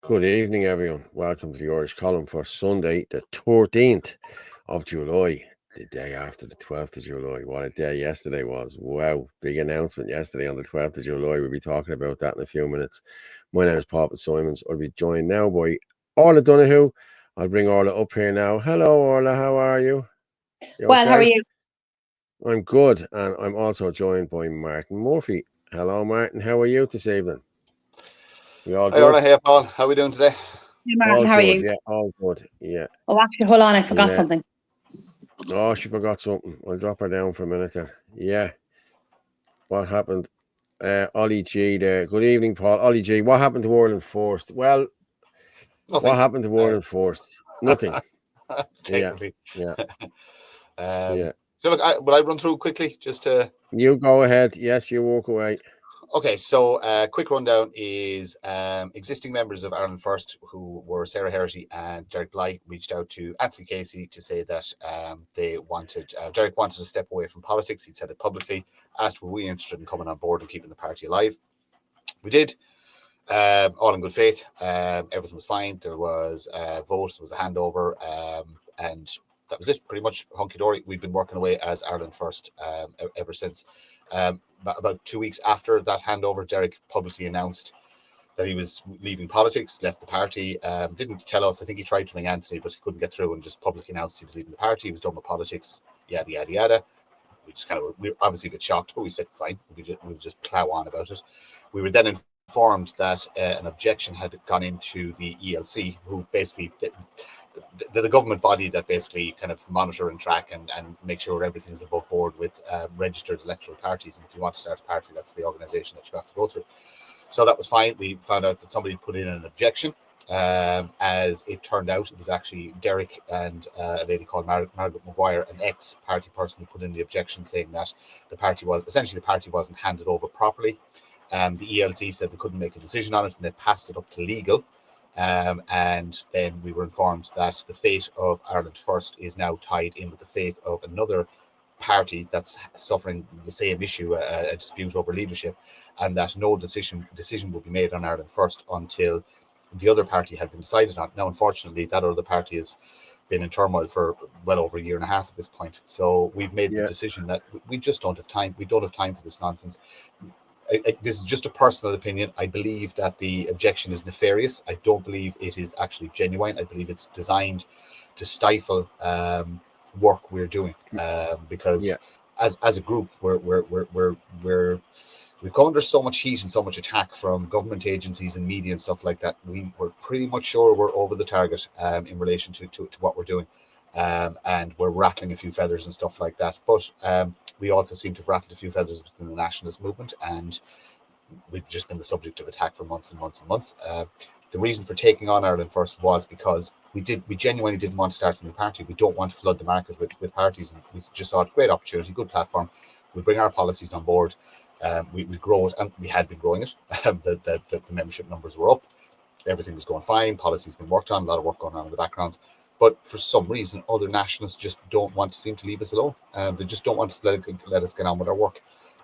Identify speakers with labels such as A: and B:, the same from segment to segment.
A: Good evening, everyone. Welcome to the Irish Column for Sunday, the 13th of July, the day after the 12th of July. What a day yesterday was. Wow, big announcement yesterday on the 12th of July. We'll be talking about that in a few minutes. My name is Fitzsimons. I'll be joined now by Orla Donohoe. I'll bring Orla up here now. Hello, Orla. How are you? You
B: Well, how are
A: okay?
B: you?
A: I'm good. And I'm also joined by Martin Murphy. Hello, Martin. How are you this evening? You all
C: Hi, Orla.
A: good?
C: Hey, Paul. How are we doing today?
B: Hey, Martin,
A: All
B: how are
A: good.
B: you?
A: Yeah, all good. Yeah.
B: Oh, actually, hold on, I forgot
A: Yeah.
B: something.
A: Oh, she forgot something. I'll drop her down for a minute then. Yeah. What happened? Ollie G there. Good evening, Paul. Ollie G, what happened to Ireland first? Well, what
C: Nothing.
A: happened to Ireland first? Nothing. Yeah.
C: Technically.
A: Yeah.
C: Um,
A: Yeah.
C: so look, will I run through quickly just to...
A: You go ahead. Yes, you walk away.
C: Okay, so quick rundown is existing members of Ireland First, who were Sarah Herity and Derek Bly, reached out to Anthony Casey to say that Derek wanted to step away from politics. He'd said it publicly, asked were we interested in coming on board and keeping the party alive. We did. All in good faith. Everything was fine. There was a vote, there was a handover, and that was it. Pretty much hunky dory. We've been working away as Ireland First ever since. About 2 weeks after that handover, Derek publicly announced that he was leaving politics, left the party. Didn't tell us. I think he tried to ring Anthony, but he couldn't get through, and just publicly announced he was leaving the party. He was done with politics. Yada yada yada. We were obviously a bit shocked, but we said fine. We just plow on about it. We were then informed that an objection had gone into the ELC, who basically the government body that basically kind of monitor and track and make sure everything's above board with registered electoral parties. And if you want to start a party, that's the organization that you have to go through. So that was fine. We found out that somebody put in an objection. As it turned out, it was actually Derek and a lady called Margaret Maguire, an ex-party person, who put in the objection, saying that the party wasn't handed over properly. The ELC said they couldn't make a decision on it, and they passed it up to legal. And then we were informed that the fate of Ireland First is now tied in with the fate of another party that's suffering the same issue, a dispute over leadership, and that no decision will be made on Ireland First until the other party had been decided on. Now, unfortunately, that other party has been in turmoil for well over a year and a half at this point. So we've made the decision that we just don't have time. We don't have time for this nonsense. This is just a personal opinion. I believe that the objection is nefarious. I don't believe it is actually genuine. I believe it's designed to stifle work we're doing, because as a group, we've come under so much heat and so much attack from government agencies and media and stuff like that. We're pretty much sure we're over the target in relation to what we're doing. And we're rattling a few feathers and stuff like that. But we also seem to have rattled a few feathers within the nationalist movement, and we've just been the subject of attack for months and months and months. The reason for taking on Ireland First was because we genuinely didn't want to start a new party. We don't want to flood the market with parties, and we just saw a great opportunity, good platform. We bring our policies on board. We grow it, and we had been growing it. The membership numbers were up. Everything was going fine. Policy's been worked on. A lot of work going on in the backgrounds. But for some reason, other nationalists just don't want to seem to leave us alone. They just don't want to let us get on with our work.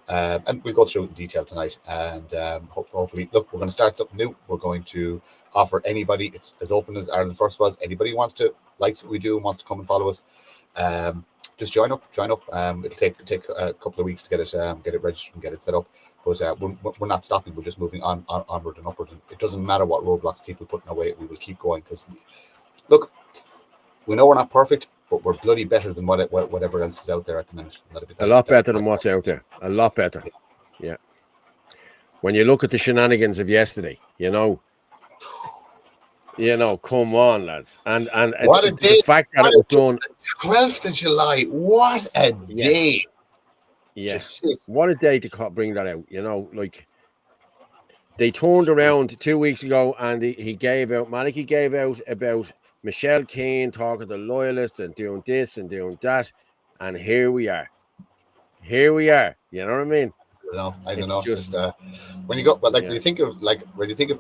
C: And we'll go through it in detail tonight. And hopefully, look, we're going to start something new. We're going to offer anybody, it's as open as Ireland First was. Anybody who wants to, likes what we do and wants to come and follow us, just join up. It'll take a couple of weeks to get it registered and get it set up. But we're not stopping. We're just moving onward and upward. And it doesn't matter what roadblocks people put in our way. We will keep going, because look, we know we're not perfect, but we're bloody better than whatever else is out there at the minute.
A: A lot better than what's out there. A lot better. Yeah. When you look at the shenanigans of yesterday, come on, lads. And
C: what a day.
A: The fact that it was done
C: 12th of July. What a day.
A: Yes. What a day to bring that out. Like, they turned around 2 weeks ago, and he gave out about Michelle Keane talking to loyalists and doing this and doing that. And here we are. You know what I mean?
C: I don't know. Just when you go, but when you think of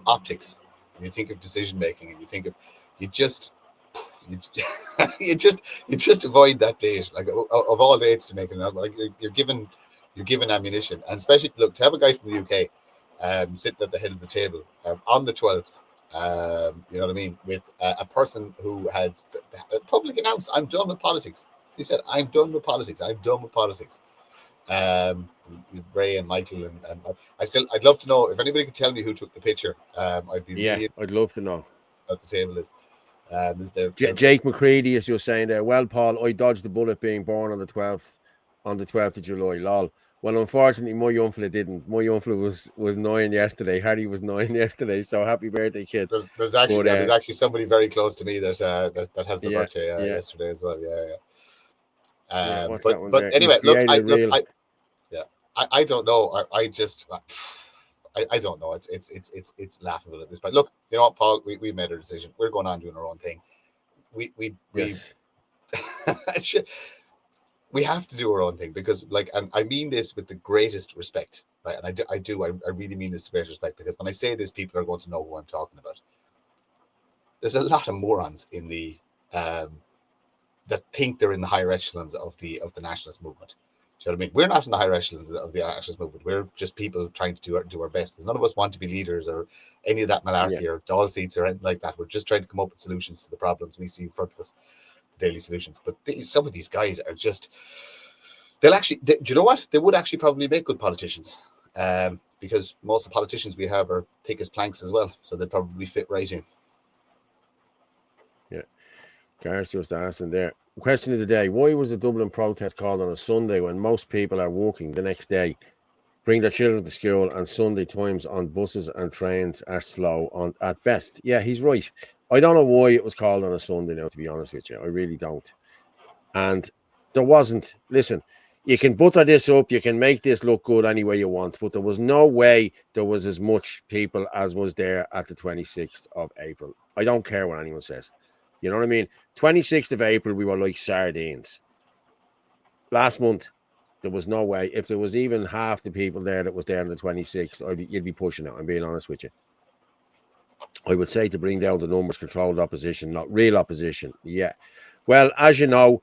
C: optics, and you think of decision making, and you think of you just avoid that date. Like, of all dates to make it, like you're given ammunition, and especially look, to have a guy from the UK sitting at the head of the table on the 12th, You know what I mean? With a person who had publicly announced, "I'm done with politics." He said, "I'm done with politics. I'm done with politics." Ray and Michael and I'd love to know if anybody could tell me who took the picture. I'd be really
A: I'd love to know.
C: At the table is.
A: Jake McCready is just saying there. Well, Paul, I dodged the bullet being born on the 12th of July. Lol. Well, unfortunately, my young fella didn't. My young fella was 9 yesterday. Harry was 9 yesterday. So happy birthday, kid.
C: There's actually somebody very close to me that has the birthday yesterday as well. But anyway, look, I don't know. I don't know. It's laughable at this point. Look, you know what, Paul? We made our decision. We're going on doing our own thing. We we have to do our own thing because, like, and I mean this with the greatest respect, right? And I really mean this with greatest respect because when I say this, people are going to know who I'm talking about. There's a lot of morons in the that think they're in the higher echelons of the nationalist movement. Do you know what I mean? We're not in the higher echelons of the nationalist movement. We're just people trying to do our best. There's none of us want to be leaders or any of that malarkey or doll seats or anything like that. We're just trying to come up with solutions to the problems we see in front of us, the daily solutions. But some of these guys are just, do you know what? They would actually probably make good politicians because most of the politicians we have are thick as planks as well. So they'd probably fit right in.
A: Yeah. Gareth just asking there. Question of the day: why was the Dublin protest called on a Sunday when most people are working the next day, bring their children to school, and Sunday times on buses and trains are slow at best? Yeah, he's right. I don't know why it was called on a Sunday now, to be honest with you. I really don't. And there wasn't. Listen, you can butter this up, you can make this look good any way you want, but there was no way there was as much people as was there at the 26th of April. I don't care what anyone says. You know what I mean? 26th of April, we were like sardines. Last month, there was no way. If there was even half the people there that was there on the 26th, you'd be pushing it. I'm being honest with you. I would say to bring down the numbers, controlled opposition, not real opposition. Yeah. Well, as you know,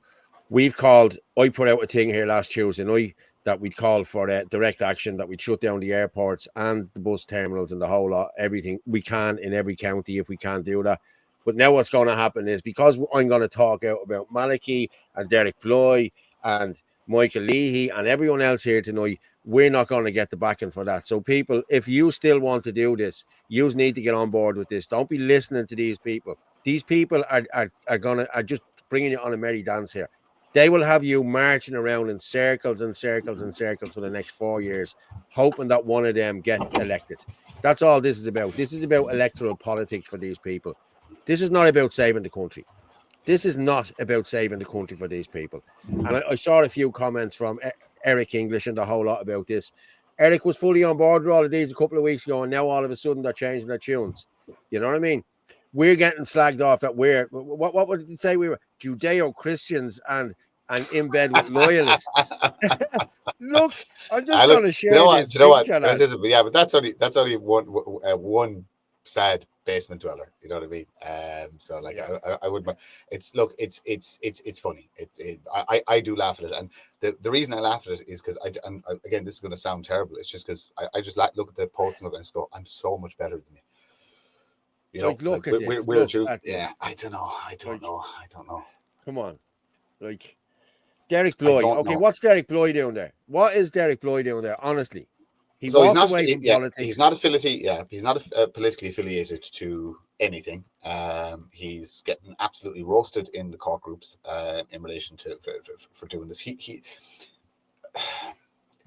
A: I put out a thing here last Tuesday night that we'd call for direct action, that we'd shut down the airports and the bus terminals and the whole lot, everything we can in every county if we can't do that. But now what's going to happen is, because I'm going to talk out about Malachy and Derek Ploy and Michael Leahy and everyone else here tonight, we're not going to get the backing for that. So people, if you still want to do this, you need to get on board with this. Don't be listening to these people. These people are just bringing you on a merry dance here. They will have you marching around in circles and circles and circles for the next 4 years, hoping that one of them get elected. That's all this is about. This is about electoral politics for these people. This is not about saving the country. This is not about saving the country for these people. And I saw a few comments from Eric English and the whole lot about this. Eric was fully on board with all of these a couple of weeks ago, and now all of a sudden they're changing their tunes. You know what I mean? We're getting slagged off that we're, what would you say we were? Judeo-Christians and in bed with loyalists. Look, I'm just going to share this.
C: Do you know what? Yeah, but that's only one sad basement dweller. You know what I mean? So like, yeah. I wouldn't. It's funny. I do laugh at it, and the reason I laugh at it is because again, this is going to sound terrible. It's just because I just look at the posts and just go, I'm so much better than you. You know,
A: like, look at this.
C: Yeah, I don't know.
A: Come on, like Derek Ploy. Okay, what's Derek Ploy doing there? What is Derek Ploy doing there? Honestly, he's not politics.
C: He's not affiliated. Yeah, he's not politically affiliated to anything. He's getting absolutely roasted in the Cork groups in relation to for doing this. He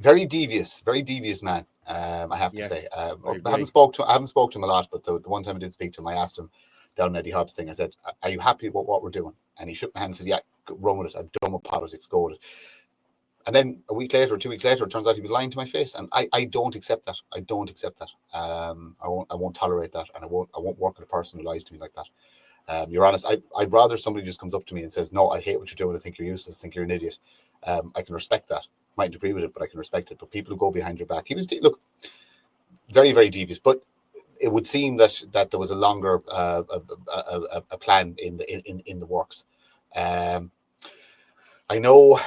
C: very devious man. I have to say. I haven't spoke to him a lot, but the one time I did speak to him, I asked him down Eddie Hobbs thing. I said, "Are you happy with what we're doing?" And he shook my hand and said, "Yeah, run with it. I'm done with politics. Go with it." And then a week later, 2 weeks later, it turns out he was lying to my face, and I don't accept that. I don't accept that. I won't tolerate that, and I won't work with a person who lies to me like that. You're honest. I'd rather somebody just comes up to me and says, "No, I hate what you're doing. I think you're useless. I think you're an idiot." I can respect that. Mightn't agree with it, but I can respect it. But people who go behind your back, he was very, very devious. But it would seem that there was a longer a plan in the works. I know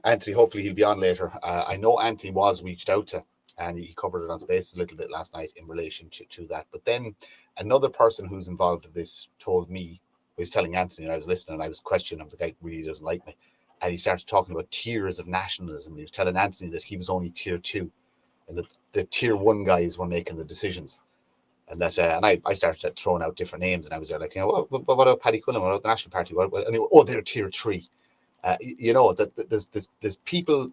C: Anthony. Hopefully, he'll be on later. I know Anthony was reached out to, and he covered it on Spaces a little bit last night in relation to that. But then Another person who's involved in this told me, he was telling Anthony, and I was listening, and I was questioning him. The guy really doesn't like me. And he started talking about tiers of nationalism. He was telling Anthony that he was only tier 2, and that the tier 1 guys were making the decisions. And that, and I started throwing out different names, and I was there like, what about Paddy Quillen? What about the National Party? And they're tier 3. That there's people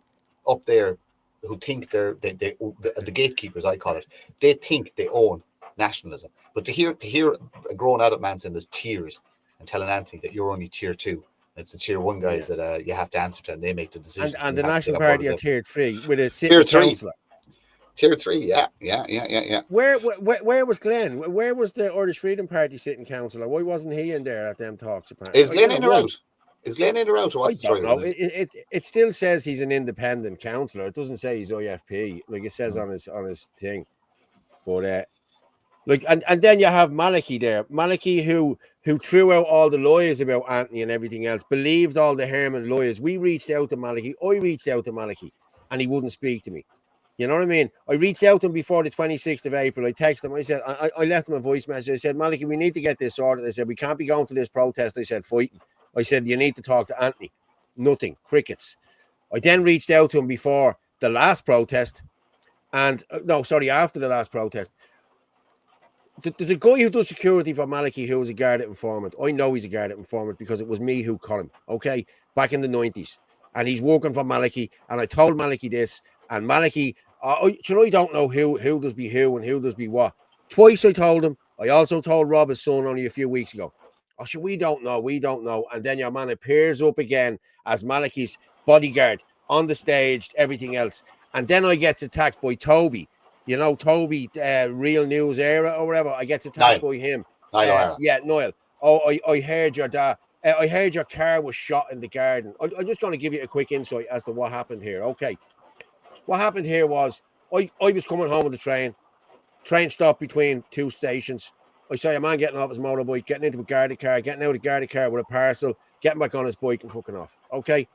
C: up there who think the gatekeepers, I call it. They think they own nationalism, but to hear a grown adult man saying there's tiers and telling Anthony that you're only tier 2, it's the tier 1 guys that you have to answer to, and they make the decision.
A: And the National Party are tier 3 with a
C: tier
A: city councillor.
C: Tier 3, yeah.
A: Where was Glenn? Where was the Irish Freedom Party sitting councillor? Why wasn't he in there at them talks? Apparently,
C: is Glenn in or out? Is Glenn in or out?
A: I don't know. It still says he's an independent councillor. It doesn't say he's IFP, like it says on his thing. But and then you have Malachy there. Malachy who threw out all the lies about Anthony and everything else, believed all the Herman lies. We reached out to Malachy. I reached out to Malachy, and he wouldn't speak to me. You know what I mean? I reached out to him before the 26th of April. I texted him. I said, I left him a voice message. I said, Malachy, we need to get this sorted. I said, we can't be going to this protest. I said, fighting. I said, you need to talk to Anthony. Nothing. Crickets. I then reached out to him before the last protest. And, after the last protest. There's a guy who does security for Malachy who was a guarded informant. I know he's a guarded informant because it was me who caught him, okay, back in the 90s. And he's working for Malachy. And I told Malachy this. And Malachy, I don't know who does be who and who does be what. Twice I told him. I also told Rob, his son, only a few weeks ago. Oh, sure, we don't know. And then your man appears up again as Malachy's bodyguard on the stage, everything else. And then I get attacked by Toby. You know, Toby, Real News Era or whatever. I get attacked by him. Niall. Oh, I heard your dad. I heard your car was shot in the garden. I'm just going to give you a quick insight as to what happened here. Okay. What happened here was I was coming home with the train. Train stopped between two stations. I saw a man getting off his motorbike, getting into a guarded car, getting out of the guarded car with a parcel, getting back on his bike and fucking off. Okay.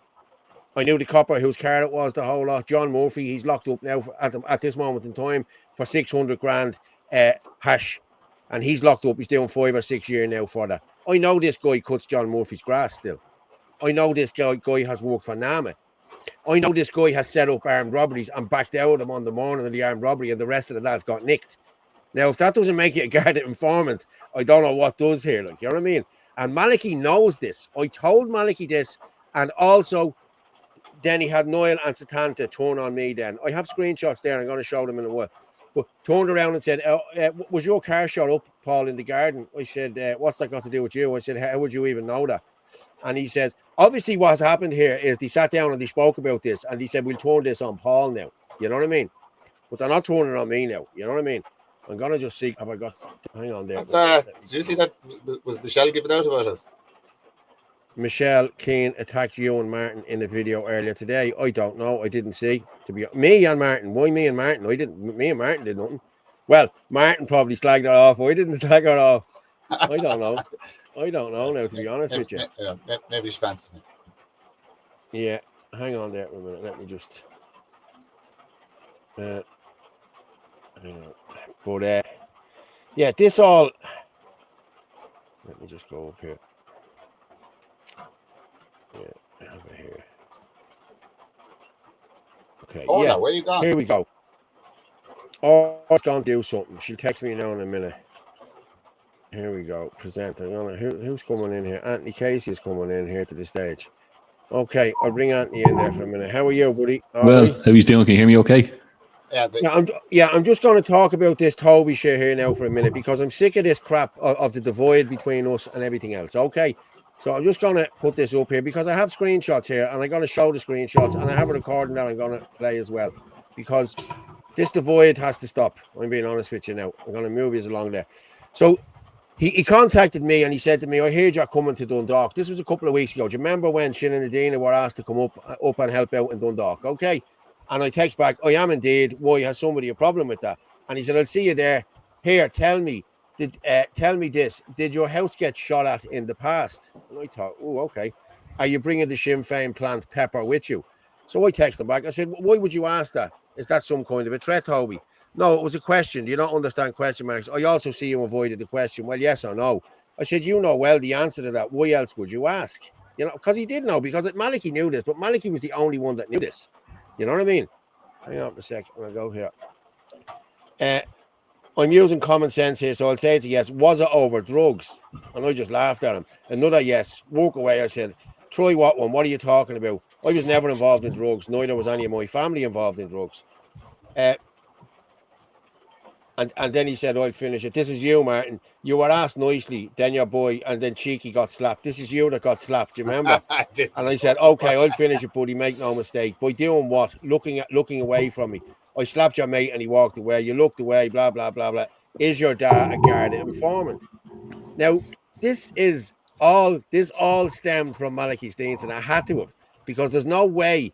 A: I knew the copper whose car it was, the whole lot. John Murphy, he's locked up now at this moment in time for 600 grand hash. And he's locked up. He's doing 5 or 6 years now for that. I know this guy cuts John Murphy's grass still. I know this guy has worked for NAMA. I know this guy has set up armed robberies and backed out of them on the morning of the armed robbery, and the rest of the lads got nicked. Now, if that doesn't make you a guarded informant, I don't know what does here. Like, you know what I mean? And Malachy knows this. I told Malachy this, and also then he had Niall and Satanta turn on me then. I have screenshots there. I'm going to show them in a while. But turned around and said, was your car shot up, Paul, in the garden? I said, what's that got to do with you? I said, how would you even know that? And he says, obviously what's happened here is they sat down and they spoke about this. And he said, we'll turn this on Paul now. You know what I mean? But they're not turning it on me now. You know what I mean? I'm going to just see. Have I got... Hang on there.
C: Did you see that? Was Michelle giving out about us?
A: Michelle Keane attacked you and Martin in the video earlier today. I don't know. I didn't see. Me and Martin. Why me and Martin? Me and Martin did nothing. Well, Martin probably slagged her off. I didn't slag her off. I don't know. I don't know now, to be honest with you.
C: Maybe she fancies me.
A: Yeah. Hang on there for a minute. Let me just... hang on. But, yeah, this all... Let me just go up here. Yeah, over here. Okay,
C: Orla,
A: yeah.
C: where you gone?
A: Here we go. Orla's gonna do something. She'll text me now in a minute. Here we go. Presenting. Who's coming in here? Anthony Casey is coming in here to the stage. Okay, I'll bring Anthony in there for a minute. How are you, buddy?
D: Well, how are you doing? Can you hear me okay?
A: I'm just going to talk about this Toby shit here now for a minute because I'm sick of this crap of the divide between us and everything else. Okay. So I'm just going to put this up here because I have screenshots here and I'm going to show the screenshots and I have a recording that I'm going to play as well because this divide has to stop. I'm being honest with you now. I'm going to move you along there. So he contacted me and he said to me, I heard you're coming to Dundalk. This was a couple of weeks ago. Do you remember when Shin and Adina were asked to come up and help out in Dundalk? Okay. And I text back, I am indeed. Why has somebody a problem with that? And he said, I'll see you there. Here, tell me this. Did your house get shot at in the past? And I thought, oh, okay. Are you bringing the Sinn Féin plant Pepper with you? So I texted him back. I said, why would you ask that? Is that some kind of a threat, Toby? No, it was a question. Do you not understand question marks? I also see you avoided the question. Well, yes or no. I said, you know well the answer to that. Why else would you ask? You know, because he did know, because Maliki knew this, but Maliki was the only one that knew this. You know what I mean? Hang on a second. I'll go here. I'm using common sense here, so I'll say it's a yes. Was it over drugs? And I just laughed at him. Another yes. Walk away. I said, Troy, what one? What are you talking about? I was never involved in drugs. Neither was any of my family involved in drugs. And then he said, I'll finish it. This is you, Martin. You were asked nicely, then your boy, and then Cheeky got slapped. This is you that got slapped. Do you remember? And I said, okay, I'll finish it, buddy. Make no mistake. By doing what? Looking away from me. I slapped your mate and he walked away. You looked away, blah, blah, blah, blah. Is your dad a guarded informant? Now, this all stemmed from Malachy Steenson. I had to have, because there's no way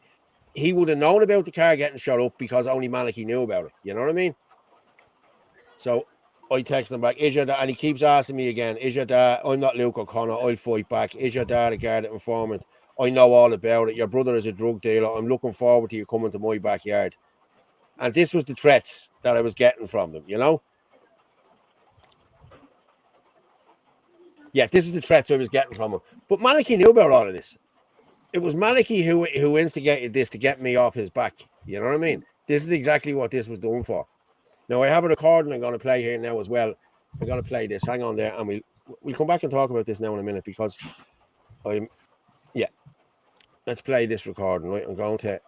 A: he would have known about the car getting shot up because only Malachy knew about it. You know what I mean? So I text him back, is your dad? And he keeps asking me again, is your dad? I'm not Luke O'Connor. I'll fight back. Is your dad a guarded informant? I know all about it. Your brother is a drug dealer. I'm looking forward to you coming to my backyard. And this was the threats that I was getting from them, you know? Yeah, this is the threats I was getting from him. But Malachy knew about all of this. It was Malachy who instigated this to get me off his back. You know what I mean? This is exactly what this was done for. Now, I have a recording I'm going to play here now as well. I'm going to play this. Hang on there, and we'll come back and talk about this now in a minute, because let's play this recording, right? I'm going to,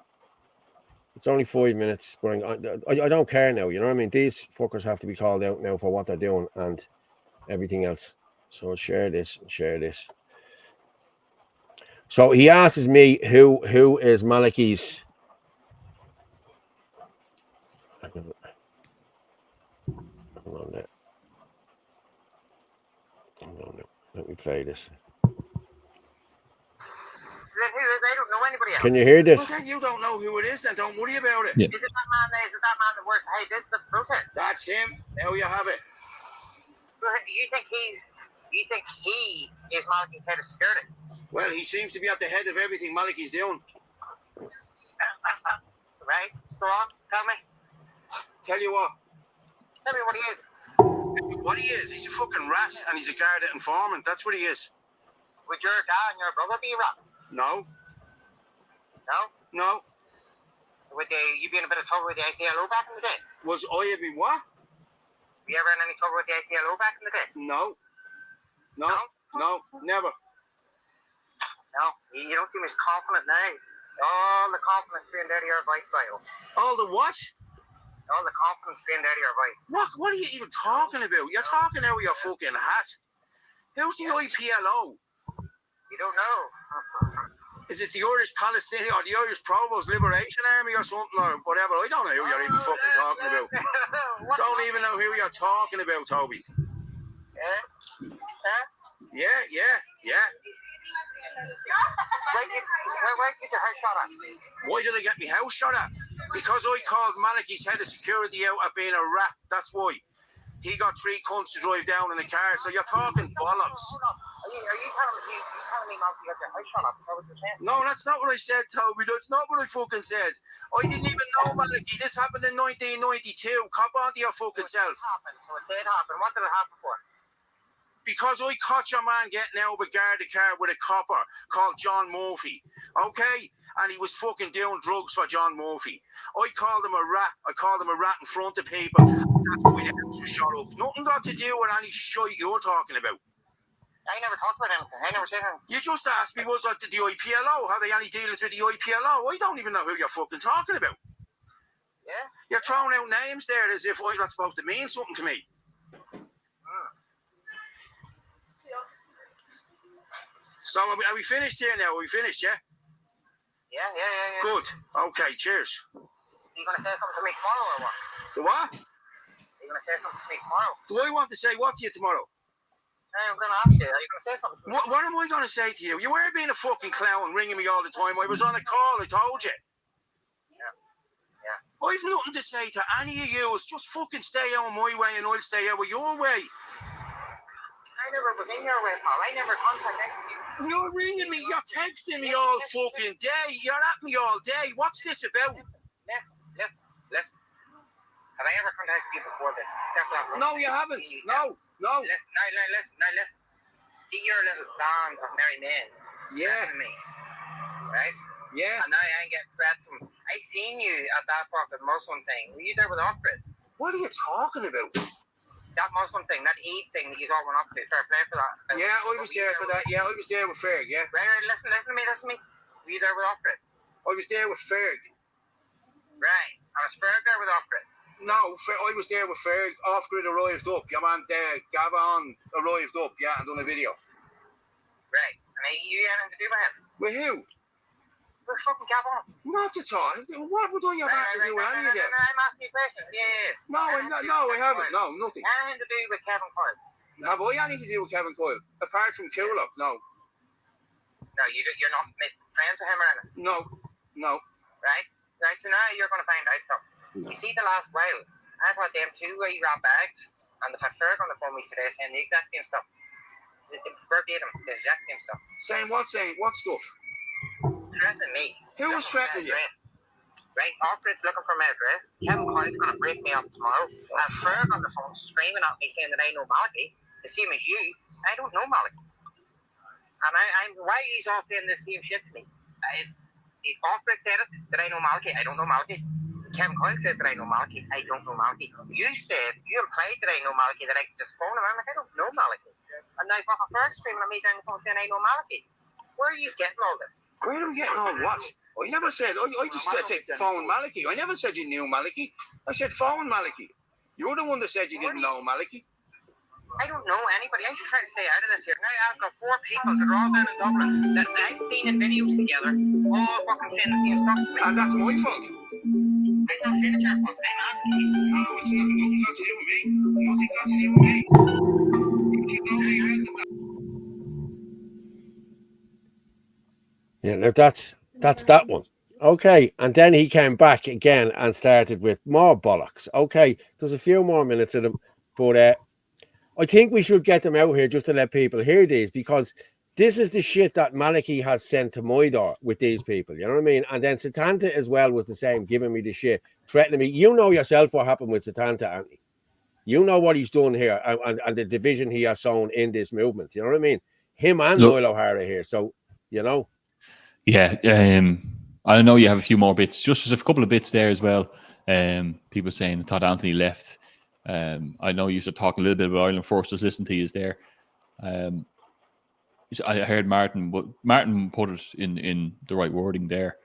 A: it's only 5 minutes, but I don't care now, you know what I mean? These fuckers have to be called out now for what they're doing and everything else. So I'll share this and share this. So he asks me who is Malachy's. Hang on there. Let me play this.
E: I don't know anybody else.
A: Can you hear this?
E: Okay, you don't know who it is, then don't worry about it.
D: Yeah.
E: Is it that man? Is it that man that works? Hey, this is the protest. That's him. Now you have it. You think he is Malachy's head of security? Well, he seems to be at the head of everything Malachy's doing. Right? Go on. Tell me. Tell you what. Tell me what he is. What he is? He's a fucking rat, and he's a guarded informant. That's what he is. Would your dad and your brother be a rat? No. No? No. Would you be in a bit of trouble with the ATLO back in the day? Was I a bit what? Were you ever in any trouble with the ATLO back in the day? No. No. No. Never. No. You don't seem as confident now. All the confidence being out of your voice, Bio. All the what? All the confidence being out of your voice. What are you even talking about? You're talking out of your fucking hat. Who's the IPLO? You don't know. Is it the Irish Palestinian or the Irish Provost Liberation Army or something or whatever? I don't know who you're even fucking talking about. Don't even know who you're talking about, Toby. Yeah. Where did your house shot at? Why did I get my house shot at? Because I called Malachy's head of security out at being a rat. That's why. He got 3 cunts to drive down in the car, so you're talking bollocks. Are you telling me Malachy got your house shot at? Is that what you're saying? No, that's not what I said, Toby. That's not what I fucking said. I didn't even know Malachy. This happened in 1992. Cop onto your fucking self. So it did happen. What did it happen for? Because I caught your man getting out of a guarded car with a copper called John Murphy. Okay? And he was fucking doing drugs for John Murphy. I called him a rat. I called him a rat in front of people. That's why the house was shot up. Nothing got to do with any shit you're talking about. I never talked about anything. I never said anything. You just asked me, was that the IPLO? Have they any dealings with the IPLO? I don't even know who you're fucking talking about. Yeah? You're throwing out names there as if that's supposed to mean something to me. So are we finished here now? Are we finished, yeah? Yeah. Good. Okay, cheers. Are you going to say something to me tomorrow or what? The what? Are you going to say something to me tomorrow? Do I want to say what to you tomorrow? I'm going to ask you. Are you going to say something to me? What am I going to say to you? You were being a fucking clown ringing me all the time. I was on a call, I told you. Yeah. I've nothing to say to any of you. It's just fucking stay out my way and I'll stay out of your way. I never was in your way, Paul. I never contacted you. You're ringing me. You're texting me all fucking day. You're at me all day. What's this about? Listen.
F: Have I ever contacted you before this?
E: No, you haven't. No.
F: Listen. See your little band of merry men.
E: Yeah.
F: Me, right?
E: Yeah.
F: And now I ain't getting threats from. I seen you at that fucking Muslim thing. Were you there with Oxford?
E: What are you talking about?
F: That Muslim thing, that Eid thing that you all went up to. Fair play for that.
E: Yeah, I was there for that. Yeah, I was there with Ferg. Yeah.
F: Right. Listen to me. Were you there with Oxford?
E: I was there with Ferg.
F: Right. I was Ferg there with Oxford.
E: No, I was there with Ferg. Off-grid arrived up. Your man there, Gavin, arrived up. Yeah, and done a video.
F: Right. And you had anything to do with him?
E: With who?
F: With fucking Gavin.
E: Not at all. What would I have had to do with any of that?
F: I'm asking you questions. Yeah.
E: No, I haven't. No, nothing.
F: Anything to do with Kevin Coyle?
E: Have I anything to do with Kevin Coyle? Apart from Cool-Up, no.
F: No, you're not friends with him or anything?
E: No.
F: Right, so now you're going to find out something. You see, the last while, I've had them two wee rat bags, and the Ferg on the phone with me today saying the exact same stuff. Verbatim, the exact same stuff.
E: Saying what stuff?
F: Threatening me.
E: Who was threatening you?
F: Right, Oxford's looking for my address. Kevin Coyle's going to break me up tomorrow. And Ferg on the phone screaming at me saying that I know Malachy, the same as you. I don't know Malachy. And why are you all saying the same shit to me? If Oxford said it, that I know Malachy, I don't know Malachy. Kevin Coyle says that I know Malachy, I don't know Malachy. You implied that I know Malachy, that I could just phone him. I'm like, I don't know Malachy. And now fucking Ferg screaming at me down the phone saying I know Malachy. Where are you getting all this?
E: Where are we getting all what? I never said, I just said phone Malachy. I never said you knew Malachy. I said phone Malachy. You're the one that said you didn't know Malachy.
F: I don't know anybody. I'm just trying to stay out of this here. Now I've got 4 people that are all down in Dublin that I've seen in videos together, all fucking saying the same stuff to me.
E: And that's my fault.
F: I'm not saying it's your fault. I'm asking you.
E: No, it's nothing got to do with me. Nothing got to do with me. You should know me better than that. Yeah, now that's that one. Okay, and then he came back again and started with more bollocks. Okay, there's a few more minutes of them, but I think we should get them out here just to let people hear these, because this is the shit that Malachy has sent to my door with these people. You know what I mean? And then Satanta as well was the same, giving me the shit, threatening me. You know yourself what happened with Satanta, Anthony. You know what he's done here and the division he has sown in this movement. You know what I mean? Him and Noel O'Hara here. So, you know.
D: Yeah. I know you have a few more bits. Just a couple of bits there as well. People saying Todd Anthony left. I know you should talk a little bit about Ireland First. Just listen to you there. I heard Martin put it in the right wording there.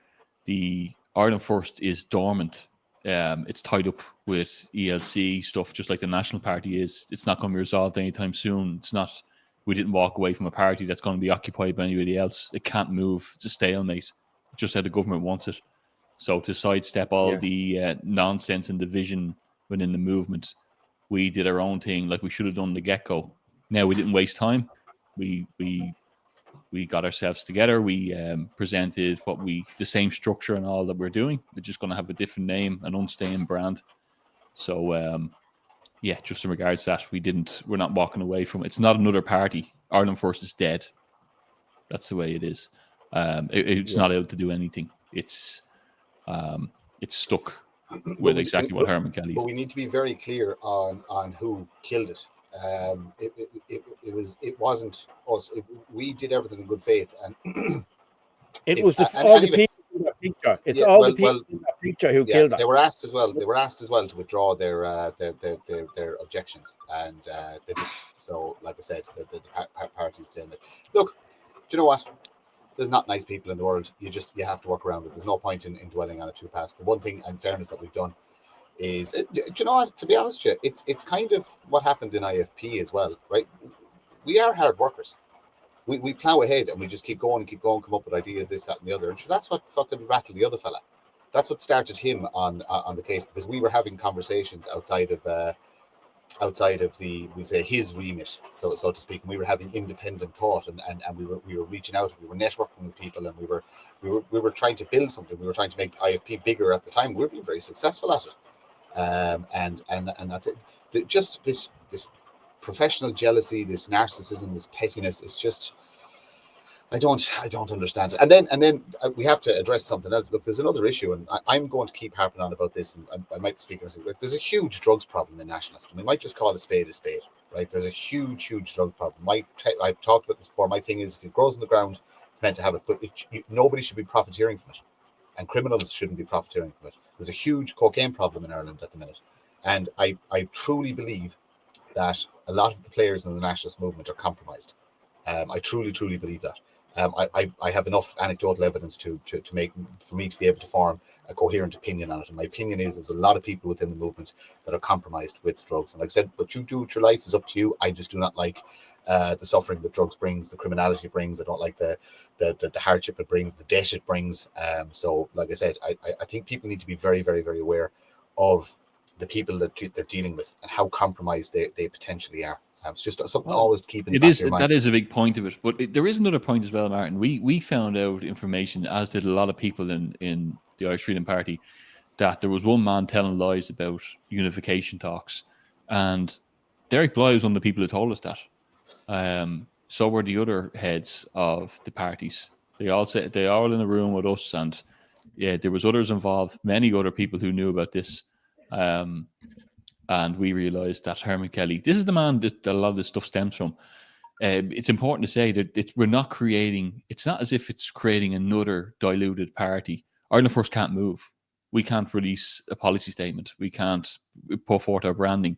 D: The Ireland First is dormant. It's tied up with ELC stuff, just like the National Party is. It's not going to be resolved anytime soon. It's not. We didn't walk away from a party that's going to be occupied by anybody else. It can't move. It's a stalemate. Just how the government wants it. So to sidestep all the nonsense and division within the movement, we did our own thing like we should have done the get-go. Now, we didn't waste time. We got ourselves together. We presented the same structure and all that we're doing. We're just going to have a different name, an unstained brand. So, just in regards to that, we're not walking away from it. It's not another party. Ireland First is dead. That's the way it is. It's not able to do anything. It's stuck with exactly what Herman Kelly.
C: But we need to be very clear on who killed it. It wasn't us. We did everything in good faith, and
A: it was all the people in that picture. It's all the people in that picture who killed it.
C: They were asked as well. To withdraw their objections, and they did. So, like I said, the party's still there. Look, do you know what? There's not nice people in the world. You have to work around it. There's no point in dwelling on it too fast. The one thing, in fairness, that we've done is, do you know what? To be honest with you, it's kind of what happened in IFP as well, right? We are hard workers. We plow ahead and we just keep going, come up with ideas, this, that, and the other. And that's what fucking rattled the other fella. That's what started him on the case, because we were having conversations outside of we'd say his remit, so to speak, and we were having independent thought, and we were reaching out, we were networking with people, and we were trying to build something. We were trying to make IFP bigger at the time. We were being very successful at it, and that's it. Just this professional jealousy, this narcissism, this pettiness. It's just, I don't understand it. And then we have to address something else. Look, there's another issue, and I'm going to keep harping on about this. And I might be speaking. There's a huge drugs problem in Nationalist, and we might just call a spade, right? There's a huge drug problem. I've talked about this before. My thing is, if it grows in the ground, it's meant to have it, but nobody should be profiteering from it, and criminals shouldn't be profiteering from it. There's a huge cocaine problem in Ireland at the minute, and I truly believe that a lot of the players in the Nationalist movement are compromised. I truly believe that. I have enough anecdotal evidence to make for me to be able to form a coherent opinion on it. And my opinion is there's a lot of people within the movement that are compromised with drugs. And like I said, what you do with your life is up to you. I just do not like the suffering that drugs brings, the criminality it brings. I don't like the hardship it brings, the debt it brings. So like I said, I think people need to be very aware of the people that they're dealing with and how compromised they potentially are. It's just something always to keep in the back of your mind.
D: That is a big point of it. But there is another point as well, Martin. We found out information, as did a lot of people in the Irish Freedom Party, that there was one man telling lies about unification talks. And Derek Bly was one of the people who told us that. So were the other heads of the parties. They all in a room with us, and yeah, there was others involved, many other people who knew about this. And we realised that Herman Kelly, this is the man that a lot of this stuff stems from. It's important to say that we're not creating, it's not as if it's creating another diluted party. Ireland First can't move. We can't release a policy statement. We can't put forth our branding.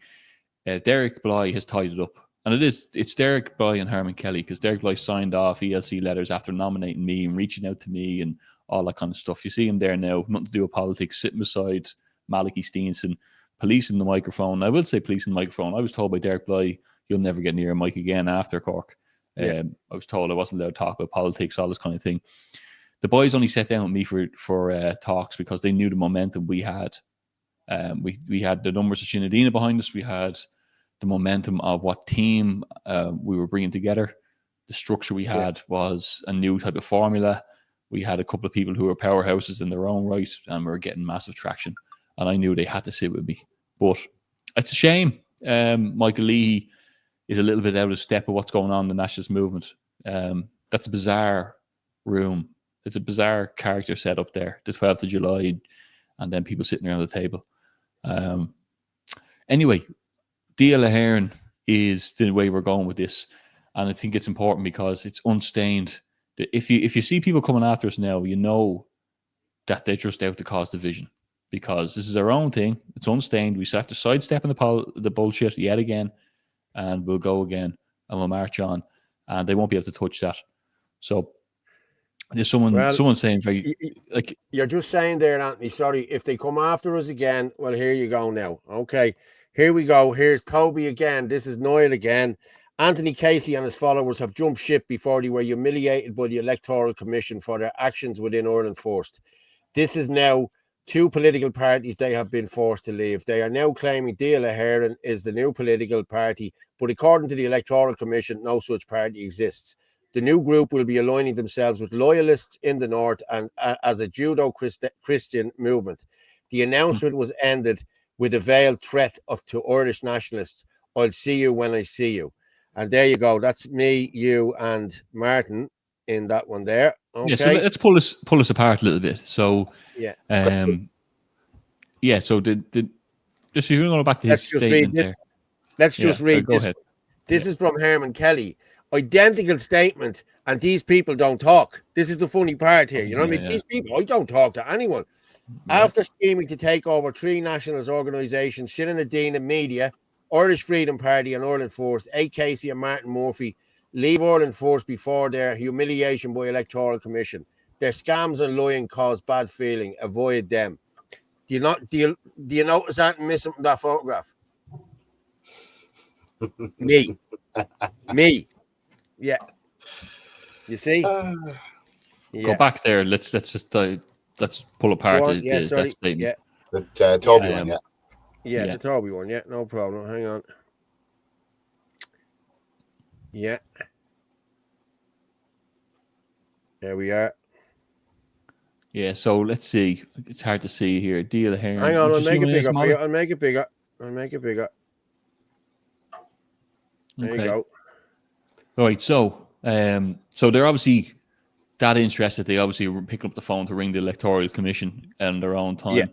D: Derek Bly has tied it up. And it's Derek Bly and Herman Kelly, because Derek Bly signed off ELC letters after nominating me and reaching out to me and all that kind of stuff. You see him there now, nothing to do with politics, sitting beside Malachy Steenson, policing the microphone. I will say policing the microphone. I was told by Derek Bly, you'll never get near a mic again after Cork. I was told I wasn't allowed to talk about politics, all this kind of thing. The boys only sat down with me for talks because they knew the momentum we had. We had the numbers of Shinadina behind us. We had the momentum of what team we were bringing together. The structure we had was a new type of formula. We had a couple of people who were powerhouses in their own right, and we were getting massive traction. And I knew they had to sit with me. But it's a shame. Michael Leahy is a little bit out of step of what's going on in the nationalist movement. That's a bizarre room. It's a bizarre character set up there, the 12th of July, and then people sitting around the table. Anyway, Dia Laharan is the way we're going with this. And I think it's important because it's unstained. If you see people coming after us now, you know that they're just out to cause division. Because this is our own thing. It's unstained. We have to sidestep in the bullshit yet again, and we'll go again, and we'll march on, and they won't be able to touch that. So there's someone saying very like
A: you're just saying there, Anthony. Sorry, if they come after us again, well, here you go now. Okay, here we go. Here's Toby again. This is Niall again. Anthony Casey and his followers have jumped ship before they were humiliated by the Electoral Commission for their actions within Ireland First. This is now 2 political parties they have been forced to leave. They are now claiming Dia Laharan is the new political party, but according to the Electoral Commission, no such party exists. The new group will be aligning themselves with loyalists in the north and as a Judeo-Christian movement. The announcement was ended with a veiled threat to Irish nationalists. I'll see you when I see you. And there you go. That's me, you, and Martin in that one there. Okay.
D: Yeah, so let's pull us apart a little bit. So
A: yeah,
D: so just if you're going back to his statement there.
A: Let's just read
D: go
A: this.
D: Ahead.
A: This is from Herman Kelly. Identical statement, and these people don't talk. This is the funny part here. You know what I mean? These people, I don't talk to anyone. Yeah. After scheming to take over 3 nationalist organisations, Shinadina Media, Irish Freedom Party and Ireland First, A. Casey and Martin Murphy leave Ireland First before their humiliation by Electoral Commission. Their scams and lying cause bad feeling. Avoid them. Do you notice that and miss that photograph? Me. Yeah. You see?
D: Go back there. Let's pull apart that statement.
A: Yeah.
C: The Toby one,
A: Yeah, the Toby one. Yeah, no problem. Hang on. Yeah. There we are.
D: Yeah, so let's see. It's hard to see here. Deal here.
A: Hang on, I'll make it bigger for you. I'll make it bigger. There you go.
D: All right, so they're obviously that interested. They obviously were picking up the phone to ring the Electoral Commission in their own time.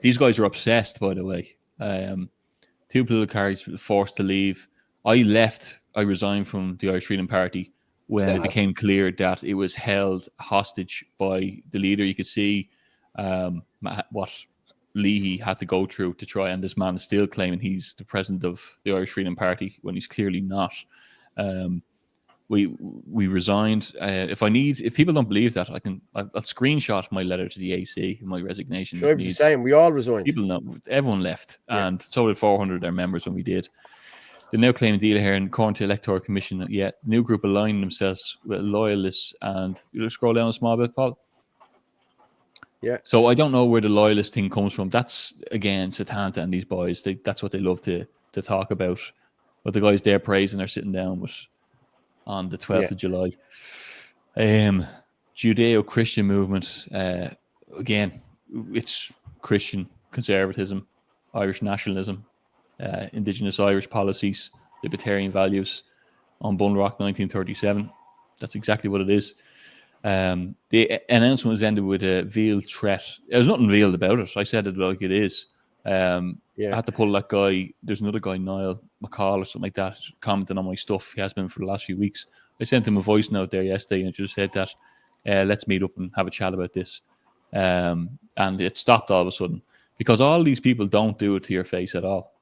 D: These guys are obsessed, by the way. 2 political parties were forced to leave. I resigned from the Irish Freedom Party when it became clear that it was held hostage by the leader. You could see what Leahy had to go through to try, and this man is still claiming he's the president of the Irish Freedom Party when he's clearly not. We resigned. If people don't believe that, I'll screenshot my letter to the AC, my resignation.
A: So I was saying, we all resigned.
D: People know, everyone left, and so did 400 of their members when we did. They now claim deal here, and according to the Electoral Commission, new group aligning themselves with loyalists. And you'll scroll down a small bit, Paul.
A: Yeah.
D: So I don't know where the loyalist thing comes from. That's again Satanta and these boys. That's what they love to talk about. But the guys they're praising are sitting down with on the 12th of July. Judeo-Christian movement. Again, it's Christian conservatism, Irish nationalism, Indigenous Irish policies, libertarian values on Bunrock 1937. That's exactly what it is. The announcement was ended with a veiled threat. There's nothing veiled about it. I said it like it is. I had to pull that guy. There's another guy, Niall McCall or something like that, commenting on my stuff. He has been for the last few weeks. I sent him a voice note there yesterday and just said that let's meet up and have a chat about this. And it stopped all of a sudden because all these people don't do it to your face at all.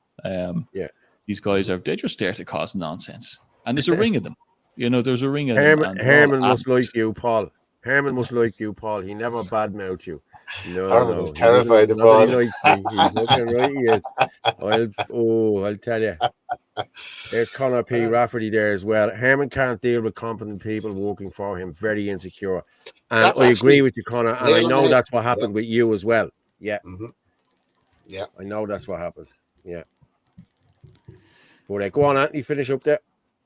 D: These guys they're just there to cause nonsense. And there's a ring of them. There's a ring of them.
A: Herman must like you, Paul. Herman must like you, Paul. He never badmouthed you.
C: Herman is terrified of Paul.
A: He's looking right, he is. I'll tell you. There's Conor P. Rafferty there as well. Herman can't deal with competent people working for him. Very insecure. And I agree with you, Conor. And I know that's what happened with you as well. Yeah. Mm-hmm.
C: Yeah.
A: I know that's what happened. Yeah. But go on, Anthony, finish up there.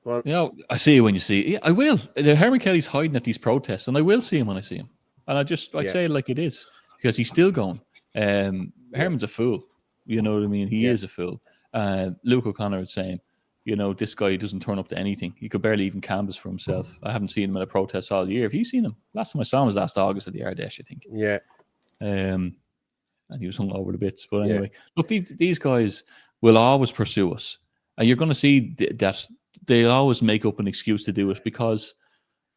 D: I see you when you see it. Yeah, I will. Herman Kelly's hiding at these protests, and I will see him when I see him. And I'd say it like it is, because he's still going. Herman's a fool. You know what I mean? He is a fool. Luke O'Connor is saying, this guy doesn't turn up to anything. He could barely even canvass for himself. I haven't seen him at a protest all year. Have you seen him? Last time I saw him was last August at the Ardèche, I think.
A: Yeah.
D: And he was hung over the bits. But anyway, look, these guys will always pursue us. And you're going to see that they'll always make up an excuse to do it because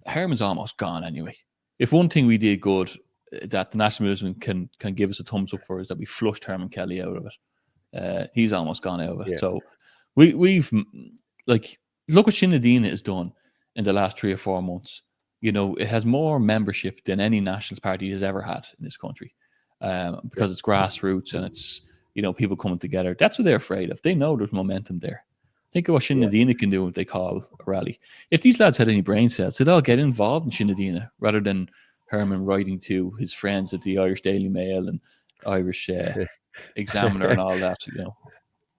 D: Herman's almost gone anyway. If one thing we did good that the national movement can give us a thumbs up for is that we flushed Herman Kelly out of it. He's almost gone out of it. So we've look what Sinn Féin has done in the last 3 or 4 months. It has more membership than any nationalist party has ever had in this country because it's grassroots and it's people coming together. That's what they're afraid of. They know there's momentum there. Think of what Sinn Féin can do if they call a rally. If these lads had any brain cells, they'd all get involved in Sinn Féin rather than Herman writing to his friends at the Irish Daily Mail and Irish Examiner and all that.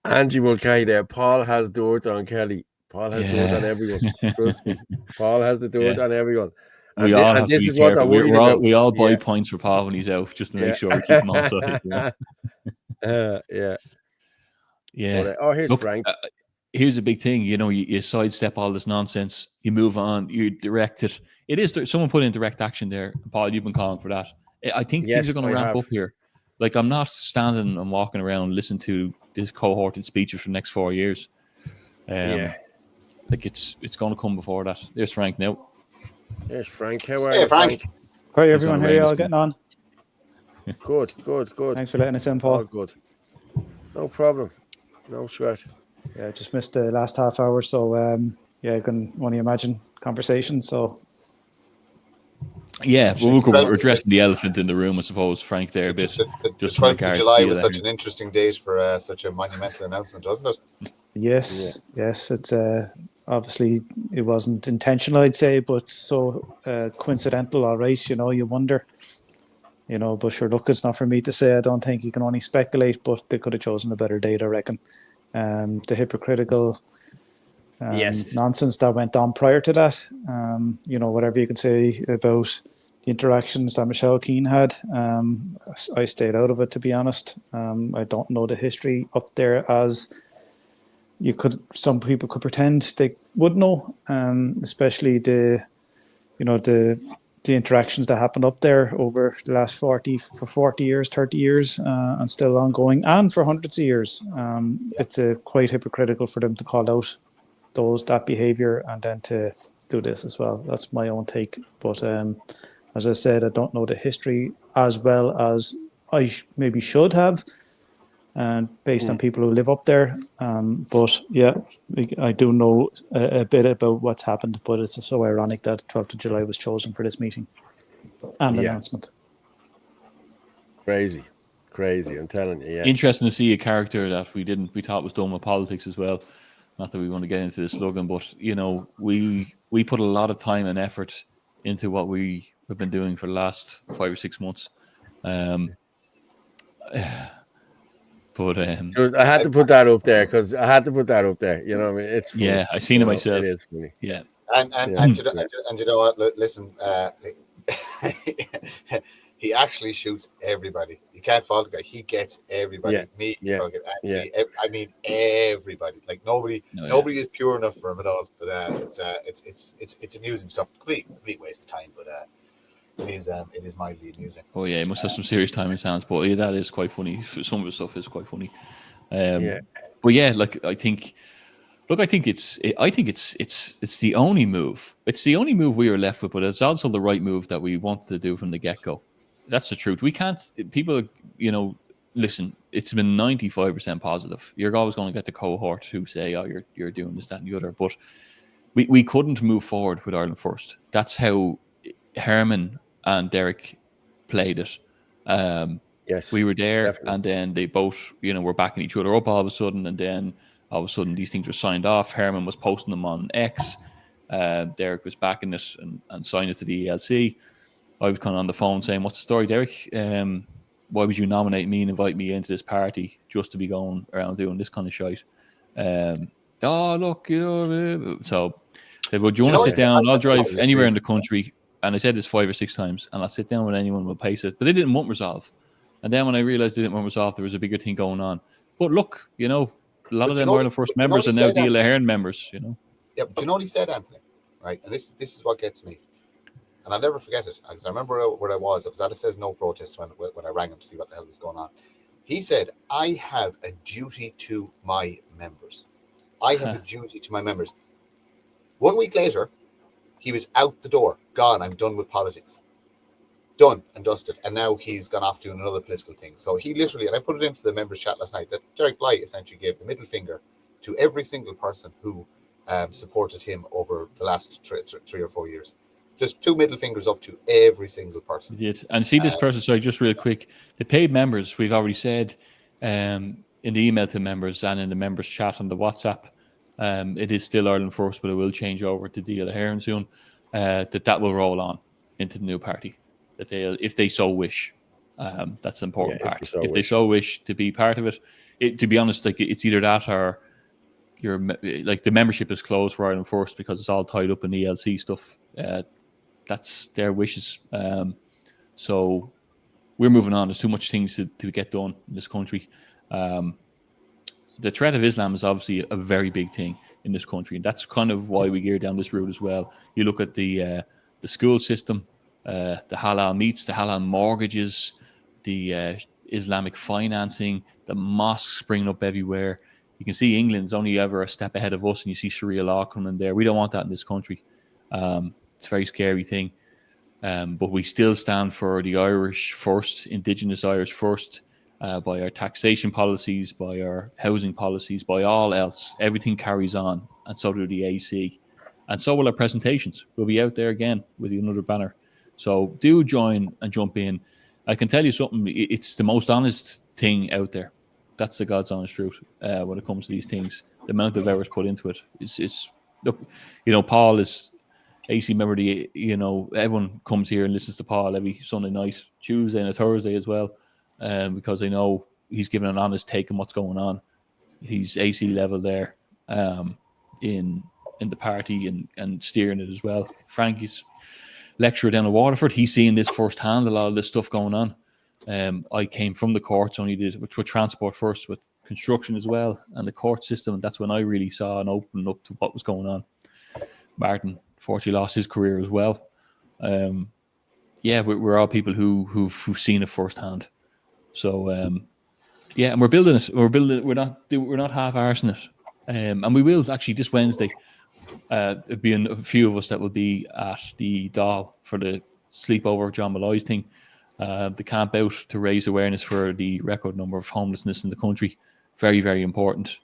A: Angie Mulcahy there. Paul has dirt on Kelly. Paul has dirt on everyone. Trust me. Paul has the dirt on everyone. And
D: we all have
A: this
D: to
A: is
D: be
A: what
D: careful. We all buy points for Paul when he's out just to make sure we keep him on side. Here's Frank. Here's a big thing. You sidestep all this nonsense. You move on. You direct it. It is someone put in direct action there. Paul, you've been calling for that. I think things are going to ramp up here. Like, I'm not standing and walking around listening to this cohorted speeches for the next 4 years. Like it's going to come before that. There's Frank now.
A: There's Frank. How are you,
C: Frank?
G: Hi everyone. How are you all getting on?
A: Good.
G: Thanks for letting us in, Paul.
A: All good. No problem. No sweat.
G: Yeah, just missed the last half hour, so I can only imagine conversation. So
D: we're addressing the elephant in the room, I suppose, Frank. There a bit.
C: The 12th of July was such an interesting date for such a monumental announcement, wasn't it?
G: Yes. It's obviously it wasn't intentional, I'd say, but so coincidental. All right, you wonder. But sure, look, it's not for me to say. I don't think you can only speculate, but they could have chosen a better date, I reckon. The hypocritical nonsense that went on prior to that, whatever you can say about the interactions that Michelle Keane had, I stayed out of it, to be honest. I don't know the history up there as some people could pretend they would know, especially the the interactions that happened up there over the last 40 years, 30 years, and still ongoing, and for hundreds of years. It's quite hypocritical for them to call out that behaviour and then to do this as well. That's my own take. But as I said, I don't know the history as well as I maybe should have, and based on people who live up there. But yeah, I do know a bit about what's happened, but it's so ironic that 12th of July was chosen for this meeting and announcement.
A: Crazy. I'm telling you, yeah.
D: Interesting to see a character that we thought was done with politics as well. Not that we want to get into the slogan, but you know, we put a lot of time and effort into what we have been doing for the last 5 or 6 months. But
A: I had to put that up there because I had to put that up there. You know what I mean? It's funny.
D: Yeah, I seen it myself.
A: It is funny.
D: Yeah.
C: And you know what? Listen, he actually shoots everybody. You can't fault the guy. He gets everybody.
A: Yeah.
C: Me,
A: Yeah.
C: I mean everybody. Like nobody is pure enough for him at all. But it's amusing stuff. Complete waste of time, but it is mildly amusing.
D: Oh yeah, he must have some serious time in his hands. But yeah, that is quite funny. Some of the stuff is quite funny. But yeah, like I think it's the only move. It's the only move we were left with, but it's also the right move that we wanted to do from the get-go. That's the truth. We can't. People, you know, listen. It's been 95% positive. You're always going to get the cohort who say, "Oh, you're doing this, that, and the other." But we couldn't move forward with Ireland first. That's how Herman and Derek played it.
A: Yes,
D: we were there,
A: definitely.
D: and then they both, you know, were backing each other up all of a sudden, and then all of a sudden these things were signed off. Herman was posting them on X. Derek was backing it and signed it to the ELC. I was kind of on the phone saying, "What's the story, Derek? Why would you nominate me and invite me into this party just to be going around doing this kind of shite?" Oh, look, you know. So I said, "Well, do you want to sit down? I'll drive anywhere in the country." And I said this 5 or 6 times, and I'll sit down with anyone who will pace it. But they didn't want resolve. And then when I realized they didn't want resolve, there was a bigger thing going on. But look, you know, a lot of them Ireland First members are now DL Ahern members, you know.
C: Yeah, but do you know what he said, Anthony? Right, and this is what gets me. And I'll never forget it, because I remember where I was. It was at a Says No protest when I rang him to see what the hell was going on. He said, "I have a duty to my members. I have a duty to my members." 1 week later, he was out the door, gone. I'm done with politics. Done and dusted. And now he's gone off doing another political thing. So he literally, and I put it into the members' chat last night, that Derek Bly essentially gave the middle finger to every single person who supported him over the last 3 or 4 years. Just 2 middle fingers up to every single person.
D: He did. And see this person, sorry, just real quick. The paid members, we've already said in the email to members and in the members' chat on the WhatsApp, it is still Ireland First, but it will change over to DL Ahern soon, that will roll on into the new party. That they, if they so wish, that's the important part. If they so wish to be part of it, to be honest, like it's either that or like the membership is closed for Ireland First because it's all tied up in ELC stuff. That's their wishes. So we're moving on. There's too much things to get done in this country. The threat of Islam is obviously a very big thing in this country, and that's kind of why we gear down this route as well. You look at the school system, the halal meats, the halal mortgages, the Islamic financing, the mosques springing up everywhere. You can see England's only ever a step ahead of us, and you see Sharia law coming there. We don't want that in this country. It's a very scary thing. But we still stand for the Irish first, Indigenous Irish first, by our taxation policies, by our housing policies, by all else. Everything carries on, and so do the AC. And so will our presentations. We'll be out there again with another banner. So do join and jump in. I can tell you something. It's the most honest thing out there. That's the God's honest truth when it comes to these things. The amount of hours put into it is look, you know, Paul is AC member. You know, everyone comes here and listens to Paul every Sunday night, Tuesday and a Thursday as well, because they know he's giving an honest take on what's going on. He's AC level there in the party and steering it as well. Frankie's lecturer down at Waterford. He's seeing this firsthand, a lot of this stuff going on. I came from the courts, only did with transport first, with construction as well, and the court system. And that's when I really saw and opened up to what was going on. Martin, fortunately, lost his career as well. yeah, we're all people who've seen it firsthand. So yeah, and we're building it. We're not half arsing it, and we will actually this Wednesday. There'll be a few of us that will be at the Doll for the sleepover John Malloy's thing, the camp out to raise awareness for the record number of homelessness in the country. Very, very important.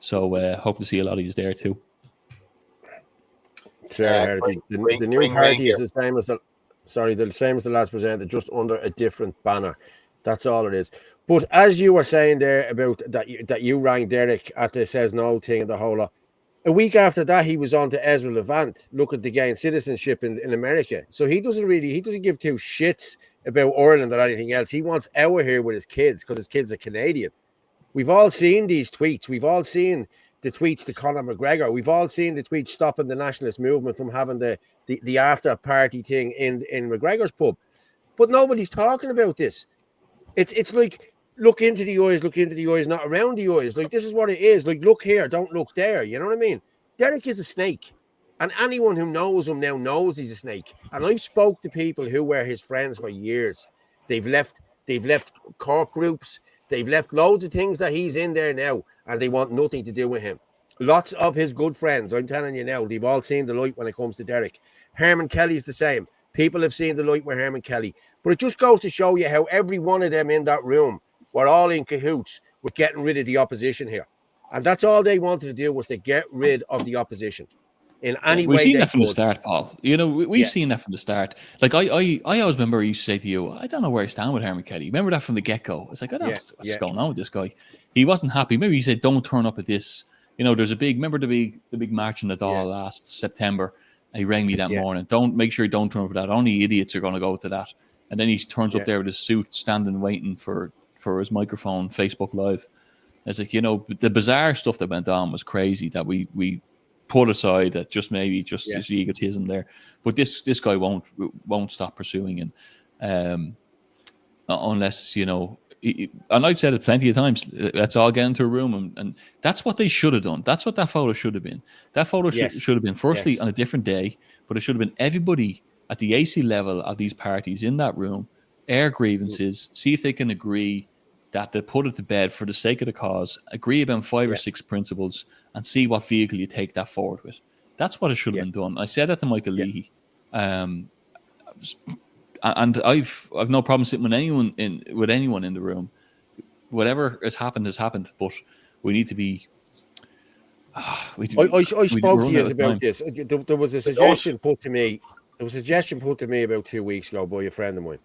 D: So hope to see a lot of you there too.
A: Sarah Herity, the new party is the same as the same as the last presented, just under a different banner. That's all it is. But as you were saying there about that you rang Derek at the Says No thing and the whole lot. A week after that, he was on to Ezra Levant looking to gain citizenship in America. So he doesn't give two shits about Ireland or anything else. He wants out here with his kids because his kids are Canadian. We've all seen these tweets. We've all seen the tweets to Conor McGregor. We've all seen the tweets stopping the nationalist movement from having the after party thing in McGregor's pub. But nobody's talking about this. It's like look into the eyes, not around the eyes. Like this is what it is. Like look here, don't look there. You know what I mean? Derek is a snake. And anyone who knows him now knows he's a snake. And I've spoke to people who were his friends for years. They've left Cork groups. They've left loads of things that he's in there now, and they want nothing to do with him. Lots of his good friends, I'm telling you now, they've all seen the light when it comes to Derek. Herman Kelly's the same. People have seen the light with Herman Kelly. But it just goes to show you how every one of them in that room were all in cahoots with getting rid of the opposition here. And that's all they wanted to do was to get rid of the opposition. In any way
D: we've seen
A: that
D: from the start, Paul. You know, we've seen that from the start. Like I always remember I used to say to you, I don't know where I stand with Herman Kelly. Remember that from the get-go. It's like, I don't know what's going on with this guy. He wasn't happy. Maybe he said, don't turn up at this. You know, there's a big, remember the big march in the Dáil last September. He rang me that morning. Make sure you don't turn up at that. Only idiots are going to go to that. And then he turns up there with his suit, standing waiting for his microphone, Facebook Live. It's like, you know, the bizarre stuff that went on was crazy that we put aside, that just his egotism there. But this guy won't stop pursuing, and unless, you know, and I've said it plenty of times, let's all get into a room, and that's what they should have done. That's what that photo should have been. That photo should have been firstly on a different day, but it should have been everybody at the AC level of these parties in that room, air grievances, see if they can agree that they put it to bed for the sake of the cause, agree about 5 or 6 principles, and see what vehicle you take that forward with. That's what it should have been done. I said that to Michael Leahy. And I've no problem sitting with anyone in the room. Whatever has happened, but we need to be.
A: I spoke to you about this. There was a suggestion put to me. There was a suggestion put to me about 2 weeks ago by a friend of mine.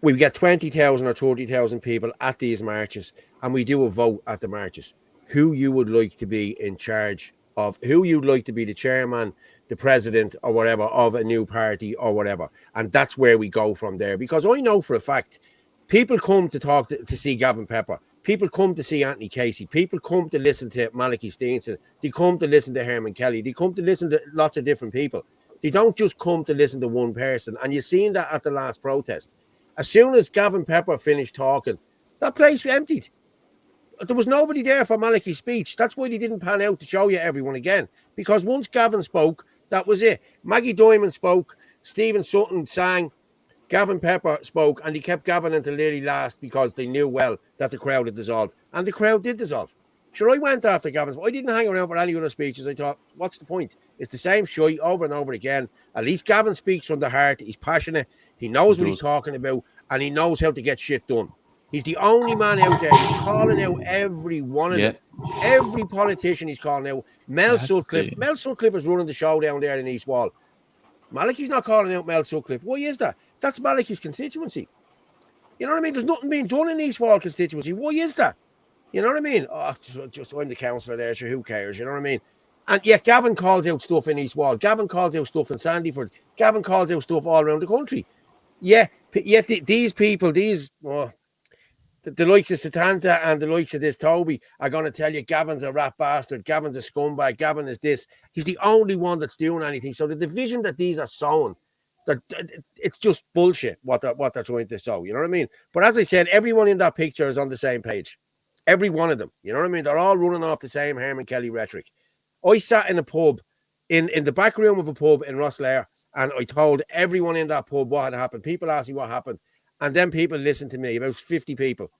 A: We get 20,000 or 30,000 people at these marches, and we do a vote at the marches. Who you would like to be in charge of, who you'd like to be the chairman, the president, or whatever of a new party or whatever. And that's where we go from there. Because I know for a fact, people come to talk to see Gavin Pepper. People come to see Anthony Casey. People come to listen to Malachy Steenson. They come to listen to Herman Kelly. They come to listen to lots of different people. They don't just come to listen to one person. And you've seen that at the last protest. As soon as Gavin Pepper finished talking, that place emptied. There was nobody there for Malachy's speech. That's why they didn't pan out to show you everyone again. Because once Gavin spoke, that was it. Maggie Diamond spoke, Stephen Sutton sang, Gavin Pepper spoke, and he kept Gavin until nearly last because they knew well that the crowd had dissolved. And the crowd did dissolve. Sure, I went after Gavin's. I didn't hang around for any other speeches. I thought, what's the point? It's the same shite over and over again. At least Gavin speaks from the heart. He's passionate. He knows what he's talking about, and he knows how to get shit done. He's the only man out there. He's calling out every one of them. Every politician he's calling out. Mel Sutcliffe. Mel Sutcliffe is running the show down there in East Wall. Malachy's not calling out Mel Sutcliffe. Why is that? That's Malachy's constituency. You know what I mean? There's nothing being done in East Wall constituency. Why is that? You know what I mean? Oh, just I'm the councillor there, so who cares? You know what I mean? And yet Gavin calls out stuff in East Wall. Gavin calls out stuff in Sandyford. Gavin calls out stuff all around the country. Yet these people, the likes of Satanta and the likes of this Toby are going to tell you Gavin's a rat bastard, Gavin's a scumbag, Gavin is this. He's the only one that's doing anything. So the division that these are sowing, it's just bullshit what they're trying to sow. You know what I mean? But as I said, everyone in that picture is on the same page. Every one of them. You know what I mean? They're all running off the same Herman Kelly rhetoric. I sat in a pub in the back room of a pub in Rosslare, and I told everyone in that pub what had happened. People asked me what happened, and then people listened to me, about 50 people.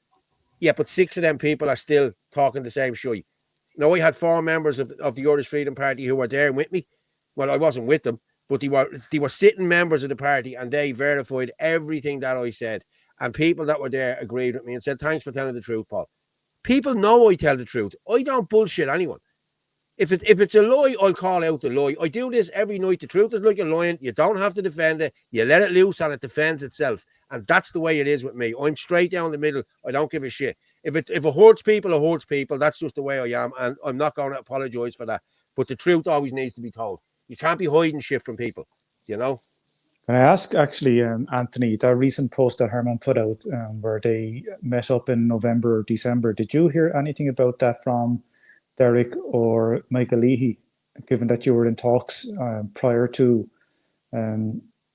A: Yeah, but 6 of them people are still talking the same shit. Now, I had 4 members of the Irish Freedom Party who were there with me. Well, I wasn't with them, but they were sitting members of the party, and they verified everything that I said. And people that were there agreed with me and said, thanks for telling the truth, Paul. People know I tell the truth. I don't bullshit anyone. If it's a lie, I'll call out the lie. I do this every night. The truth is like a lion. You don't have to defend it. You let it loose and it defends itself. And that's the way it is with me. I'm straight down the middle. I don't give a shit. If it hurts people, it hurts people. That's just the way I am. And I'm not going to apologize for that. But the truth always needs to be told. You can't be hiding shit from people, you know?
G: Can I ask, actually, Anthony, that recent post that Herman put out where they met up in November or December, did you hear anything about that from Derek or Michael Leahy, given that you were in talks prior to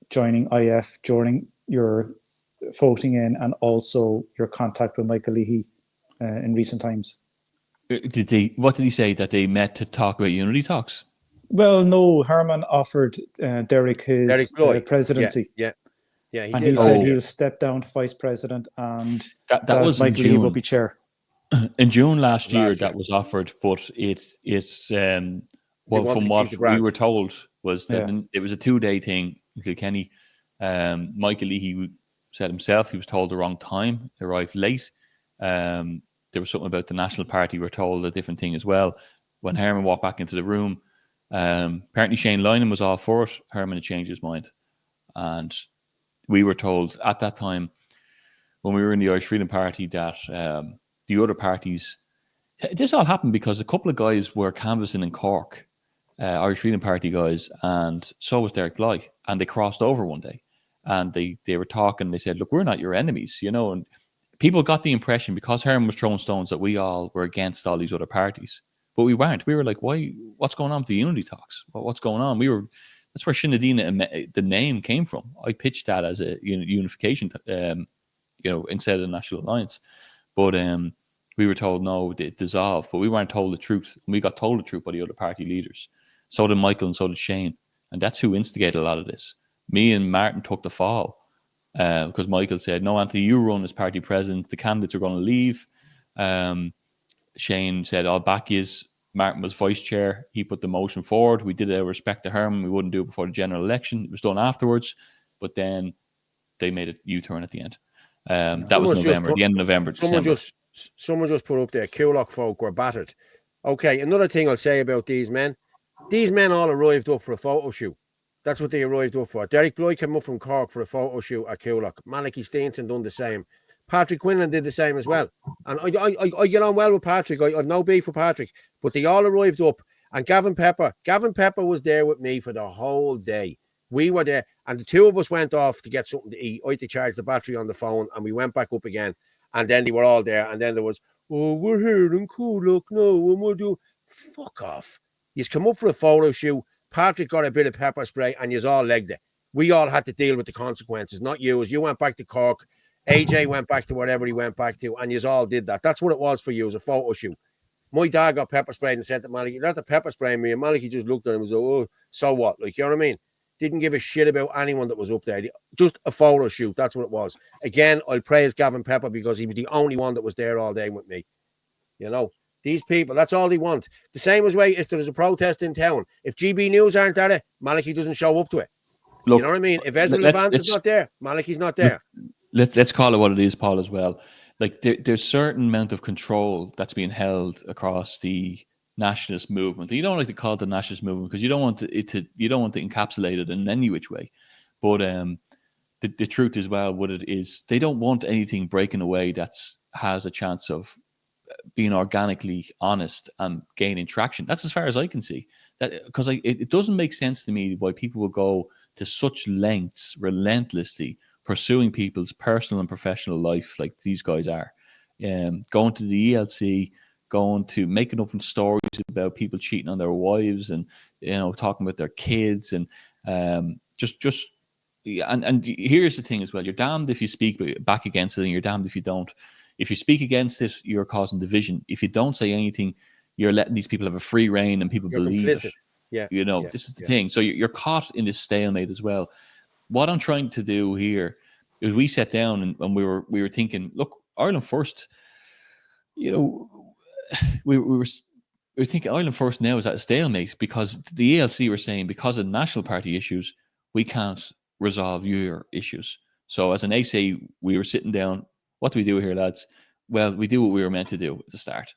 G: joining IF, during your voting in, and also your contact with Michael Leahy in recent times?
D: What did he say? That they met to talk about unity talks?
G: Well, no, Herman offered Derek his presidency.
A: Yeah.
G: And he said he'll step down to vice president, and
D: that was
G: Michael Leahy will be chair.
D: In June last year, that was offered, but it's well, from what we were told was that it was a 2-day thing in Kilkenny. Michael Leahy said himself he was told the wrong time, arrived late. There was something about the National Party, we're told a different thing as well. When Herman walked back into the room, apparently Shane Lynham was all for it. Herman had changed his mind. And we were told at that time, when we were in the Irish Freedom Party, that the other parties, this all happened because a couple of guys were canvassing in Cork, Irish Freedom Party guys, and so was Derek Bly, and they crossed over one day, and they were talking. They said, "Look, we're not your enemies," you know. And people got the impression, because Herman was throwing stones, that we all were against all these other parties, but we weren't. We were like, "Why? What's going on with the unity talks? What's going on?" That's where Shinadina, the name, came from. I pitched that as a unification, instead of the National Alliance. But we were told, no, it dissolved. But we weren't told the truth. And we got told the truth by the other party leaders. So did Michael and so did Shane. And that's who instigated a lot of this. Me and Martin took the fall because Michael said, no, Anthony, you run as party president. The candidates are going to leave. Shane said, I'll back you. Martin was vice chair. He put the motion forward. We did it out of respect to Herman. We wouldn't do it before the general election. It was done afterwards. But then they made a U-turn at the end. That was November, the end of November, December.
A: Someone just put up there, Coolock folk were battered. Okay, another thing I'll say about these men all arrived up for a photo shoot. That's what they arrived up for. Derek Bly came up from Cork for a photo shoot at Coolock. Malachy Steenson done the same. Patrick Quinlan did the same as well. And I get on well with Patrick. I've no beef with Patrick. But they all arrived up. And Gavin Pepper was there with me for the whole day. We were there, and the two of us went off to get something to eat. I had to charge the battery on the phone, and we went back up again. And then they were all there, and then there was, we're here in Coolock, no, and we'll do. Fuck off. You've come up for a photo shoot. Patrick got a bit of pepper spray, and you've all legged it. We all had to deal with the consequences, not you. As you went back to Cork, AJ went back to whatever he went back to, and you all did that. That's what it was for you, as a photo shoot. My dad got pepper sprayed and said to Malachy, "You're not the pepper spray me." And Malachy just looked at him and was like, "Oh, so what?" Like, you know what I mean? Didn't give a shit about anyone that was up there. Just a photo shoot. That's what it was. Again, I'll praise Gavin Pepper because he was the only one that was there all day with me. You know, these people, that's all they want. The same as way if there's a protest in town. If GB News aren't at it, Malachy doesn't show up to it. Look, you know what I mean? If Ezra Levant is not there, Malachy's not there.
D: Let's call it what it is, Paul, as well. Like there's certain amount of control that's being held across the nationalist movement. You don't like to call it the nationalist movement because you don't want to encapsulate it in any which way. But the truth as well, what it is, they don't want anything breaking away has a chance of being organically honest and gaining traction. That's as far as I can see. That because it doesn't make sense to me why people will go to such lengths relentlessly pursuing people's personal and professional life like these guys are. Going to the ELC, going to making up stories about people cheating on their wives and, talking about their kids and and here's the thing as well. You're damned if you speak back against it and you're damned if you don't. If you speak against it, you're causing division. If you don't say anything, you're letting these people have a free reign and people believe it.
A: Yeah.
D: You know,
A: Yeah.
D: this is the
A: Yeah.
D: thing. So you're caught in this stalemate as well. What I'm trying to do here is we sat down and we were thinking, look, Ireland first. You know, we were thinking Ireland first now is at a stalemate because the ELC were saying because of national party issues we can't resolve your issues. So as an AC, we were sitting down. What do we do here, lads? Well, we do what we were meant to do at the start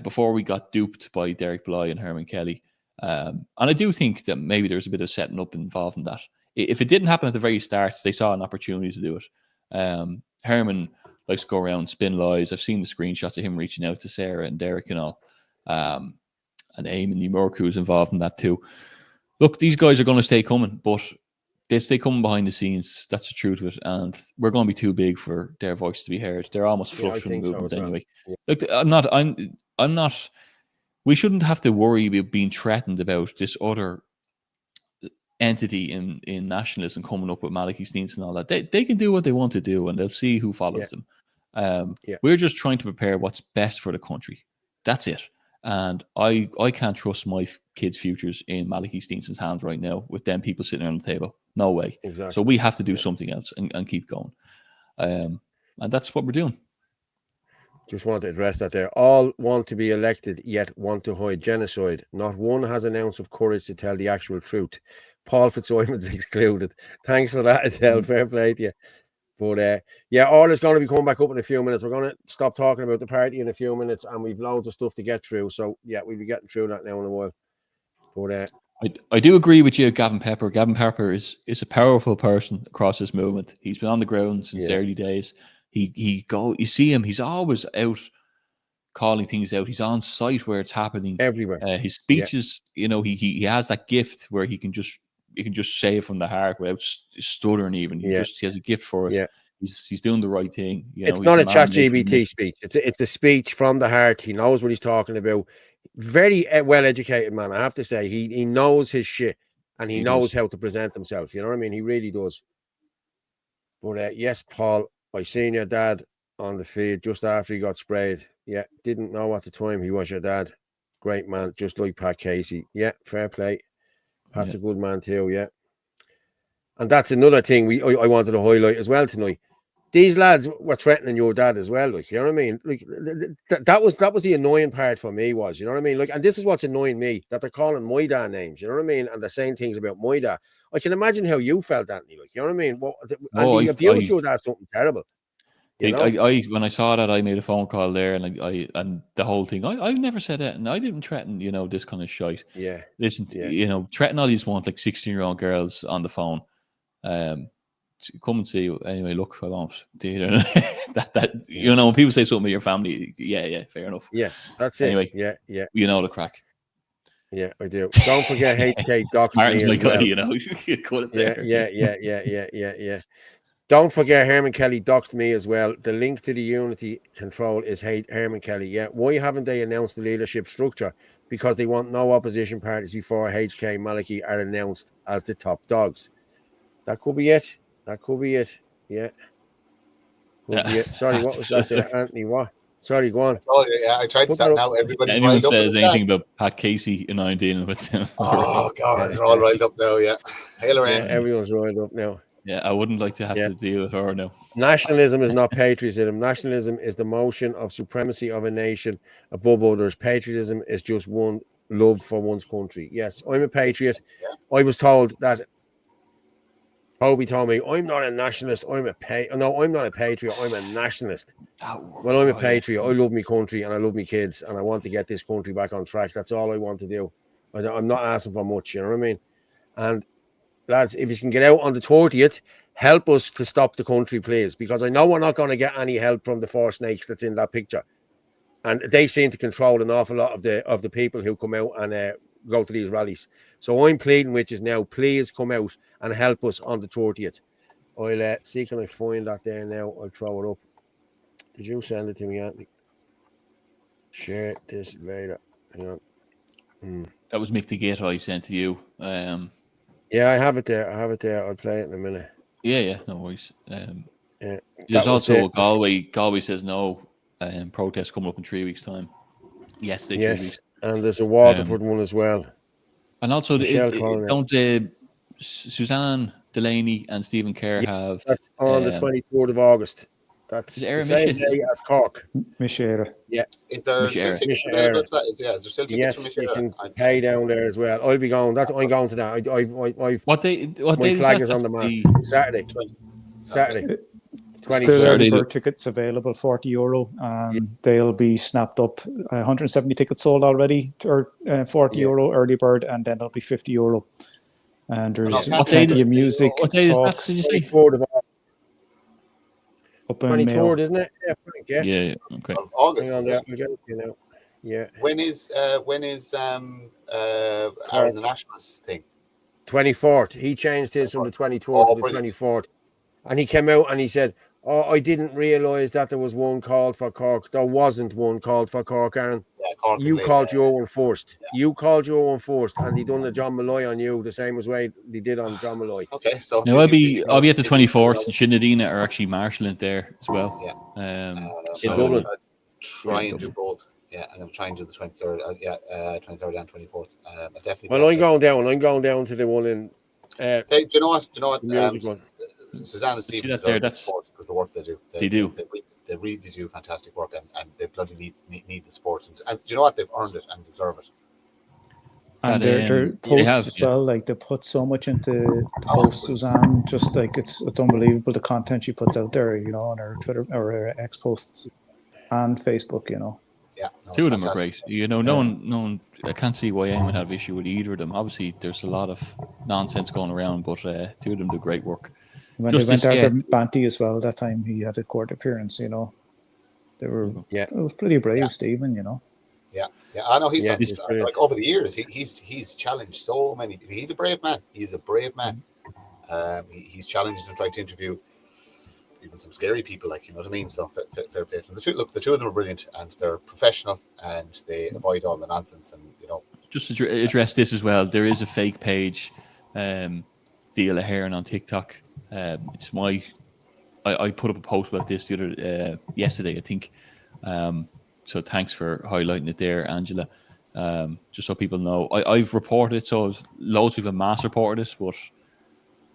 D: before we got duped by Derek Bly and Herman Kelly. And I do think that maybe there's a bit of setting up involved in that. If it didn't happen at the very start, they saw an opportunity to do it. Herman likes to go around and spin lies. I've seen the screenshots of him reaching out to Sarah and Derek and all. And Eamon Newmark, who's involved in that too. Look, these guys are going to stay coming, but they stay coming behind the scenes. That's the truth of it. And we're going to be too big for their voice to be heard. They're almost flush from the movement anyway.
A: Yeah.
D: Look, I'm not. We shouldn't have to worry about being threatened about this other entity in nationalism coming up with Malachy Steenson and all that. They can do what they want to do, and they'll see who follows them. We're just trying to prepare what's best for the country. That's it. And I can't trust my kids' futures in Malachy Steenson's hands right now with them people sitting around the table. No way.
A: Exactly.
D: So we have to do something else and keep going. And that's what we're doing. Just
A: want to address that there. All want to be elected, yet want to hide genocide. Not one has an ounce of courage to tell the actual truth. Paul Fitzsimons excluded. Thanks for that, Adele. Fair play to you. But Orla's going to be coming back up in a few minutes. We're going to stop talking about the party in a few minutes, and we've loads of stuff to get through. So we'll be getting through that now in a while. But
D: I do agree with you, Gavin Pepper. Gavin Pepper is a powerful person across this movement. He's been on the ground since the early days. You see him. He's always out calling things out. He's on site where it's happening
A: everywhere.
D: His speeches, he has that gift where he can just say it from the heart without stuttering. Even he has a gift for it. He's doing the right thing.
A: It's not a ChatGPT speech. It's a speech from the heart. He knows what he's talking about. Very well educated man, I have to say. He knows his shit, and he knows how to present himself. You know what I mean? He really does. But yes, Paul, I seen your dad on the feed just after he got sprayed. Yeah, didn't know at the time he was your dad. Great man, just like Pat Casey. Yeah, fair play. Pat's a good man too. Yeah, and that's another thing I wanted to highlight as well tonight. These lads were threatening your dad as well. Like, you know what I mean? Like that was the annoying part for me was, you know what I mean? Like, and this is what's annoying me, that they're calling my dad names. You know what I mean? And they're saying things about my dad. I can imagine how you felt, Anthony. Like, you know what I mean? And the abuse your dad's something terrible. You know?
D: When I saw that, I made a phone call there, and and the whole thing. I've never said that, and I didn't threaten, this kind of shite.
A: Yeah.
D: Listen, threaten all these want like 16-year-old girls on the phone. Come and see. Anyway, look, I won't. When people say something about your family, fair enough.
A: Yeah, that's
D: anyway,
A: it. Yeah.
D: You know the crack.
A: Yeah, I do. Don't forget HK doxed
D: Martin's
A: me as well.
D: You cut it there.
A: Yeah. Don't forget Herman Kelly doxed me as well. The link to the Unity Control is Herman Kelly. Yeah. Why haven't they announced the leadership structure? Because they want no opposition parties before HK Malachy are announced as the top dogs. That could be it. Yeah. Could be it. Sorry, what was that there, Anthony? What? Sorry, go on.
C: I tried to start now. Everybody's
D: anyone
C: riled up.
D: Says anything about Pat Casey and I'm dealing with them.
C: Oh, God, they're all riled up now, Hail around.
A: Everyone's riled up now.
D: Yeah, I wouldn't like to have to deal with her now.
A: Nationalism is not patriotism. Nationalism is the motion of supremacy of a nation above others. Patriotism is just one love for one's country. Yes, I'm a patriot. I was told that. Toby told me, I'm not a nationalist. I'm not a patriot. I'm a nationalist. Well, I'm a patriot. I love my country and I love my kids and I want to get this country back on track. That's all I want to do. I'm not asking for much, you know what I mean? And lads, if you can get out on the 30th, help us to stop the country, please, because I know we're not going to get any help from the four snakes that's in that picture. And they seem to control an awful lot of the people who come out and go to these rallies. So I'm pleading with you now, please come out and help us on the 30th. I'll see, can I find that there now? I'll throw it up. Did you send it to me, Anthony? Share this later. Hang on.
D: That was Mick the Gator I sent to you.
A: Yeah, I have it there. I'll play it in a minute.
D: Yeah, no worries. There's also Galway says no. Protest coming up in 3 weeks' time. Yes, 3 weeks.
A: And there's a Waterford one as well.
D: And also,
A: Michelle Corner.
D: don't Suzanne Delaney and Stephen Kerr have...
A: That's on the 24th of August. That's
D: Is
A: the
D: Era
A: same
D: Misha?
A: day as Cork.
G: Michelle.
C: Is there still
D: Michelle.
C: tickets
A: Michelle.
C: available for that? Is there still tickets for
A: Yes, you
C: Michelle?
A: can pay down there as well. I'll be going. I'm going to that.
D: What day
A: My
D: is
A: flag
D: that?
A: is on the
D: That's
A: mast. Saturday.
C: Saturday.
G: Still
A: 24th.
G: early bird tickets available, €40. They'll be snapped up. 170 tickets sold already, or €40 early bird, and then there'll be €50. And there's
C: What
G: plenty of music,
D: What day is that?
G: talks
D: Did you say?
A: 24th of August.
G: up in
A: 23rd,
G: Mayo.
A: isn't it? Yeah, yeah.
D: Yeah. Okay.
C: Of August.
A: Hang on
C: Is
A: there.
C: it?
A: I'll get it to you now. Yeah.
C: When is Aaron the Nationals thing?
A: 24th. He changed his from the 24th to the
C: brilliant.
A: 24th. And he came out and he said, "Oh, I didn't realise that there was one called for Cork. There wasn't one called for Cork, Aaron.
C: Yeah, Cork is
A: You
C: later.
A: called your one first. You called your one first, and they done the John Malloy on you the same as way they did on John Malloy."
C: Okay, so
D: Now I'll be at the 24th, and Shinadina are actually marshalling it there as well.
C: Yeah.
A: In Dublin.
C: Try and do both. Yeah, and I'm trying to do the 23rd. 23rd and 24th. Definitely.
A: Well, I'm going down. I'm going down to the one in.
C: Hey, do you know what?
A: The music one.
C: Suzanne and Stephen
D: that's
C: deserve
D: there,
C: the support because the work they do.
D: They do.
C: They really do fantastic work, and they bloody need the support. And do you know what? They've earned it and deserve it.
G: And
D: That,
G: their posts
D: have,
G: as
D: yeah.
G: well, like they put so much into the posts, Suzanne. Just like it's unbelievable the content she puts out there, on her Twitter or her X posts and Facebook.
C: Yeah,
D: Two of them are great. No one. I can't see why anyone would have issue with either of them. Obviously, there's a lot of nonsense going around, but two of them do great work.
G: When they went after Banty as well, that time he had a court appearance. They were.
A: Yeah.
G: It was pretty brave, Stephen.
C: Yeah. I know he's done.
A: He's
C: Like over the years, he's challenged so many. He's a brave man. He's a brave man. He's challenged and tried to interview even some scary people, like, you know what I mean. So fair play to them. The two of them are brilliant, and they're professional, and they avoid all the nonsense. And
D: just to address this as well, there is a fake page, Deal of Heron on TikTok. It's my. I put up a post about this yesterday, I think. So thanks for highlighting it there, Angela. Just so people know, I've reported it, so loads of people mass reported it, but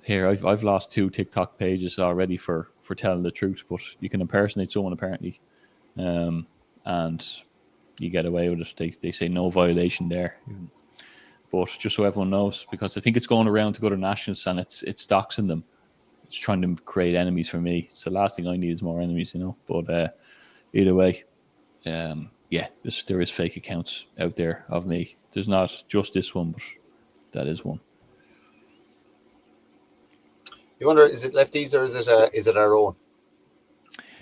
D: here I've lost 2 TikTok pages already for telling the truth. But you can impersonate someone apparently, and you get away with it. They say no violation there. But just so everyone knows, because I think it's going around to go to nationals and it's doxing them. It's trying to create enemies for me. It's the last thing I need is more enemies, But either way, there is fake accounts out there of me. There's not just this one, but that is one.
C: you wonder, is it lefties or is it our own?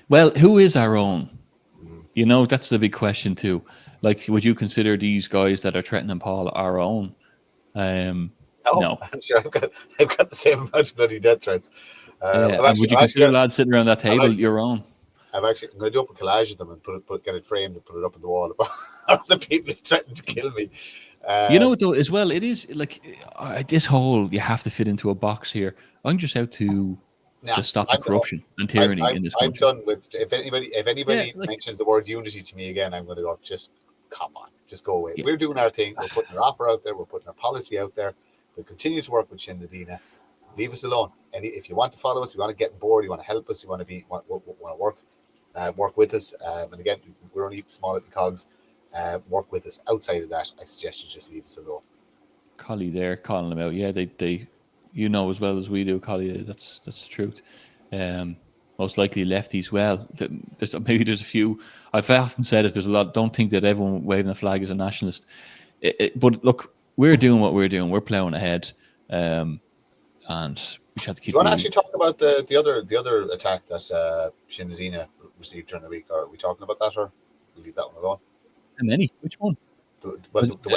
D: Well, who is our own? That's the big question too. Like, would you consider these guys that are threatening Paul our own? No.
C: I'm sure I've got the same amount of bloody death threats.
D: Would you consider lads sitting around that table your own?
C: I'm going to do up a collage of them and get it framed and put it up on the wall of the people who threatened to kill me.
D: Though, as well, it is like this whole you have to fit into a box here. I'm just out to stop the corruption and tyranny in this country.
C: I'm done with. If anybody mentions the word unity to me again, I'm going to go, just come on, just go away. Yeah. We're doing our thing. We're putting our offer out there. We're putting our policy out there. We'll continue to work with Shinadina. Leave us alone. And if you want to follow us, you want to get on board, you want to help us, you want to work with us. And again, we're only small little cogs. Work with us. Outside of that, I suggest you just leave us alone.
D: Collie there calling them out. Yeah, they as well as we do, Collie. That's the truth. Most likely lefties. Well, there's a few. I've often said it. There's a lot. Don't think that everyone waving a flag is a nationalist. But look, we're doing what we're doing. We're ploughing ahead, and we have to keep.
C: Do you want to actually talk about the other attack that Shinadina received during the week? Or are we talking about that, or we leave that one alone?
D: How many? Which one?
C: The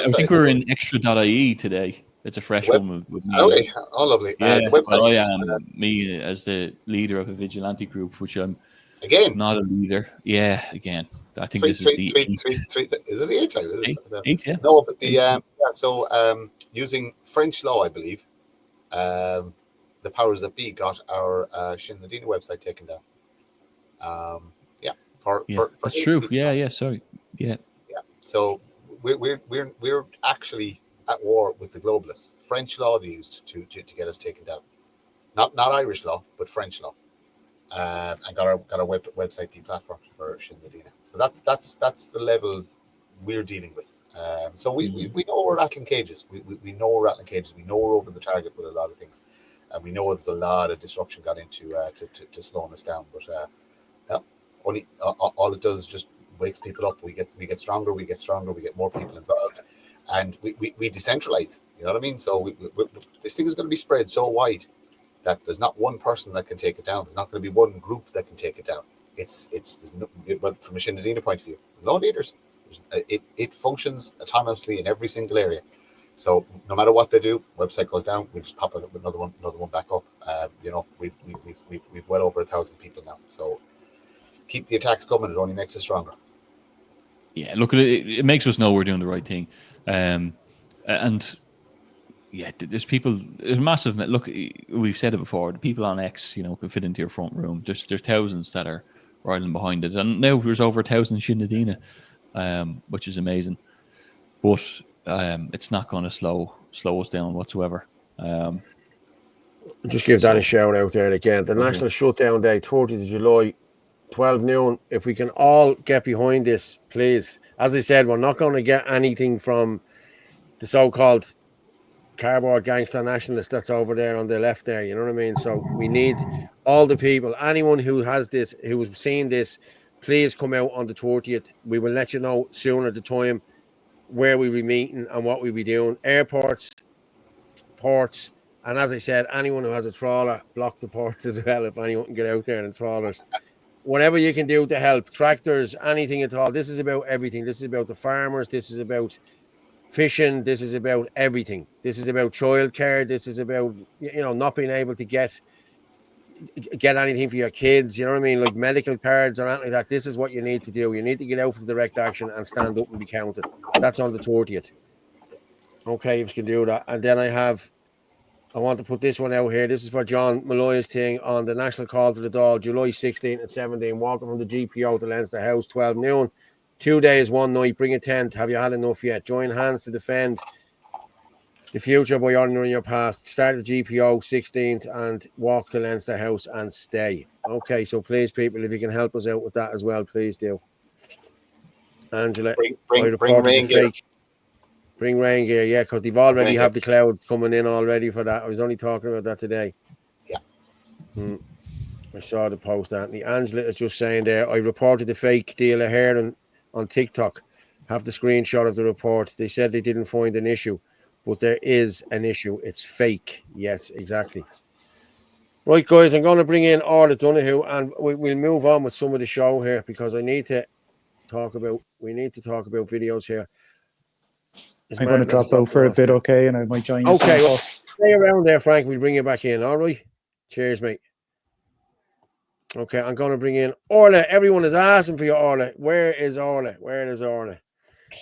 D: I think we're in extra.ie today. It's a fresh one with me.
C: Okay. Oh, lovely.
D: Yeah,
C: the website.
D: I am me as the leader of a vigilante group, which I'm
C: again
D: not a leader. Yeah, again. I think this is the
C: eighth. Is it the eighth time? Is it?
D: Eighth, yeah.
C: No, but the using French law, I believe, the powers that be got our Shinadina website taken down.
D: That's true. Yeah. Sorry. Yeah.
C: So we're actually at war with the globalists. French law they used to get us taken down. Not Irish law, but French law. And got our website deplatformed for Sinn Féin. So that's the level we're dealing with. So we know we're rattling cages. We know we're rattling cages. We know we're over the target with a lot of things, and we know there's a lot of disruption got into to slowing us down. But only all it does is just wakes people up. We get stronger. We get more people involved, and we decentralize. You know what I mean? So this thing is going to be spread so wide that there's not one person that can take it down. There's not going to be one group that can take it down. Well, from a Sinn Féin point of view, no leaders. It functions autonomously in every single area. So no matter what they do, website goes down, we just pop another one back up. We've well over 1,000 people now. So keep the attacks coming. It only makes us stronger.
D: Yeah, look, it makes us know we're doing the right thing. And yeah, there's massive. Look, we've said it before. The people on X, can fit into your front room. There's thousands that are riding behind it, and now there's over 1,000 Sinn Féin, which is amazing. But it's not going to slow us down whatsoever.
A: Just give that a shout out there again. The National Shutdown Day, 30th of July, 12 noon. If we can all get behind this, please. As I said, we're not going to get anything from the so-called cardboard gangster nationalist that's over there on the left there. You know what I mean? So we need all the people, anyone who has this, who has seen this, please come out on the 30th. We will let you know soon at the time where we'll be meeting and what we'll be doing. Airports, ports, and as I said, anyone who has a trawler, block the ports as well if anyone can get out there in trawlers. Whatever you can do to help, tractors, anything at all. This is about everything. This is about the farmers. This is about fishing. This is about everything. This is about childcare. This is about, not being able to get anything for your kids. You know what I mean? Like medical cards or anything like that. This is what you need to do. You need to get out for direct action and stand up and be counted. That's on the 30th. Okay, if you can do that. And then I want to put this one out here. This is for John Malloy's thing on the National Call to the Dáil, July 16 and 17. Walking from the GPO to Leinster House, 12 noon. 2 days, 1 night. Bring a tent. Have you had enough yet? Join hands to defend the future by honouring your past. Start the GPO 16th and walk to Leinster House and stay. Okay, so please, people, if you can help us out with that as well, please do. Angela,
C: bring rain gear.
A: Bring rain gear, yeah, because they've already have the clouds coming in already for that. I was only talking about that today.
C: Yeah.
A: I saw the post, Anthony. Angela is just saying there, I reported the fake deal of hair on TikTok. Have the screenshot of the report. They said they didn't find an issue, but there is an issue. It's fake. Yes, exactly. Right, guys, I'm going to bring in Orla Donohoe, and we'll move on with some of the show here because we need to talk about videos here.
G: I'm going to drop out for a bit, okay, and I might join you.
A: Okay, well, stay around there, Frank. We'll bring you back in, all right? Cheers, mate. Okay, I'm going to bring in Orla. Everyone is asking for you, Orla. Where is Orla? Where is Orla?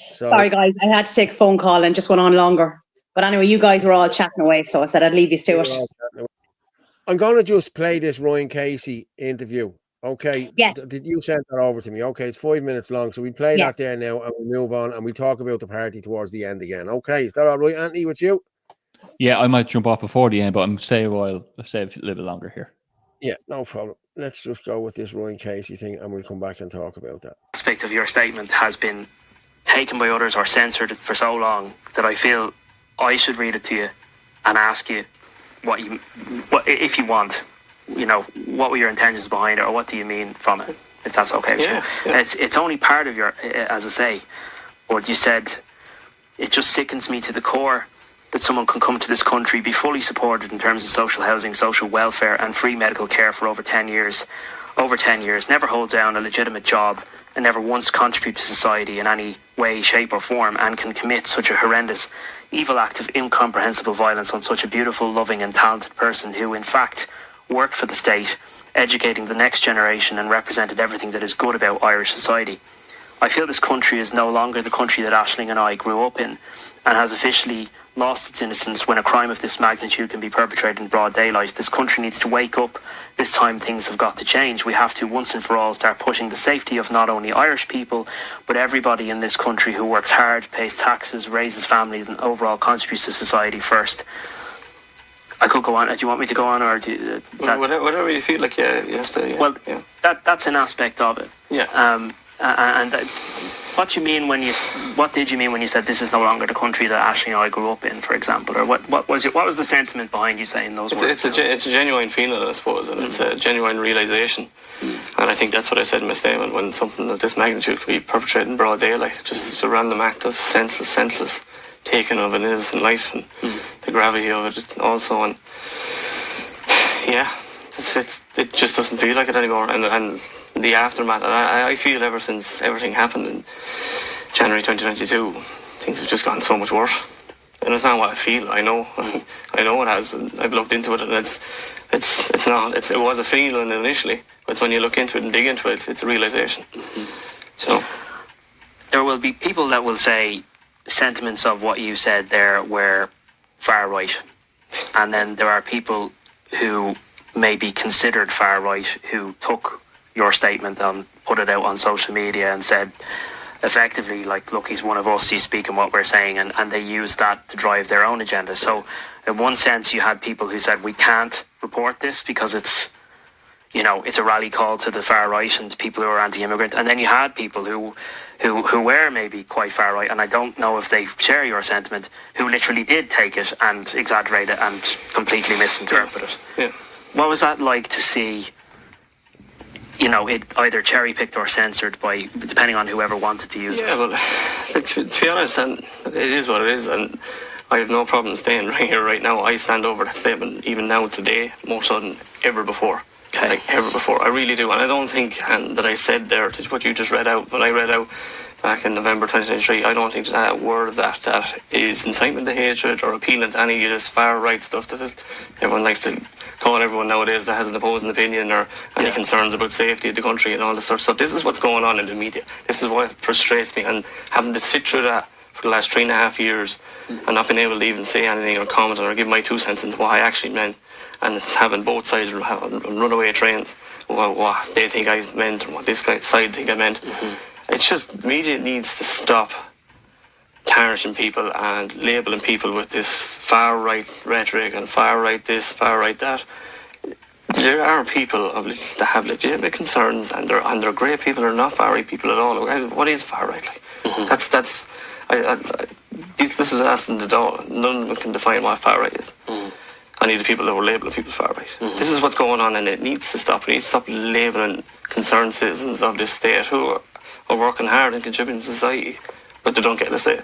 B: Sorry, guys. I had to take a phone call and just went on longer. But anyway, you guys were all chatting away, so I said I'd leave you to it.
A: I'm going to just play this Ryan Casey interview. Okay.
B: Yes.
A: Did you send that over to me? Okay, it's 5 minutes long. So we play that there now and we'll move on and we talk about the party towards the end again. Okay, is that all right, Anthony, with you?
D: Yeah, I might jump off before the end, but I'm stay a while. I'll stay a little bit longer here.
A: Yeah, no problem. Let's just go with this Ryan Casey thing and we'll come back and talk about that.
H: Aspect of your statement has been taken by others or censored for so long that I feel I should read it to you and ask you what if you want, what were your intentions behind it, or what do you mean from it, if that's okay with you. It's only part of your, as I say, but you said it just sickens me to the core that someone can come to this country, be fully supported in terms of social housing, social welfare and free medical care for over 10 years, never hold down a legitimate job and never once contribute to society in any way, shape or form, and can commit such a horrendous, evil act of incomprehensible violence on such a beautiful, loving and talented person who in fact worked for the state, educating the next generation and represented everything that is good about Irish society. I feel this country is no longer the country that Aisling and I grew up in and has officially lost its innocence when a crime of this magnitude can be perpetrated in broad daylight. This country needs to wake up. This time things have got to change. We have to once and for all start pushing the safety of not only Irish people, but everybody in this country who works hard, pays taxes, raises families, and overall contributes to society first. I could go on. Do you want me to go on, or do you,
I: whatever you feel like? Yeah, you have to. Yeah,
H: well,
I: yeah.
H: That's an aspect of it.
I: Yeah.
H: What did you mean when you said this is no longer the country that Ashley and I grew up in, for example, or what was the sentiment behind you saying those words?
I: It's a genuine feeling, I suppose, and it's a genuine realisation. And I think that's what I said in my statement, when something of this magnitude could be perpetrated in broad daylight, just a random act of senseless taking of an innocent life, and the gravity of it also. And yeah, it just doesn't feel like it anymore. And the aftermath, and I feel ever since everything happened in January 2022, things have just gotten so much worse. And it's not what I feel. I know it has. And I've looked into it, and it's not. It was a feeling initially, but when you look into it and dig into it, it's a realisation. So
H: there will be people that will say sentiments of what you said there were far right, and then there are people who may be considered far right who took your statement and put it out on social media and said effectively, like, look, he's one of us, he's speaking what we're saying, and they use that to drive their own agenda. So in one sense you had people who said we can't report this because it's a rally call to the far right and people who are anti-immigrant, and then you had people who were maybe quite far right, and I don't know if they share your sentiment, who literally did take it and exaggerate it and completely misinterpret it.
I: Yeah.
H: What was that like to see, it either cherry-picked or censored by, depending on whoever wanted to use it?
I: Yeah, well, to be honest, and it is what it is, and I have no problem staying right here, right now. I stand over that statement even now today, more so than ever before.
H: Okay.
I: Like ever before, I really do. And I don't think that I said there, what you just read out, when I read out back in November 2023, I don't think there's a word of that is incitement to hatred or appealing to any of this far right stuff that is, everyone likes to call everyone nowadays that has an opposing opinion or any concerns about safety of the country and all this sort of stuff. This is what's going on in the media. This is what frustrates me, and having to sit through that for the last 3.5 years and not being able to even say anything or comment or give my 2 cents into what I actually meant, and having both sides run runaway trains, what they think I meant and what this side think I meant. It's just, media needs to stop tarnishing people and labelling people with this far right rhetoric and far right this, far right that. There are people that have legitimate concerns, and they're great people. They're not far right people at all. What is far right like? This is asking the door. None of them can define what far right is. I need the people that were labeling people far right. This is what's going on, and it needs to stop. We need to stop labeling concerned citizens of this state who are working hard and contributing to society, but they don't get a say.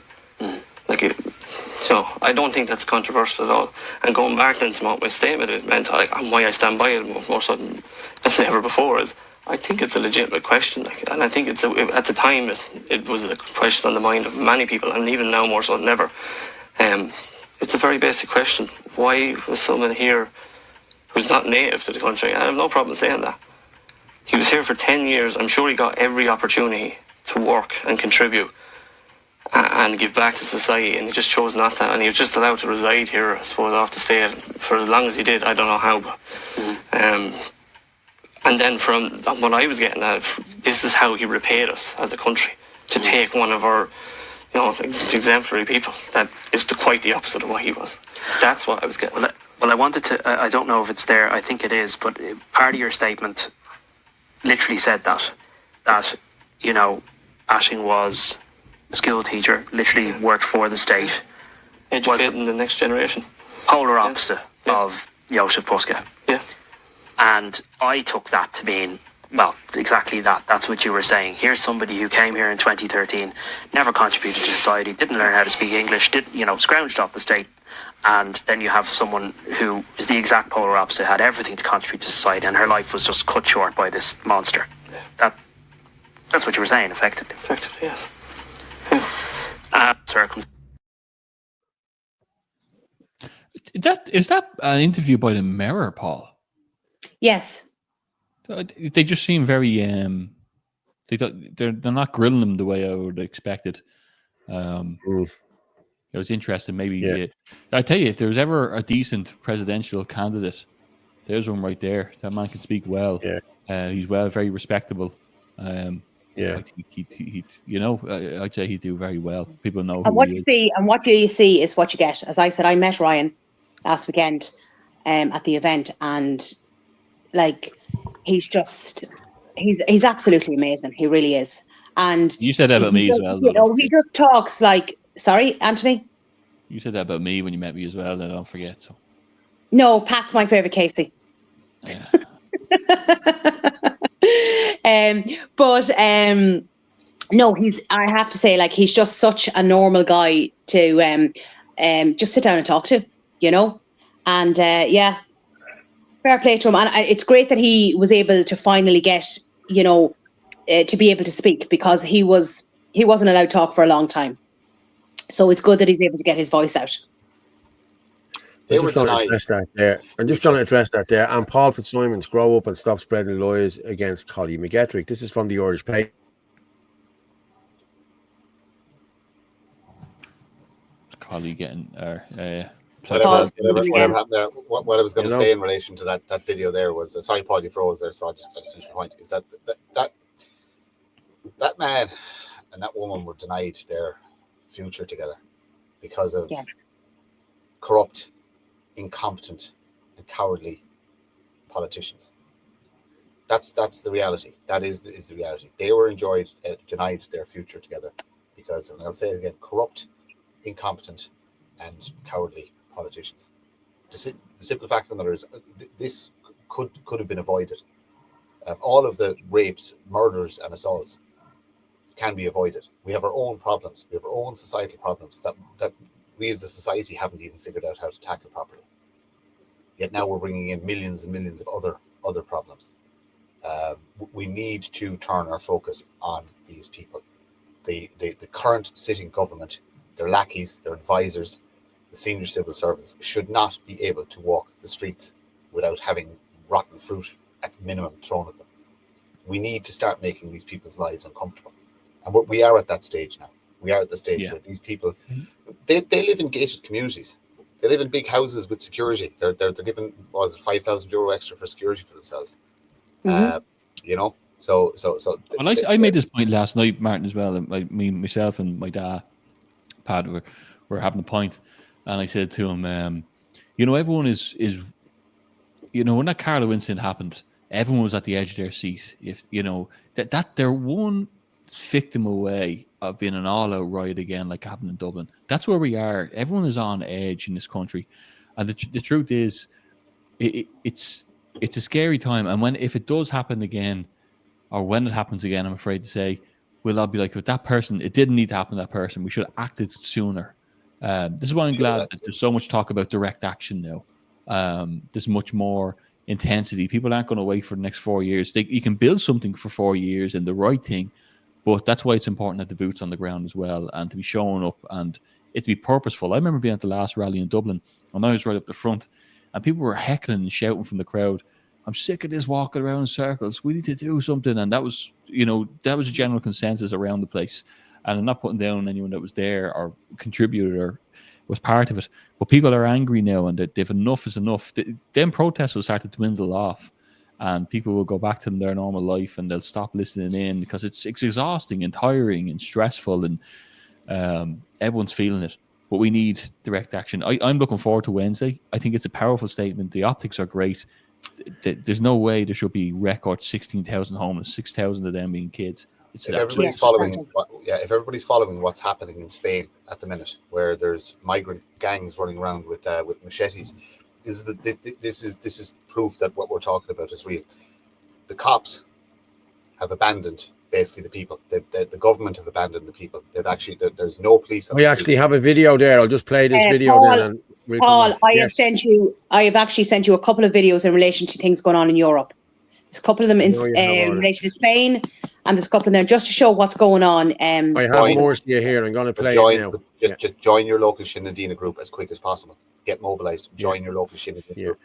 I: I don't think that's controversial at all. And going back then to my statement, it meant and why I stand by it more so than ever before is, I think it's a legitimate question, and I think at the time it was a question on the mind of many people, and even now more so than ever. It's a very basic question. Why was someone here who's not native to the country? I have no problem saying that. He was here for 10 years. I'm sure he got every opportunity to work and contribute and give back to society, and he just chose not to. And he was just allowed to reside here, I suppose, off the state for as long as he did. I don't know how. But, and then from what I was getting at, this is how he repaid us as a country, to take one of our exemplary people that is quite the opposite of what he was. That's what I was getting.
H: Well, I wanted to, I don't know if it's there, I think it is, but part of your statement literally said that Ashing was a school teacher, literally worked for the state.
I: Educating the next generation.
H: Polar opposite of Joseph Puska.
I: Yeah.
H: And I took that to mean, well, exactly that. That's what you were saying. Here's somebody who came here in 2013, never contributed to society, didn't learn how to speak English, scrounged off the state. And then you have someone who is the exact polar opposite, had everything to contribute to society, and her life was just cut short by this monster. That's what you were saying, effectively.
I: Effectively, yes.
D: Is that an interview by the Mirror, Paul?
B: Yes.
D: They just seem very they're not grilling them the way I would expect it. it was interesting. Maybe
A: Yeah.
D: I tell you, if there was ever a decent presidential candidate, there's one right there. That man can speak well.
A: Yeah.
D: He's very respectable.
A: Yeah.
D: I think he I'd say he'd do very well. People know
B: And
D: who
B: what
D: he
B: you
D: is.
B: see, and what you see is what you get. As I said, I met Ryan last weekend at the event, and like he's absolutely amazing. He really is. And
D: You said that about me as well.
B: you
D: Though, don't
B: know, he
D: forget.
B: just talks like. Sorry, Anthony.
D: You said that about me when you met me as well. And don't forget. So
B: No, Pat's my favorite, Casey.
D: yeah.
B: But no, I have to say, like, he's just such a normal guy to just sit down and talk to, you know. And yeah, fair play to him. And it's great that he was able to finally get, you know, to be able to speak, because he wasn't allowed to talk for a long time. So it's good that he's able to get his voice out.
C: They
A: I'm
C: were
A: just going to
C: denied.
A: address that there. I'm just going to address that there. And Paul Fitzsimons, grow up and stop spreading lies against Collie McGettrick. This is from the Irish paper.
D: Collie getting
C: Whatever happened there. What I was going to
A: You know?
C: say in relation to that video there was, sorry, Paul, you froze there, so I just finished my point. Is that man and that woman were denied their future together because of corrupt, incompetent, and cowardly politicians. That's the reality. That is the reality. They were denied their future together because, and I'll say it again, corrupt, incompetent, and cowardly politicians. The simple fact of the matter is, this could have been avoided. All of the rapes, murders, and assaults can be avoided. We have our own problems. We have our own societal problems that we as a society haven't even figured out how to tackle properly. Yet now we're bringing in millions and millions of other problems. We need to turn our focus on these people. The current sitting government, their lackeys, their advisors, the senior civil servants should not be able to walk the streets without having rotten fruit at minimum thrown at them. We need to start making these people's lives uncomfortable. And we are at that stage now. We are at the stage where these people, they live in gated communities. They live in big houses with security. They're given, what was it, €5,000 extra for security for themselves. You know, so.
D: Well, I made this point last night, Martin, as well. And myself and my dad, Pat, were having a point, and I said to him, you know, everyone is, you know, when that Carlo incident happened, everyone was at the edge of their seat. If you know that they're one victim away of being an all-out riot again, like happened in Dublin. That's where we are. Everyone is on edge in this country, and the truth is, it's a scary time. And if it does happen again, or when it happens again, I'm afraid to say, we'll all be like, with that person, it didn't need to happen to that person. We should have acted sooner. This is why I'm glad that there's so much talk about direct action now. There's much more intensity. People aren't going to wait for the next 4 years. You can build something for 4 years and the right thing, but that's why it's important to have the boots on the ground as well, and to be showing up and it to be purposeful. I remember being at the last rally in Dublin, and I was right up the front, and people were heckling and shouting from the crowd, I'm sick of this walking around in circles. We need to do something. And that was, you know, that was a general consensus around the place. And I'm not putting down anyone that was there or contributed or was part of it. But people are angry now, and they've enough is enough. Then protests will start to dwindle off, and people will go back to their normal life, and they'll stop listening in, because it's exhausting and tiring and stressful, and everyone's feeling it. But we need direct action. I'm looking forward to Wednesday. I think it's a powerful statement. The optics are great. There's no way there should be record 16,000 homeless, 6,000 of them being kids. If
C: everybody's following what's happening in Spain at the minute, where there's migrant gangs running around with machetes, this is proof that what we're talking about is real. The cops have abandoned basically the people. The government have abandoned the people. They've actually there's no police.
A: We actually have a video there. I'll just play this video
B: Paul,
A: then. And
B: Paul, I have actually sent you a couple of videos in relation to things going on in Europe. There's a couple of them in relation to Spain, and there's a couple in there just to show what's going on.
A: I have more to you here. I'm going to play it now.
C: Just join your local Sinn Féin group as quick as possible. Get mobilised. Join your local Sinn Féin group.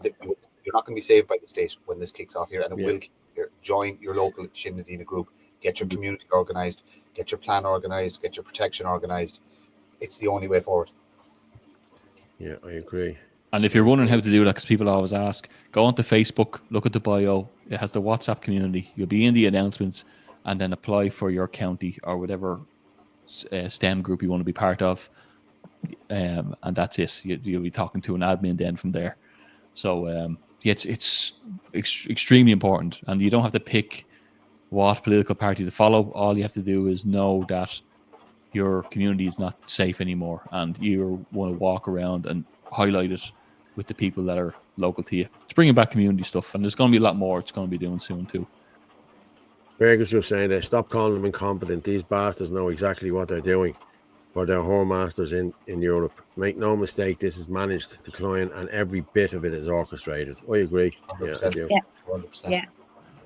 C: You're not going to be saved by the state when this kicks off here, and it will kick here. Join your local Sinn Féin group. Get your community organised. Get your plan organised. Get your protection organised. it's the only way forward.
A: Yeah, I agree.
D: And if you're wondering how to do that, because people always ask, go onto Facebook, look at the bio. It has the WhatsApp community. You'll be in the announcements, and then apply for your county or whatever STEM group you want to be part of. And that's it. You'll be talking to an admin then from there. So it's extremely important, and you don't have to pick what political party to follow. All you have to do is know that your community is not safe anymore, and you want to walk around and highlight it with the people that are local to you. It's bringing back community stuff, and there's going to be a lot more it's going to be doing soon too.
A: Fergus was saying that stop calling them incompetent. These bastards know exactly what they're doing, but they're whoremasters in Europe. Make no mistake, this is managed decline, and every bit of it is orchestrated. I agree.
C: 100%.
A: Yeah, I do.
B: Yeah.
C: 100%.
B: Yeah.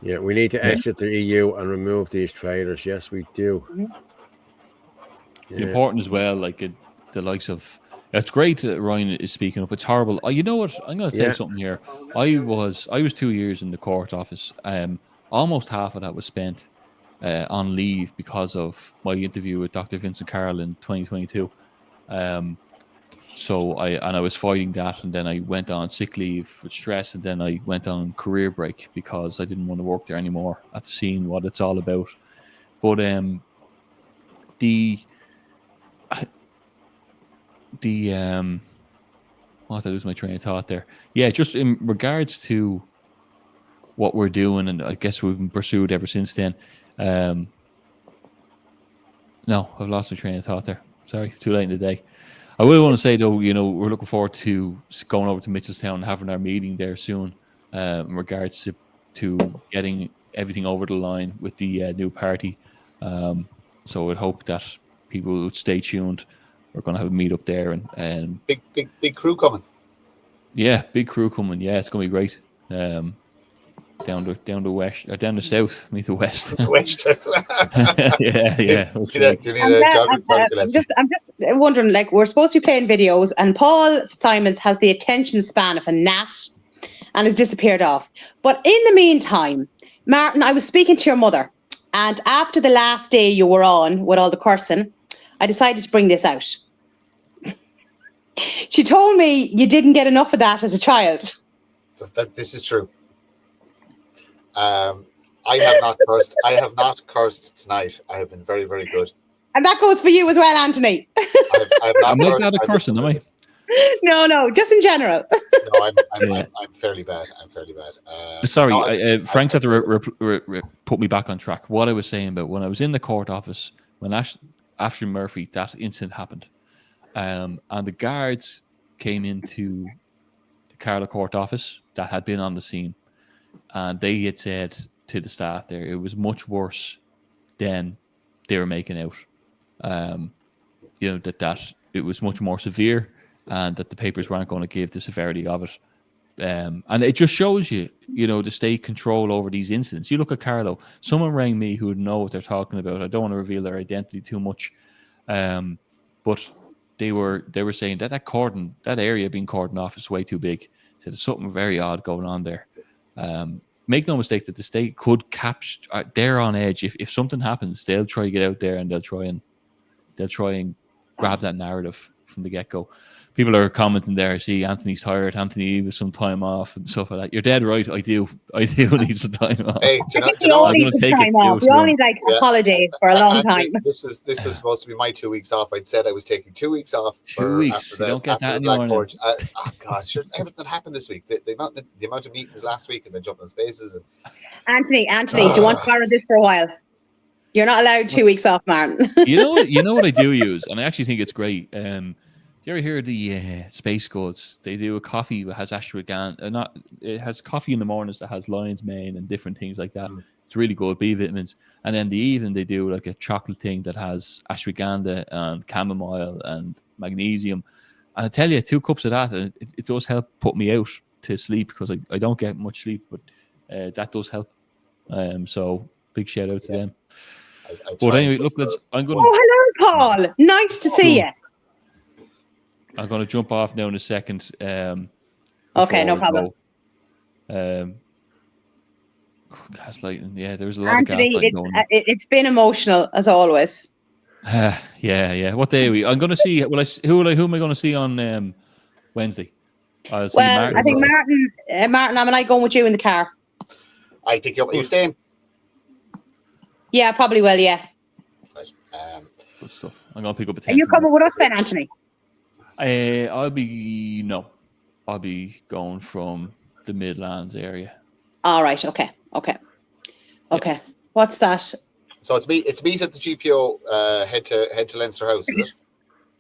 A: Yeah, we need to exit the EU and remove these traitors. Yes, we do. Yeah.
D: Important as well, like the likes of. It's great that Ryan is speaking up. It's horrible. You know what? I'm going to say something here. I was 2 years in the court office. Almost half of that was spent on leave because of my interview with Dr. Vincent Carroll in 2022. So I was fighting that, and then I went on sick leave with stress, and then I went on career break because I didn't want to work there anymore after seeing what it's all about. But I lose my train of thought there. Yeah, just in regards to what we're doing, and I guess we've been pursued ever since then. No, I've lost my train of thought there. Sorry, too late in the day. I will want to say though, we're looking forward to going over to Mitchelstown and having our meeting there soon, in regards to getting everything over the line with the new party. So I'd hope that people would stay tuned. We're going to have a meet up there, and
C: big crew coming.
D: Yeah, big crew coming. Yeah, it's going to be great. Down the west, or down the south, meet the west.
C: The west.
D: yeah.
B: I'm just wondering, like, we're supposed to be playing videos, and Paul Fitzsimons has the attention span of a gnat and has disappeared off. But in the meantime, Martin, I was speaking to your mother, and after the last day you were on with all the cursing, I decided to bring this out. She told me you didn't get enough of that as a child.
C: This is true. I have not cursed. I have not cursed tonight. I have been very, very good.
B: And that goes for you as well, Anthony.
D: I'm not glad at cursing, am I?
B: No, just in general.
C: No, I'm fairly bad.
D: Sorry, Frank's had to put me back on track. What I was saying about when I was in the court office, when Ashley Murphy, that incident happened, and the guards came into the Carlow court office that had been on the scene, and they had said to the staff there it was much worse than they were making out. That it was much more severe, and that the papers weren't going to give the severity of it. And it just shows you, the state control over these incidents. You look at Carlow. Someone rang me who would know what they're talking about. I don't want to reveal their identity too much, but they were saying that area being cordoned off is way too big. So there's something very odd going on there. Make no mistake that the state could capture. They're on edge. If something happens, they'll try to get out there and they'll try and grab that narrative from the get-go. People are commenting there. I see Anthony's tired. Anthony needs some time off and stuff like that. You're dead right. I do need some time off.
C: Hey, do you know
B: I was going to take it seriously. We all need a holiday for a long time.
C: This was supposed to be my 2 weeks off. I'd said I was taking 2 weeks off.
D: 2 wees. You don't get that anymore.
C: Oh God! Sure, everything happened this week. The amount of meetings last week, and then jumping on spaces.
B: Anthony, do you want to borrow this for a while? You're not allowed 2 weeks off, Martin.
D: You know what I do use, and I actually think it's great. You ever hear the Space Gods? They do a coffee that has ashwagandha. It has coffee in the mornings that has lion's mane and different things like that. It's really good, B vitamins. And then the evening they do like a chocolate thing that has ashwagandha and chamomile and magnesium. And I tell you, 2 cups of that, it does help put me out to sleep because I don't get much sleep, but that does help. So big shout out to them. But anyway, look, I'm going.
B: Oh, hello, Paul. Nice to see you.
D: I'm going to jump off now in a second.
B: Okay, no problem.
D: Gaslighting. Yeah, there's a lot
B: Anthony,
D: of gaslighting going on.
B: It's been emotional, as always.
D: Yeah. What day are we? I'm going to see. Who am I going to see on Wednesday? I'll see
B: Well,
D: Martin.
B: I think Martin, am I going with you in the car?
C: I pick you up. Are you staying?
B: Yeah, probably will. Yeah.
C: Right.
D: Good stuff. I'm going to pick up a
B: Are
D: tent.
B: you coming with us then, Anthony?
D: I'll be going from the Midlands area.
B: All right. Okay. What's that?
C: So it's meet at the GPO. Head to Leinster House, is it?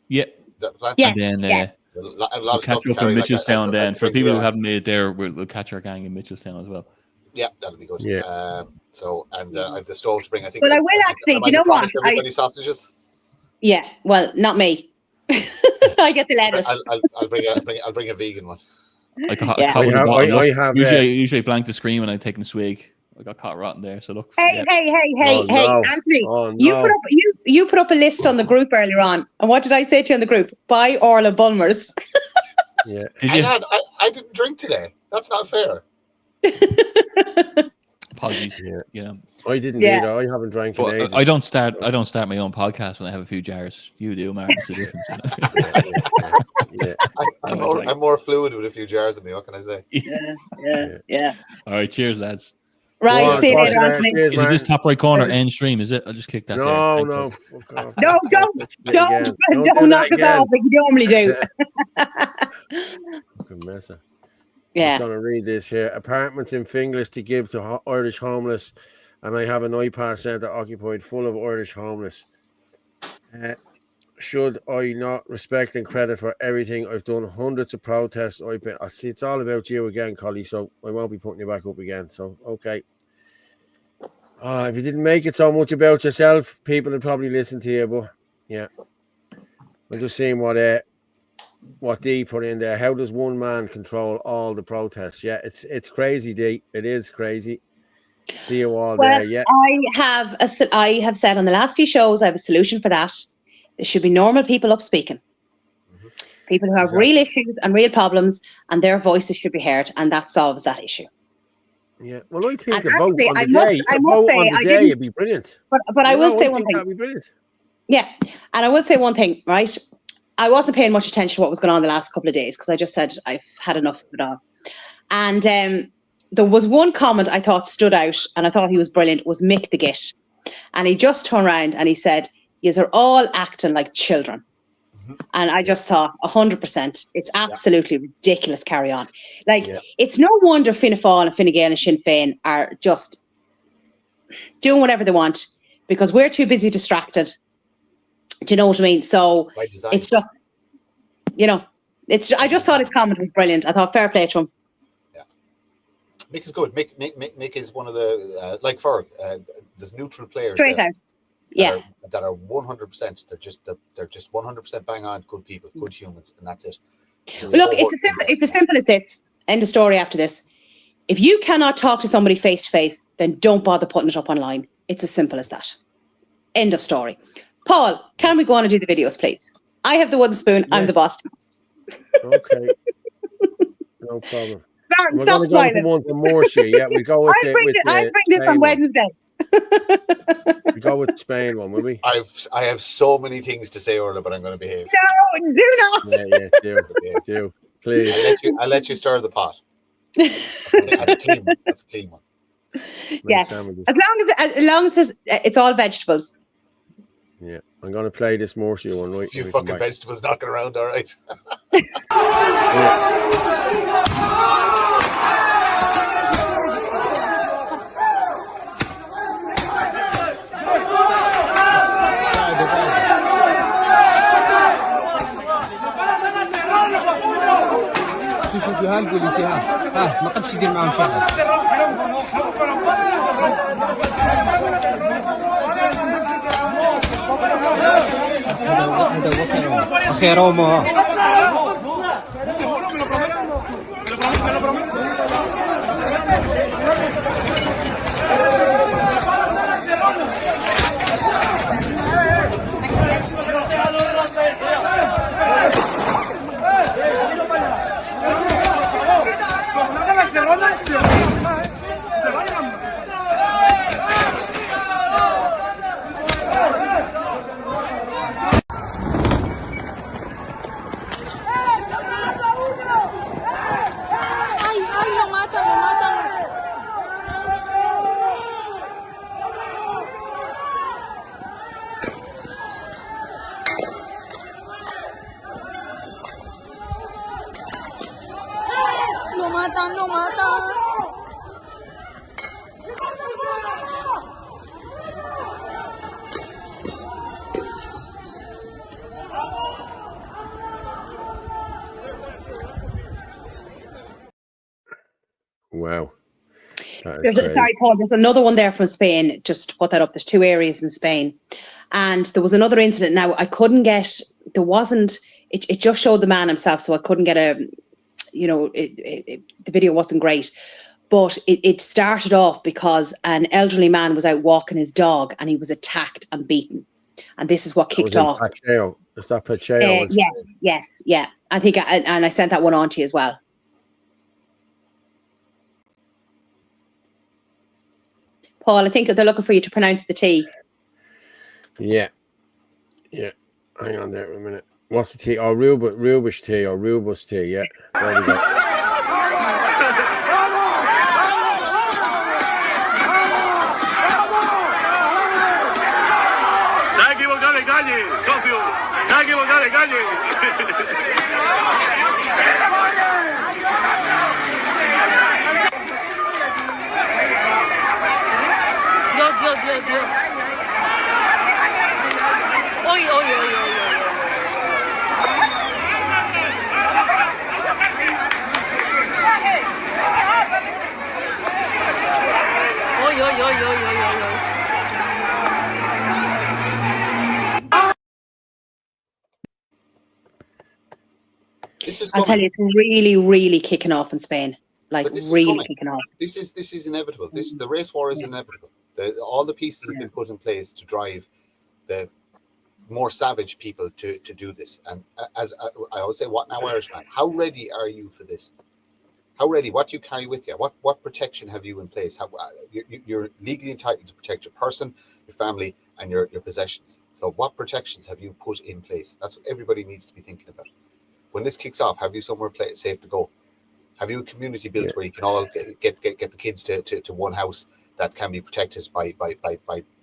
D: Yeah.
C: Is that the plan?
B: Yeah.
D: And then
C: A lot
D: we'll
C: of stuff
D: catch up in
C: carry,
D: Mitchelstown. Then for
C: bring
D: people who
C: the-
D: haven't made it there, we'll catch our gang in Mitchelstown as well.
C: Yeah, that'll be good.
A: Yeah.
C: I have the stove to bring. I think.
B: Well, I will actually. You know what?
C: Everybody sausages.
B: Yeah. Well, not me. I get the lettuce.
C: I'll bring a vegan one.
D: I caught
B: Yeah.
D: with a bottle.
A: I have
D: usually blank the screen when I take a swig. I got caught rotten there. So look.
B: Hey,
A: Oh, no.
B: Anthony!
A: Oh,
B: You
A: no.
B: put up a list on the group earlier on, and what did I say to you on the group? Buy Orla Bulmers.
A: Yeah.
D: Did you?
C: I didn't drink today. That's not fair.
D: Apologies.
A: Yeah. I didn't
B: Yeah.
A: either. I haven't drank in
D: But
A: ages.
D: I don't start my own podcast when I have a few jars. You do, Martin. It's the difference.
A: Yeah.
C: I'm more fluid with a few jars of me. What can I say?
B: Yeah.
D: All right, cheers, lads.
B: Right.
A: Go on,
B: See you later,
A: Martin.
B: Anthony.
A: Cheers,
D: Is it this
A: Martin.
D: top right corner end stream? Is it? I'll just click that.
A: No,
D: there.
A: no. Fuck off.
B: No, don't
A: do
B: knock
A: that
B: us off like you normally do.
A: Fucking messer. I'm
B: Yeah.
A: going to read this here. Apartments in Finglas to give to Irish homeless, and I have an iPad centre occupied full of Irish homeless. Should I not respect and credit for everything I've done? Hundreds of protests I've been. I see it's all about you again, Collie. So I won't be putting you back up again. So okay. If you didn't make it so much about yourself, people would probably listen to you. But yeah, I'm just seeing what Dee put in there. How does one man control all the protests? Yeah, it's crazy, Dee. It is crazy. See you all there. Yeah,
B: I have said on the last few shows I have a solution for that. There should be normal people up speaking. People who have real issues and real problems, and their voices should be heard, and that solves that issue.
A: Yeah. Well, I think
B: And
A: a vote
B: actually,
A: on
B: I
A: the
B: must-
A: day.
B: I
A: A
B: must
A: vote
B: say,
A: on
B: I
A: the day
B: didn't-
A: would be brilliant.
B: But I will say one
A: think
B: thing.
A: that'd be brilliant.
B: Yeah, and I would say one thing, right? I wasn't paying much attention to what was going on the last couple of days because I just said I've had enough of it all. And there was one comment I thought stood out, and I thought he was brilliant, was Mick the Git. And he just turned around and he said, "Yous are all acting like children." And I just thought, 100%, it's absolutely ridiculous carry on. It's no wonder Fianna Fáil and Fine Gael and Sinn Féin are just doing whatever they want because we're too busy distracted. Do you know what I mean? So it's just, I just thought his comment was brilliant. I thought fair play to him.
C: Yeah. Mick is good. Mick is one of the, there's neutral players
B: Straight out. Yeah.
C: That are 100%. They're just 100% bang on good people, good humans, and that's it.
B: Look, it's as simple as this. End of story after this. If you cannot talk to somebody face to face, then don't bother putting it up online. It's as simple as that. End of story. Paul, can we go on and do the videos, please? I have the wooden spoon. Yeah. I'm the boss.
A: Okay. No problem.
B: Martin,
A: We're
B: stop
A: going
B: smiling.
A: to go for more shit. Yeah, we go with
B: I'll bring this on Wednesday.
A: We go with the Spain one, will we?
C: I have so many things to say, Orla, but I'm going to behave.
B: No, do not.
A: Yeah, do. Please.
C: I'll let you stir the pot. That's a clean one.
B: Yes. As long as it's all vegetables.
A: Yeah. I'm going to play this Morsi one, right?
C: A few fucking vegetables knocking around, all right.
J: شوفوا هالقولي فيها ما قدش يدير معهم شغل هذا خيرهم
A: Wow. That is
B: There's
A: crazy.
B: sorry, Paul. There's another one there from Spain. Just to put that up. There's 2 areas in Spain, and there was another incident. Now I couldn't get. There wasn't. It just showed the man himself, so I couldn't get a. The video wasn't great, but it started off because an elderly man was out walking his dog and he was attacked and beaten, and this is what
A: That was
B: kicked
A: in
B: off.
A: Pacheco. Is that Pacheco?
B: Yes, yeah. I think, and I sent that one on to you as well. Paul, I think they're looking for you to pronounce the T.
A: Yeah. Hang on there a minute. What's the tea? Oh, Rubish tea or Rubus tea. Yeah. There we go.
B: I'll tell you, it's really, really kicking off in Spain. Like really kicking off.
C: This is inevitable. The race war is inevitable. All the pieces have been put in place to drive the more savage people to do this. And as I always say, what now, Irishman? How ready are you for this? How ready? What do you carry with you? What protection have you in place? You're legally entitled to protect your person, your family, and your possessions. So what protections have you put in place? That's what everybody needs to be thinking about. When this kicks off, have you somewhere safe to go? Have you a community built where you can all get the kids to one house that can be protected by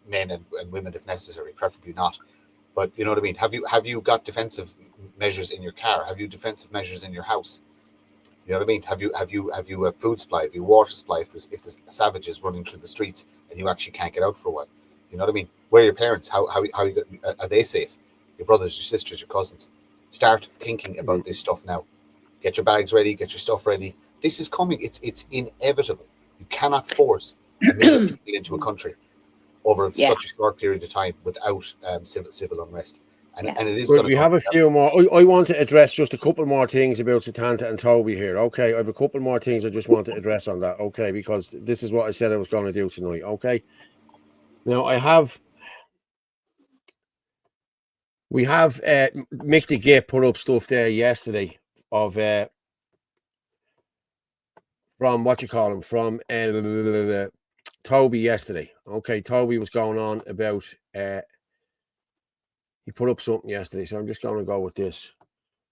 C: men and women if necessary, preferably not. But you know what I mean? Have you got defensive measures in your car? Have you defensive measures in your house? You know what I mean? Have you a food supply? Have you water supply? If there's savages running through the streets and you actually can't get out for a while, you know what I mean? Where are your parents? How are they safe? Your brothers, your sisters, your cousins. Start thinking about this stuff now. Get your bags ready. Get your stuff ready. This is coming. It's inevitable. You cannot force a million people into a country over such a short period of time without civil unrest. And it is going to.
A: We have a few more. I want to address just a couple more things about Satanta and Toby here. Okay, I have a couple more things I just want to address on that. Okay, because this is what I said I was going to do tonight. Okay, now we have Mick the Git put up stuff there yesterday of from what you call him from Toby yesterday. Okay, Toby was going on about he put up something yesterday, so I'm just going to go with this.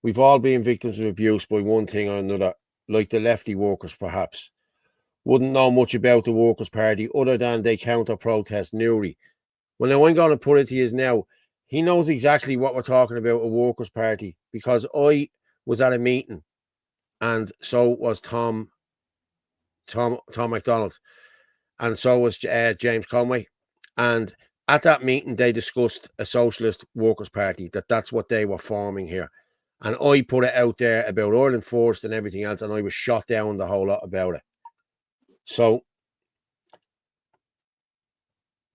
A: We've all been victims of abuse by one thing or another, like the lefty workers, perhaps. Wouldn't know much about the Workers' Party other than they counter-protest Newry. Well, now I'm going to put it to you now. He knows exactly what we're talking about, a Workers' Party, because I was at a meeting, and so was Tom MacDonald, and so was James Conway. And at that meeting, they discussed a socialist Workers' Party, that's what they were forming here. And I put it out there about Ireland First and everything else, and I was shot down the whole lot about it. So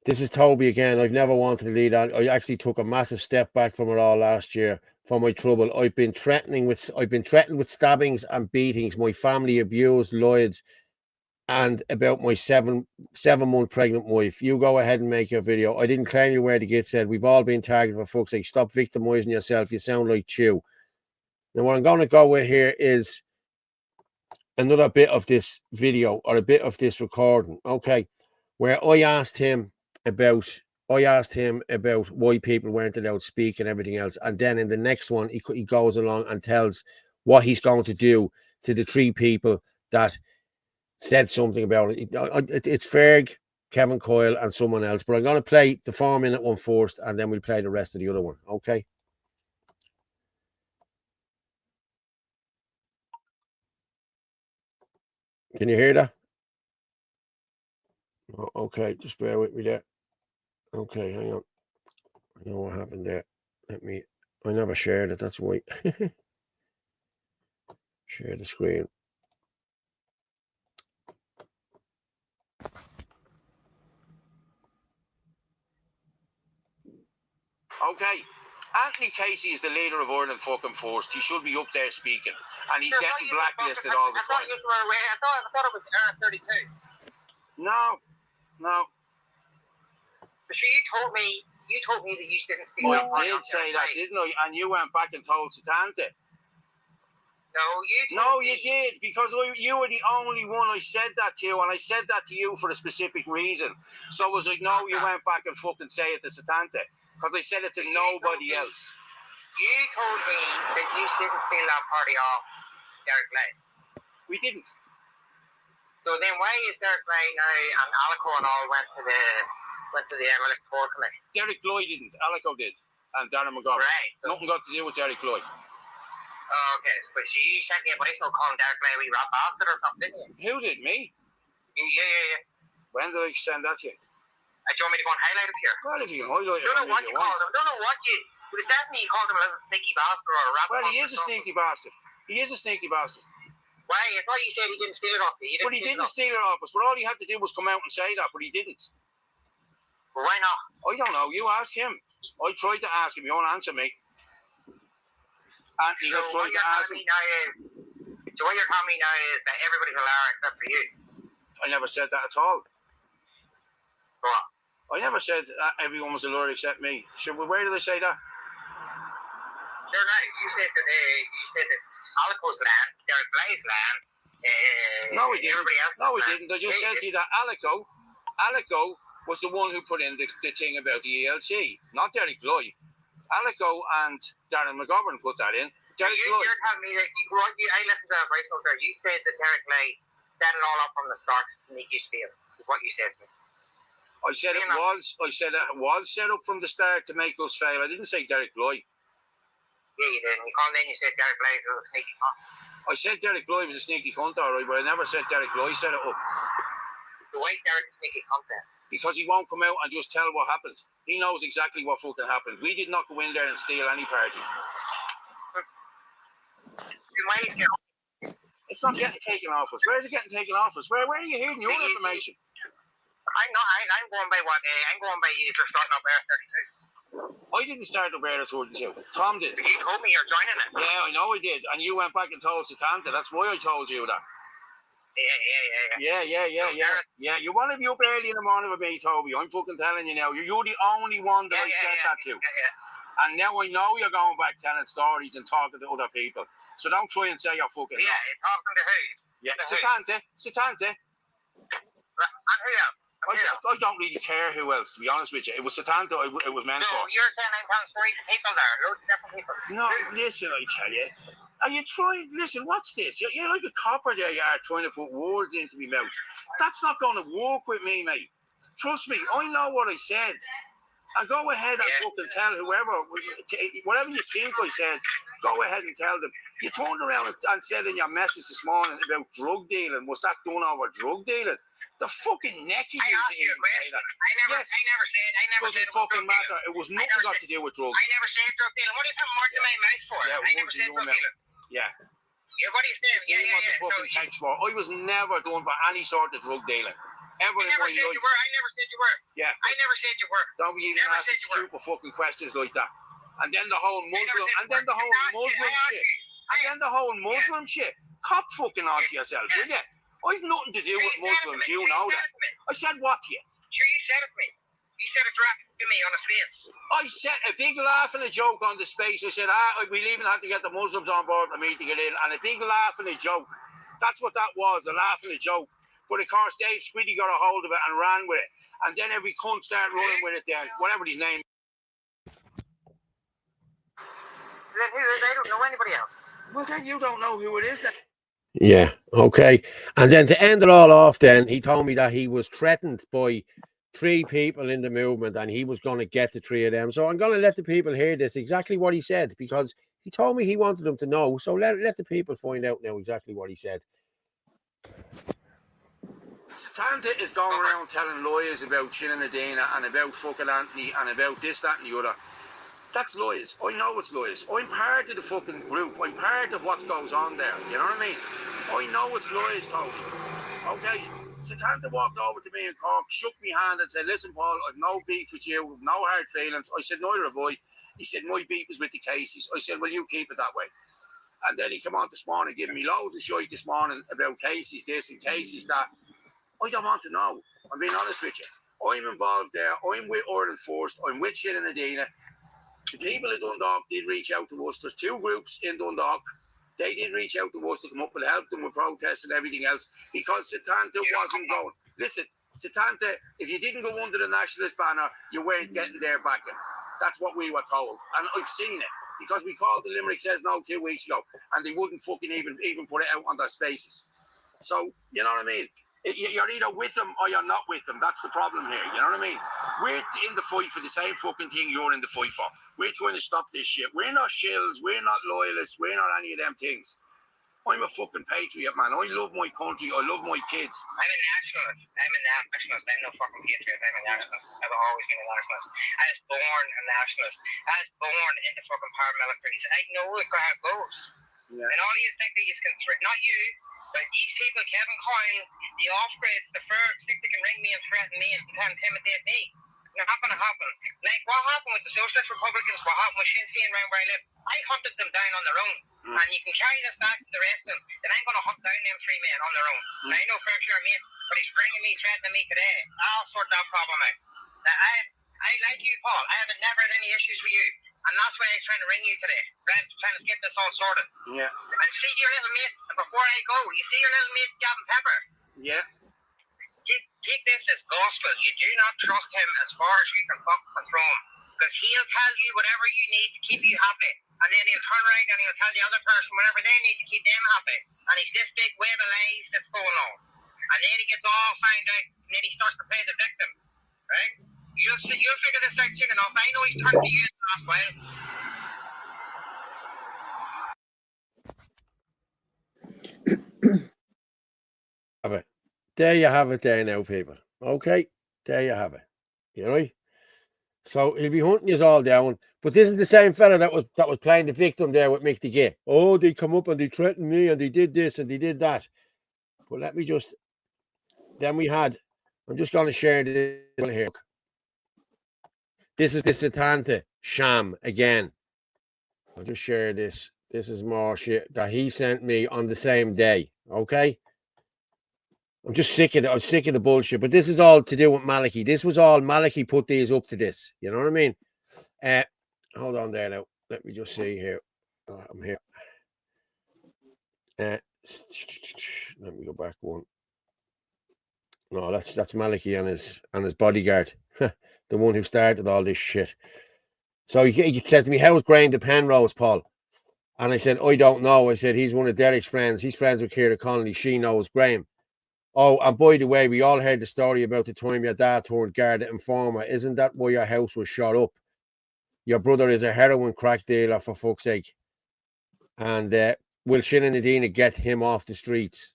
A: this is Toby again. I've never wanted to lead on. I actually took a massive step back from it all last year for my trouble. I've been threatened with stabbings and beatings. My family abused Lloyd's, and about my seven-month pregnant wife. You go ahead and make your video. I didn't claim you where the git said. We've all been targeted, for fuck's sake. Stop victimizing yourself. You sound like Chew. Now, what I'm going to go with here is another bit of this video, or a bit of this recording, okay, where I asked him about why people weren't allowed to speak and everything else. And then in the next one, he goes along and tells what he's going to do to the three people that said something about it. It's Ferg, Kevin Coyle, and someone else. But I'm going to play the 4-minute one first, and then we'll play the rest of the other one. Okay? Can you hear that? Oh, okay, just bear with me there. Okay, hang on. I know what happened there. I never shared it, that's why. Share the screen.
E: Okay. Anthony Casey is the leader of Ireland fucking First. He should be up there speaking. And he's getting blacklisted all the time.
F: I thought it was R32.
E: No.
F: But sure, you told me that you didn't steal that party.
E: I did say that, didn't I? And you went back and told Satanta.
F: No,
E: you did, because you were the only one I said that to, and I said that to you for a specific reason. So I was like, no, you went back and fucking say it to Satanta, because I said it to nobody else.
F: You told me that you didn't steal that party off Derek Lay.
E: We didn't.
F: So then why is Derek Lay now and Alico and all went to the MLS Tour Commission?
E: Derek Lloyd didn't. Alico did. And Darren McGovern.
F: Right. So,
E: nothing got to do with Derek Lloyd.
F: Okay, but you sent me a voice note calling Derek Lay a wee rat bastard or something, didn't you?
E: Who did? Me?
F: Yeah.
E: When did I send that to you?
F: Do you want me to go and highlight it here?
E: Well, if you can highlight it.
F: I don't know what you called him. I don't know what you... But it's definitely you called him a little sneaky bastard or a rat.
E: Well, he is a sneaky bastard. He is a sneaky bastard.
F: Why? I thought you said he didn't steal it off you.
E: But he didn't steal it off us. But all he had to do was come out and say that, but he didn't.
F: Well, why not?
E: I don't know. You ask him. I tried to ask him. He won't answer me. Anthony has tried to ask him.
F: So what you're telling me now is that everybody's a liar except for you.
E: I never said that at all.
F: What?
E: I never said everyone was a liar except me. Where did I say that?
F: Sure, no. You said that Alico's land, Derek Lay's land.
E: No, I didn't.
F: Everybody else.
E: No, I didn't. I just said to you that Alico was the one who put in the thing about the ELC, not Derek Lloyd. Alico and Darren McGovern put that in. Derek Lloyd.
F: You're telling me that I listened to that voice note there. You said that Derek Lay set it all up from the start to make you steal. Is what you said to me.
E: I said it was set up from the start to make us fail. I didn't say Derek Lloyd.
F: Yeah, you did. And you called in, you said Derek Lay was a sneaky cunt.
E: I said Derek Lloyd was a sneaky cunt, all right, but I never said Derek Lloyd set it up.
F: So why is Derek a sneaky cunt then?
E: Because he won't come out and just tell what happened. He knows exactly what fucking happened. We did not go in there and steal any party. It's not getting taken off us. Where is it getting taken off us? Where are you hearing your information?
F: I'm going by you just starting up R32.
E: I didn't start up R32. Tom did.
F: You told me you're joining it.
E: Yeah, I know I did. And you went back and told Satanta. That's why I told you that. Yeah. You want to be up early in the morning with me, Toby. I'm fucking telling you now. You're the only one that I said that to. And now I know you're going back telling stories and talking to other people. So don't try and say you're fucking.
F: Yeah, you're talking to who?
E: Yeah, Satanta.
F: And who else?
E: I don't really care who else, to be honest with you. It was Satanta it was meant for.
F: No, you're saying I'm telling stories to people there. Loads of different people.
E: No, listen, I tell you. Are you trying? Listen, what's this? You're like a copper there. You are trying to put words into my mouth. That's not going to work with me, mate. Trust me, I know what I said. And go ahead and fucking tell whoever, whatever you think I said, go ahead and tell them. You turned around and said in your message this morning about drug dealing. Was that done over drug dealing? The fucking neck of you.
F: I asked you a question. I never said
E: it fucking matter. It was nothing got to do with drugs.
F: I never said drug dealing. What are you putting more to my mouth for?
E: Yeah,
F: I never said drug dealing.
E: Yeah.
F: What are you saying?
E: I was never doing for any sort of drug dealing. Ever in my life.
F: I never said you were.
E: Yeah.
F: I never said you were.
E: Don't be even asking stupid fucking questions like that. And then the whole Muslim, shit. Cop fucking onto yourself, will you? I've nothing to do with Muslims, you know that. I said what to you?
F: Sure, you said it to me. You said it directly to me on his face.
E: I said a big laugh and a joke on the space. I said, we'll even have to get the Muslims on board for me to get in. And a big laugh and a joke. That's what that was, a laugh and a joke. But of course, Dave Squiddy got a hold of it and ran with it. And then every cunt started running with it then, whatever his name.
F: Then who is? I don't know anybody else.
E: Well, then you don't know who it is then.
A: Yeah, okay. And then to end it all off then, he told me that he was threatened by 3 people in the movement and he was going to get the 3 of them. So I'm going to let the people hear this, exactly what he said, because he told me he wanted them to know. So let the people find out now exactly what he said.
E: Satanta is going around telling lies about Chin Adina and about fucking Anthony and about this, that and the other. That's lies. I know it's lies. I'm part of the fucking group. I'm part of what goes on there. You know what I mean? I know it's lies, Tony. Okay? Satanta walked over to me in Cork, shook me hand and said, listen, Paul, I've no beef with you, no hard feelings. I said, neither have I. He said, my beef is with the Caseys. I said, well, you keep it that way. And then he came on this morning, giving me loads of shite this morning about Casey's this and Casey's that. I don't want to know. I'm being honest with you. I'm involved there. I'm with Ireland First. I'm with Shane and Adina. The people in Dundalk did reach out to us. There's two groups in Dundalk. They did reach out to us to come up and help them with protests and everything else because Satanta wasn't going. Listen, Satanta, if you didn't go under the nationalist banner, you weren't getting their backing. That's what we were told. And I've seen it because we called the Limerick Says No 2 weeks ago and they wouldn't fucking even put it out on their spaces. So, you know what I mean? You're either with them or you're not with them. That's the problem here. You know what I mean? We're in the fight for the same fucking thing you're in the fight for. We're trying to stop this shit. We're not shills. We're not loyalists. We're not any of them things. I'm a fucking patriot, man. I love my country. I love my kids.
F: I'm a nationalist. I'm no fucking patriot. I'm a nationalist. I've always been a nationalist. I was born a nationalist. I was born in the fucking paramilitaries. I know how it goes. Yeah. And all you think that you can not you, but these people, Kevin Coyle, the off-grades, the Fergs, think they can ring me and threaten me and intimidate me. It's not going to happen. Like what happened with the Socialist Republicans, what happened with Sinn Féin around where I live, I hunted them down on their own. And you can carry this back to the rest of them, then I'm going to hunt down them three men on their own. And I know Ferg's your mate, but he's bringing me, threatening me today. I'll sort that problem out. Now, I like you, Paul. I have never had any issues with you. And that's why I'm trying to ring you today. Right? Trying to get this all sorted.
E: Yeah.
F: And see your little mate, and before I go, you see your little mate, Gavin Pepper?
E: Yeah.
F: Take this as gospel. You do not trust him as far as you can fucking control him. Because he'll tell you whatever you need to keep you happy. And then he'll turn around and he'll tell the other person whatever they need to keep them happy. And he's this big web of lies that's going on. And then he gets all found out, and then he starts to play the victim. Right? You'll figure this out soon enough. I know he's turned to you in the last while.
A: There you have it there now, people. Okay, there you have it. You know, so he'll be hunting us all down. But this is the same fella that was playing the victim there with Mick the Gay. Oh, they come up and they threatened me and they did this and they did that. But let me just. Then we had. I'm just going to share this here. This is the Satanta sham again. I'll just share this. This is more shit that he sent me on the same day. Okay. I'm just sick of it. I'm sick of the bullshit. But this is all to do with Malachy. This was all Malachy put these up to this. You know what I mean? Hold on there now. Let me just see here. I'm here. Let me go back one. No, that's Malachy and his bodyguard, the one who started all this shit. So he says to me, "How's Graham de Penrose, Paul?" And I said, "I don't know." I said, "He's one of Derek's friends. He's friends with Ciara Connolly. She knows Graham." Oh, and by the way, we all heard the story about the time your dad turned Garda Informer. Isn't that why your house was shot up? Your brother is a heroin crack dealer, for fuck's sake. And will Sinn and Adina get him off the streets?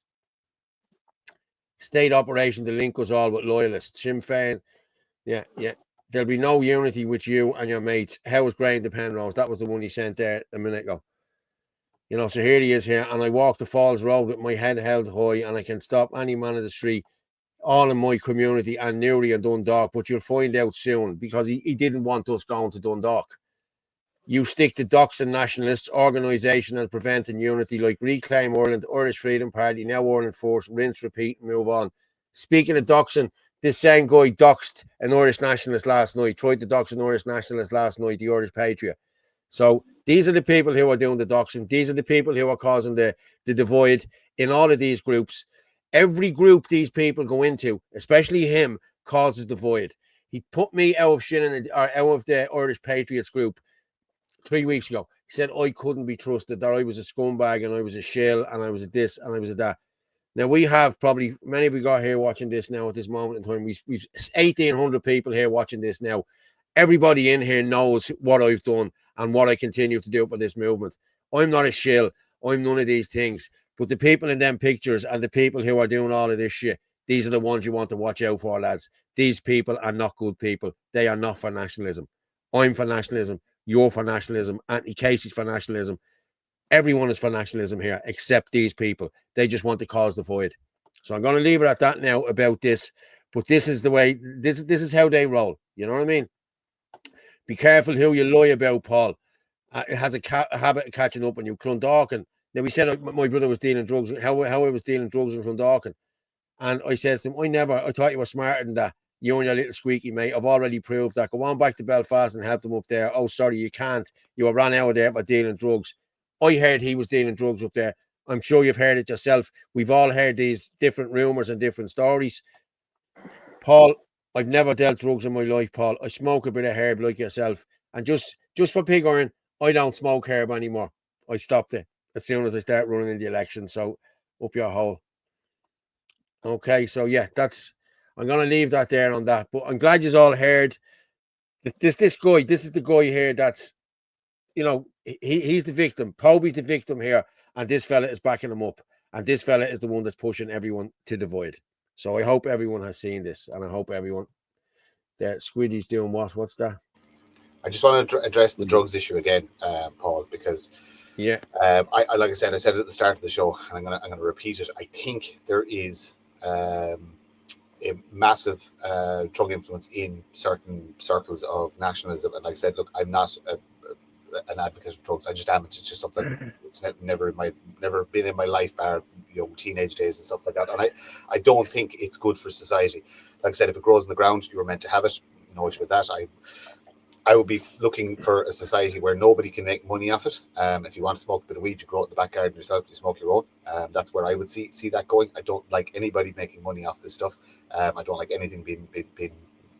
A: State operation to link us all with loyalists. Sinn Féin. Yeah. There'll be no unity with you and your mates. How was Graham de Penrose? That was the one he sent there a minute ago. You know, so here he is here, and I walk the Falls Road with my head held high, and I can stop any man in the street, all in my community, and Newry and Dundalk, but you'll find out soon, because he didn't want us going to Dundalk. You stick to docs and nationalists, organisation and preventing unity, like Reclaim Ireland, Irish Freedom Party, now Ireland Force, rinse, repeat, and move on. Speaking of doxing, this same guy doxed an Irish nationalist last night, tried to dox an Irish nationalist last night, the Irish Patriot. So these are the people who are doing the doxing. These are the people who are causing the divide in all of these groups. Every group these people go into, especially him, causes divide. He put me out of out of the Irish Patriots group 3 weeks ago. He said I couldn't be trusted, that I was a scumbag and I was a shill and I was a this and I was a that. Now we have probably many of you got here watching this now at this moment in time. We've 1,800 people here watching this now. Everybody in here knows what I've done and what I continue to do for this movement. I'm not a shill. I'm none of these things. But the people in them pictures and the people who are doing all of this shit, these are the ones you want to watch out for, lads. These people are not good people. They are not for nationalism. I'm for nationalism. You're for nationalism. Anthony Casey's for nationalism. Everyone is for nationalism here, except these people. They just want to cause the void. So I'm going to leave it at that now about this. But this is the way. This is how they roll. You know what I mean? Be careful who you lie about, Paul. It has a habit of catching up on you. Clondalkin. Now, we said my brother was dealing drugs. How I was dealing drugs in Clondalkin. And I says to him, I thought you were smarter than that. You and your little squeaky mate. I've already proved that. Go on back to Belfast and help them up there. Oh, sorry, you can't. You were ran out of there for dealing drugs. I heard he was dealing drugs up there. I'm sure you've heard it yourself. We've all heard these different rumours and different stories. Paul, I've never dealt drugs in my life, Paul. I smoke a bit of herb like yourself. And just for pig iron, I don't smoke herb anymore. I stopped it as soon as I start running in the election. So up your hole. Okay, so yeah, I'm gonna leave that there on that. But I'm glad you all heard this guy. This is the guy here that's, he's the victim. Toby's the victim here, and this fella is backing him up. And this fella is the one that's pushing everyone to the void. So I hope everyone has seen this, and I hope everyone that Squiddy's doing what? What's that?
C: I just want to address the drugs issue again, Paul, because I like I said it at the start of the show, and I'm gonna repeat it. I think there is a massive drug influence in certain circles of nationalism. And like I said, look, I'm not an advocate of drugs. I just am. It's just something it's never been in my life, bar teenage days and stuff like that. And I don't think it's good for society. Like I said, if it grows in the ground, you were meant to have it. No issue with that. I would be looking for a society where nobody can make money off it. If you want to smoke a bit of weed, you grow it in the back garden yourself, you smoke your own. That's where I would see that going. I don't like anybody making money off this stuff. I don't like anything being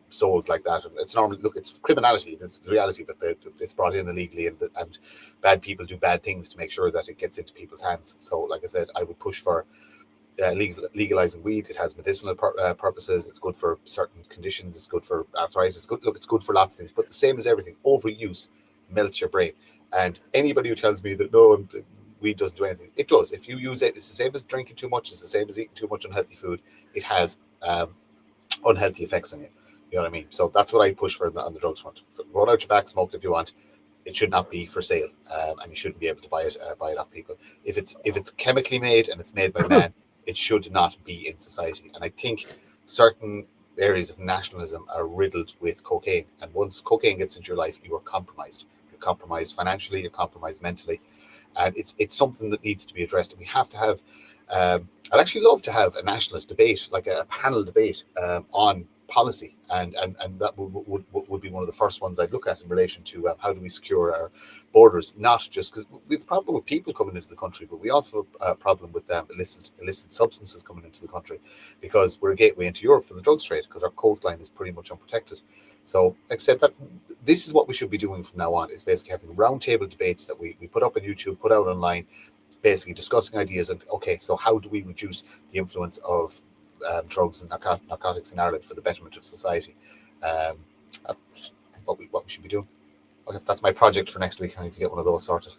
C: sold like that. And it's normally, look, it's criminality. It's the reality that it's brought in illegally, and bad people do bad things to make sure that it gets into people's hands. So, like I said, I would push for legalizing weed. It has medicinal purposes. It's good for certain conditions. It's good for arthritis. It's good for lots of things. But the same as everything, overuse melts your brain. And anybody who tells me that no, weed doesn't do anything, it does. If you use it, it's the same as drinking too much. It's the same as eating too much unhealthy food. It has unhealthy effects on you. You know what I mean? So that's what I push for on the drugs front. Roll out your back, smoke it if you want. It should not be for sale, and you shouldn't be able to buy it off people. If it's chemically made and it's made by man, it should not be in society. And I think certain areas of nationalism are riddled with cocaine. And once cocaine gets into your life, you are compromised. You're compromised financially, you're compromised mentally. And it's something that needs to be addressed. And we have to have, I'd actually love to have a nationalist debate, like a panel debate on policy. And that would be one of the first ones I'd look at in relation to how do we secure our borders, not just because we have a problem with people coming into the country, but we also have a problem with illicit substances coming into the country, because we're a gateway into Europe for the drugs trade, because our coastline is pretty much unprotected. So, except that this is what we should be doing from now on, is basically having roundtable debates that we put up on YouTube, put out online, basically discussing ideas. And okay, so how do we reduce the influence of drugs and narcotics in Ireland for the betterment of society? Just what we should be doing. Okay, that's my project for next week. I need to get one of those sorted.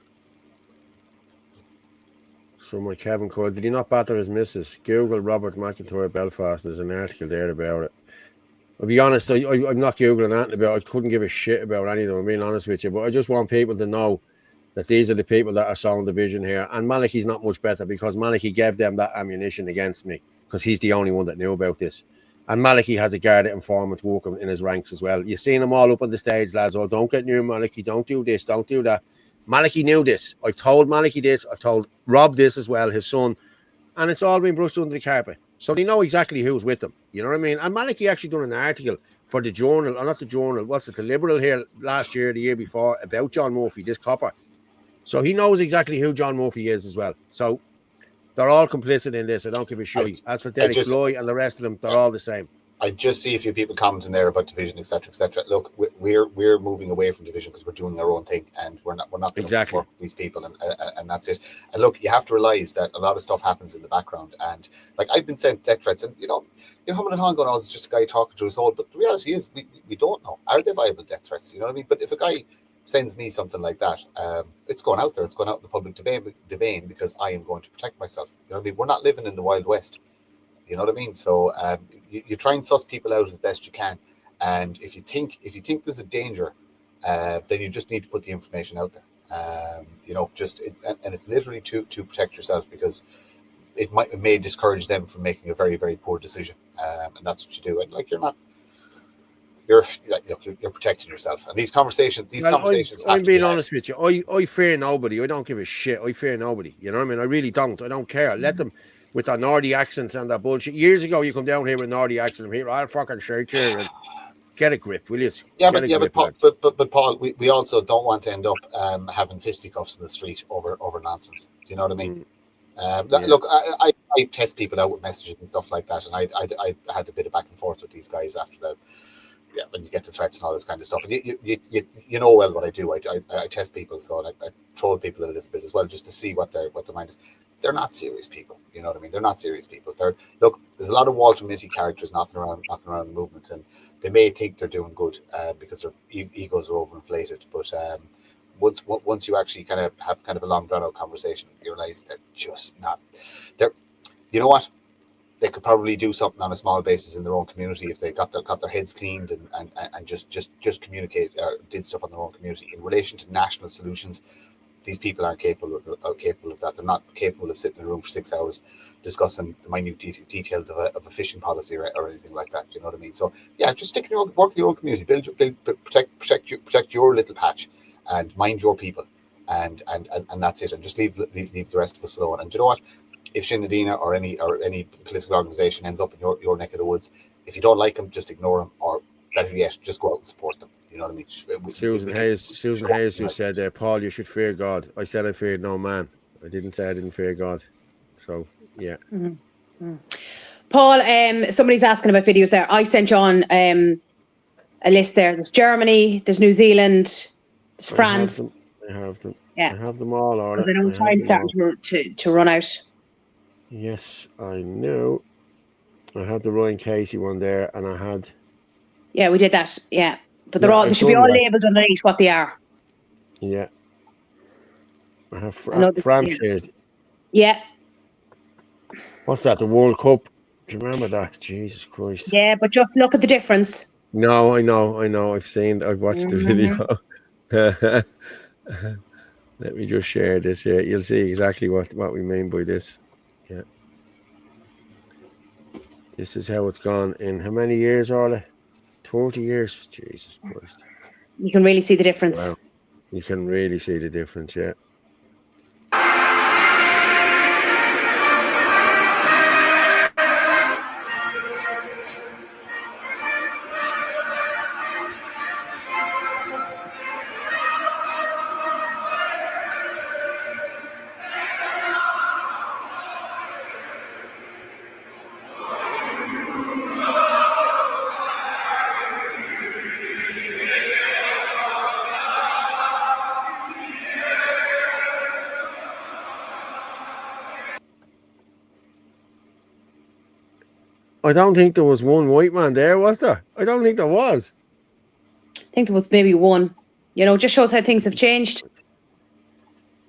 A: So my Kevin Cole, did he not batter his missus? Google Robert McIntyre Belfast. There's an article there about it. I'll be honest, I'm not Googling that about it. I couldn't give a shit about any of them, I'm being honest with you. But I just want people to know that these are the people that are sowing division here. And Malachi's not much better, because Malachi gave them that ammunition against me, because he's the only one that knew about this. And Malachi has a guarded informant working in his ranks as well. You've seen them all up on the stage, lads. Oh, don't get near Malachi. Don't do this. Don't do that. Malachi knew this. I've told Malachi this. I've told Rob this as well, his son. And it's all been brushed under the carpet. So they know exactly who's with them. You know what I mean? And Malachi actually done an article for the Journal, or not the Journal, what's it, the Liberal here last year, the year before, about John Murphy, this copper. So he knows exactly who John Murphy is as well. So they're all complicit in this. I don't give a shit. As for Derek Bloy and the rest of them, they're all the same.
C: I just see a few people commenting there about division, etc., etc. Look, we're moving away from division because we're doing our own thing, and we're not going to work with these people, and that's it. And look, you have to realize that a lot of stuff happens in the background, and like I've been sent death threats, and you're humming and hawing going, "Oh, it's just a guy talking to his whole." But the reality is, we don't know, are they viable death threats? You know what I mean? But if a guy sends me something like that, it's going out there, it's going out in the public domain because I am going to protect myself. You know what I mean? We're not living in the Wild West. You know what I mean? So you try and suss people out as best you can, and if you think there's a danger, then you just need to put the information out there. And it's literally to protect yourself, because it may discourage them from making a very, very poor decision, and that's what you do. And like you're protecting yourself. And these conversations
A: I'm being honest with you. I fear nobody. I don't give a shit. I fear nobody. You know what I mean? I really don't. I don't care. Let them with their Nordy accents and that bullshit. Years ago, you come down here with Nordy accent. I'm here. I'll fucking shirt you and get a grip, will you?
C: But Paul, we also don't want to end up having fisticuffs in the street over nonsense. Do you know what I mean? Look, I test people out with messages and stuff like that, and I had a bit of back and forth with these guys after when you get to threats and all this kind of stuff. And you know well what I do. I test people, so I troll people a little bit as well, just to see what their mind is. They're not serious people. You know what I mean? They're not serious people. There's a lot of Walter Mitty characters knocking around the movement, and they may think they're doing good because their egos are overinflated. But once you actually kind of have kind of a long drawn out conversation, you realize they're just not. You know what? They could probably do something on a small basis in their own community if they got their heads cleaned and just communicate or did stuff on their own community. In relation to national solutions, these people aren't capable of that. They're not capable of sitting in a room for 6 hours discussing the minute details of a fishing policy or anything like that. Do you know what I mean? So yeah, just stick in work in your own community, protect your little patch, and mind your people, and that's it. And just leave the rest of us alone. And do you know what? If Sinn Féin or any political organisation ends up in your neck of the woods, if you don't like them, just ignore them, or better yet, just go out and support them. You know what I mean?
A: Susan Hayes who said, Paul, you should fear God. I said I feared no man. I didn't say I didn't fear God. So, yeah.
B: Mm-hmm. Paul, somebody's asking about videos there. I sent you on a list there. There's Germany, there's New Zealand, there's France.
A: I have them.
B: Yeah.
A: I have them all, Orla.
B: Because I know time's starting to run out.
A: Yes, I know. I had the Ryan Casey one there, and I had...
B: Yeah, we did that. Yeah. But they should be all labelled underneath what they are.
A: Yeah. I have France here.
B: Yeah.
A: What's that? The World Cup? Do you remember that? Jesus Christ.
B: Yeah, but just look at the difference.
A: No, I know. I've watched the video. Let me just share this here. You'll see exactly what we mean by this. Yeah. This is how it's gone in how many years, Orla? 40 years. Jesus Christ.
B: You can really see the difference.
A: Wow. You can really see the difference, yeah. I don't think there was one white man there, was there? I don't think there was.
B: I think there was maybe one. You know, just shows how things have changed.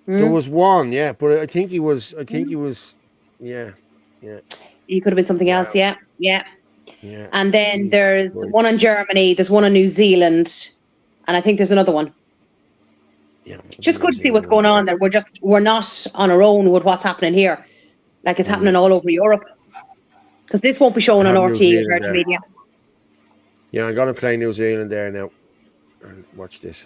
A: There was one, yeah, but I think he was, yeah.
B: He could have been something else, yeah. And then
A: Jesus
B: there's
A: Christ.
B: one on Germany, there's one on New Zealand, and I think there's another one.
A: Yeah.
B: Just good to see what's going on there. We're not on our own with what's happening here. Like it's happening all over Europe. Because this won't be shown on RTE or Virgin Media.
A: Yeah, I'm going to play New Zealand there now. And watch this.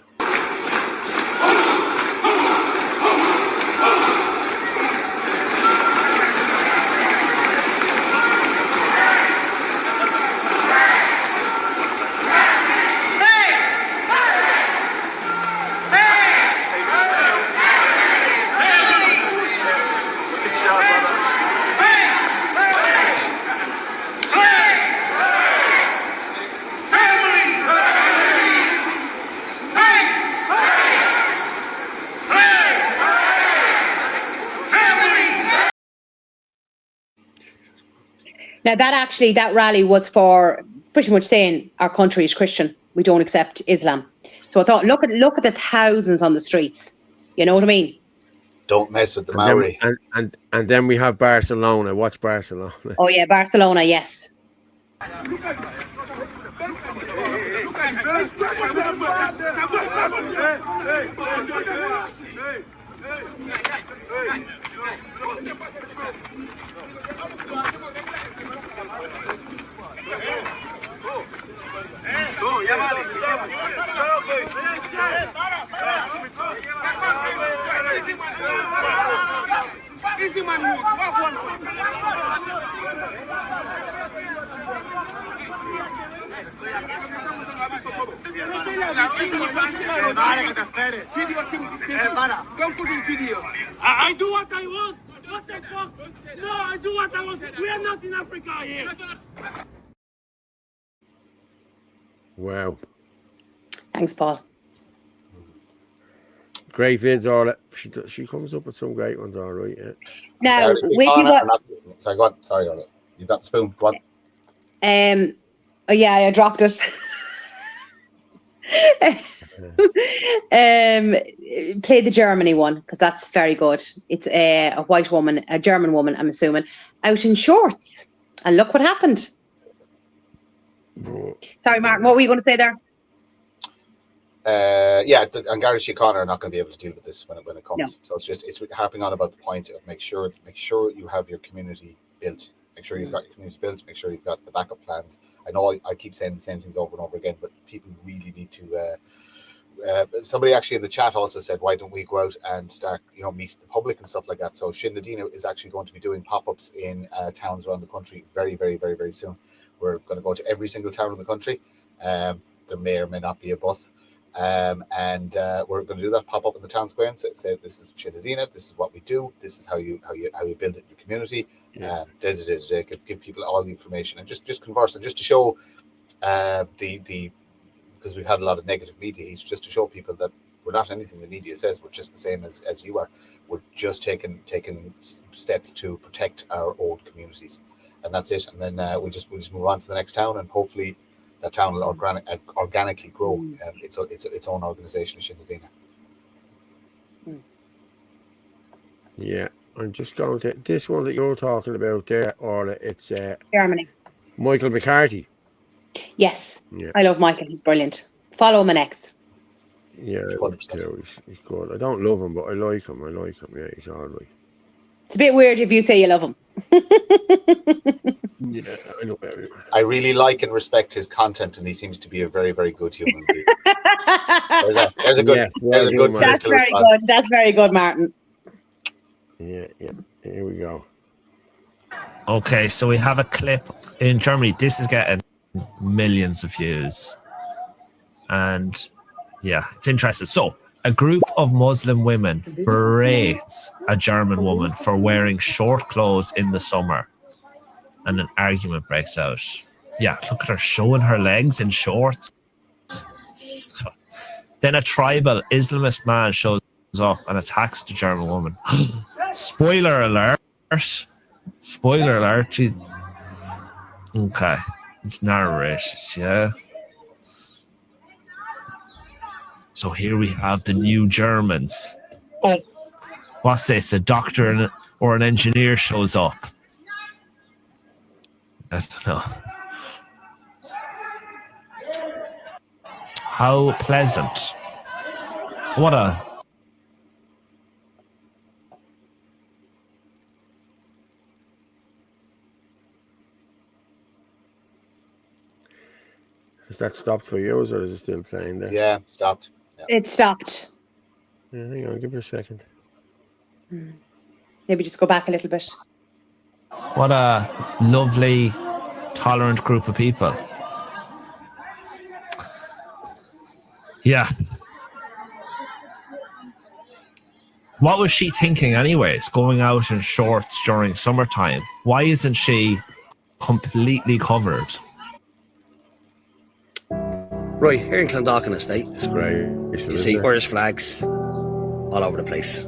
B: Now that rally was for pretty much saying our country is Christian. We don't accept Islam. So I thought, look at the thousands on the streets. You know what I mean?
C: Don't mess with the Maori.
A: And then we have Barcelona. Watch Barcelona.
B: Oh yeah, Barcelona, yes.
K: I do what I want. What the fuck? No, I do what I want. We are not in Africa here.
A: Wow.
B: Thanks, Paul.
A: Great vids, Orla. She comes up with some great ones, all right. Yeah.
B: Now,
C: Gareth,
B: with you
C: Connor,
B: what?
C: or not? Sorry, go on. Sorry, Orla. You've got the spoon. Go on.
B: Oh yeah, I dropped it. Play the Germany one because that's very good. It's a white woman, a German woman, I'm assuming, out in shorts, and look what happened. Sorry, Martin, what were you going to say there?
C: And Gareth O'Connor are not going to be able to deal with this when it comes.
B: No.
C: So it's harping on about the point of make sure you have your community built. Make sure you've got your community built. Make sure you've got the backup plans. I know I keep saying the same things over and over again, but people really need to. Somebody actually in the chat also said, why don't we go out and start, meet the public and stuff like that. So Shin Nadina is actually going to be doing pop-ups in towns around the country very, very, very, very soon. We're going to go to every single town in the country. There may or may not be a bus. And we're going to do that pop-up in the town square and say this is Shin Nadina, this is what we do, this is how you build it in your community. Give people all the information and just converse and just to show because we've had a lot of negative media, just to show people that we're not anything the media says. We're just the same as you are. We're just taking steps to protect our old communities, and that's it. And then we just move on to the next town, and hopefully that town will organically grow its own organisation, Shin Nadina.
A: Yeah, I'm just going to this one that you're talking about there, Orla. It's
B: Germany.
A: Michael McCarthy.
B: Yes,
A: Yeah.
B: I love Michael. He's brilliant. Follow him on X.
A: Yeah, he's good. I don't love him, but I like him. Yeah, he's all right.
B: It's a bit weird if you say you love him.
A: Yeah, I know.
C: I really like and respect his content, and he seems to be a very, very good human being. There's a good.
B: That's very good. That's very good, Martin.
A: Yeah. Here we go.
L: Okay, so we have a clip in Germany. This is getting millions of views. And yeah, it's interesting. So a group of Muslim women berates a German woman for wearing short clothes in the summer. And an argument breaks out. Yeah, look at her showing her legs in shorts. Then a tribal Islamist man shows up and attacks the German woman. Spoiler alert. Spoiler alert. Jeez. Okay. It's narrated, yeah. So here we have the new Germans. Oh, what's this? A doctor or an engineer shows up. I don't know. How pleasant. What a...
A: Has that stopped for yours, or is it still playing there?
C: Yeah, stopped. Yeah.
B: It stopped.
A: Yeah, hang on, give it a second.
B: Maybe just go back a little bit.
L: What a lovely, tolerant group of people. Yeah. What was she thinking anyways, going out in shorts during summertime? Why isn't she completely covered?
M: Right, here in Clondalkin Estate.
A: It's great.
M: You see Irish flags all over the place.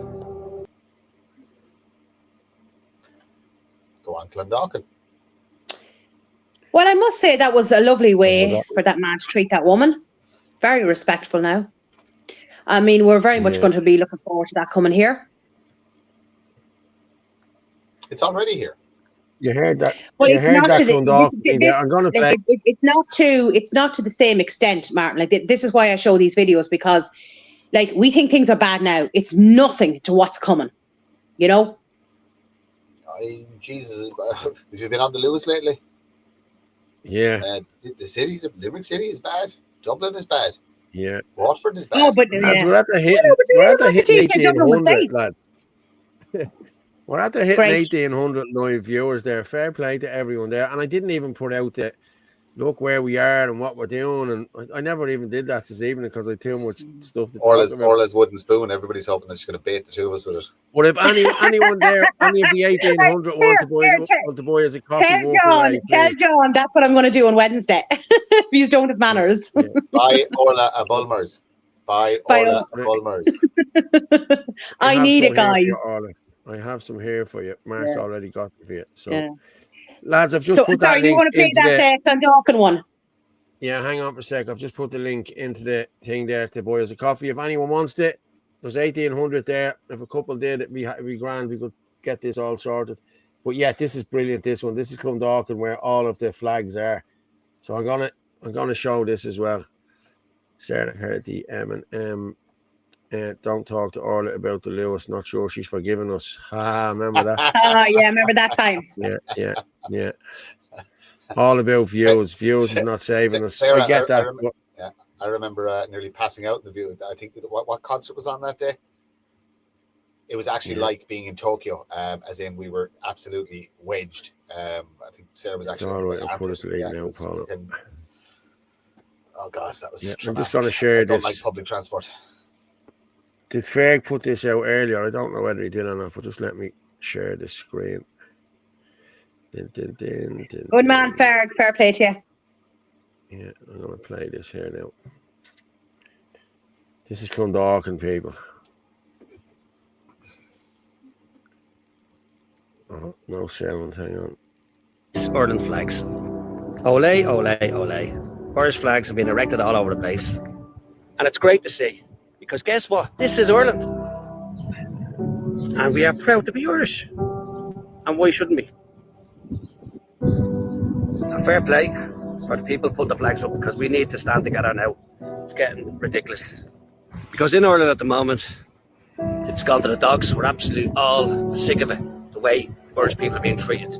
C: Go on, Clondalkin.
B: Well, I must say that was a lovely way for that man to treat that woman. Very respectful now. I mean, we're very much going to be looking forward to that coming here.
C: It's already here.
A: You heard that?
B: Well,
A: you heard that Clondalkin. I'm going to play.
B: It's not to the same extent, Martin. Like this is why I show these videos, because, like, we think things are bad now. It's nothing to what's coming. You know.
C: Jesus, have you been on the loose lately?
A: Yeah.
C: The cities of Limerick City is bad. Dublin is bad.
A: Yeah.
C: Watford is bad.
B: Oh, but
A: lads, we're at the hitting 1800, lads. We're at the hitting 1800 live viewers there. Fair play to everyone there. And I didn't even put out look where we are and what we're doing. And I never even did that this evening because I had too much stuff to
C: Orla's,
A: talk about.
C: Orla's wooden spoon. Everybody's hoping that she's going to bait the two of us with it.
A: But if anyone there, any of the 1800 want to buy us a coffee,
B: Tell John that's what I'm going to do on Wednesday. You don't have manners.
A: Yeah.
C: Buy Orla a Bulmers. Buy Orla a Bulmers.
B: I need a guy.
A: I have some here for you. Mark already got them for you. So,
B: yeah.
A: Lads, I've just put that link.
B: You want to play that Clondalkin one?
A: Yeah, hang on for a sec. I've just put the link into the thing there to buy us a coffee. If anyone wants it, there's 1800 there. If a couple did, it'd be grand. We could get this all sorted. But yeah, this is brilliant. This one. This is Clondalkin where all of the flags are. So I'm gonna show this as well. Sarah Herty, M&M. Don't talk to Orla about the Lewis. Not sure she's forgiven us. Remember that?
B: Yeah, remember that time.
A: Yeah. All about views. Views is not saving us.
C: Sarah,
A: I get that.
C: I remember nearly passing out in the view. I think what concert was on that day? It was actually like being in Tokyo, as in we were absolutely wedged. I think Sarah was actually.
A: All right, I'll put it now, Paul.
C: Oh God, that was.
A: I'm just going to share this.
C: Like public transport.
A: Did Ferg put this out earlier? I don't know whether he did or not, but just let me share the screen.
B: Good man, Ferg. Fair play to you.
A: Yeah, I'm going to play this here now. This is Clondalkin, people. Oh, no sound. Hang on.
M: Ireland flags. Ole, ole, ole. Irish flags have been erected all over the place. And it's great to see. Because guess what? This is Ireland. And we are proud to be Irish. And why shouldn't we? A fair play for the people putting the flags up, because we need to stand together now. It's getting ridiculous. Because in Ireland at the moment, it's gone to the dogs. We're absolutely all sick of it. The way Irish people are being treated.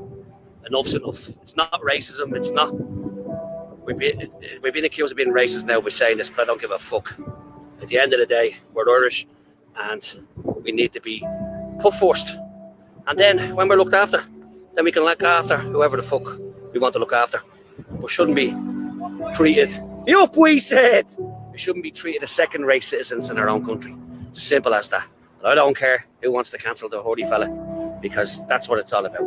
M: Enough's enough. It's not racism. It's not. We've been accused of being racist now by saying this, but I don't give a fuck. At the end of the day, we're Irish and we need to be put first. And then when we're looked after, then we can look after whoever the fuck we want to look after. We shouldn't be treated, we said, we shouldn't be treated as second-rate citizens in our own country. It's as simple as that. And I don't care who wants to cancel the holy fella, because that's what it's all about.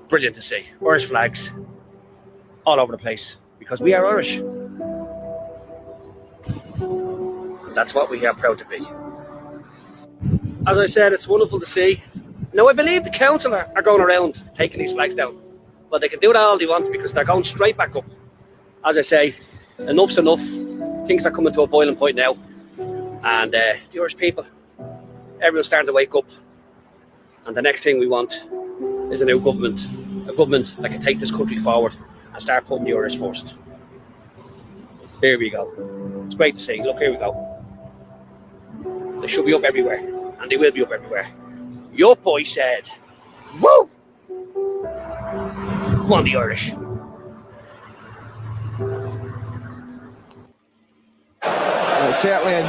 M: Brilliant to see. Irish flags all over the place, because we are Irish. That's what we are proud to be. As I said, it's wonderful to see. Now, I believe the council are going around taking these flags down. Well, they can do that all they want, because they're going straight back up. As I say, enough's enough. Things are coming to a boiling point now. And the Irish people, everyone's starting to wake up. And the next thing we want is a new government. A government that can take this country forward and start putting the Irish first. Here we go. It's great to see. Look, here we go. They should be up everywhere, and they will be up everywhere. Your boy said, woo! Come on, the Irish.
C: Certainly.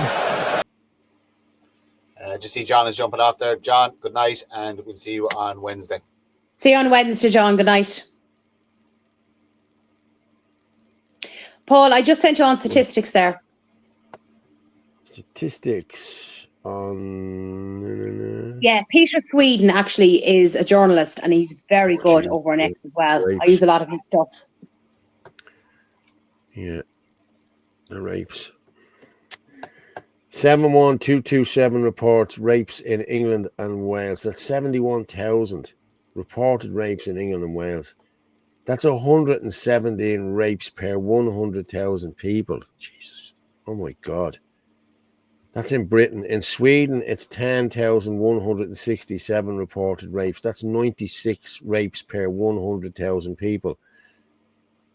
C: Just see John is jumping off there. John, good night, and we'll see you on Wednesday.
B: See you on Wednesday, John. Good night. Paul, I just sent you on statistics there.
A: Statistics on...
B: Yeah, Peter Sweden actually is a journalist, and he's very good over on X as well. I use a lot of his stuff.
A: Yeah, the rapes. 71227 reports rapes in England and Wales. That's 71,000 reported rapes in England and Wales. That's 117 rapes per 100,000 people. Jesus. Oh my God. That's in Britain. In Sweden, it's 10,167 reported rapes. That's 96 rapes per 100,000 people.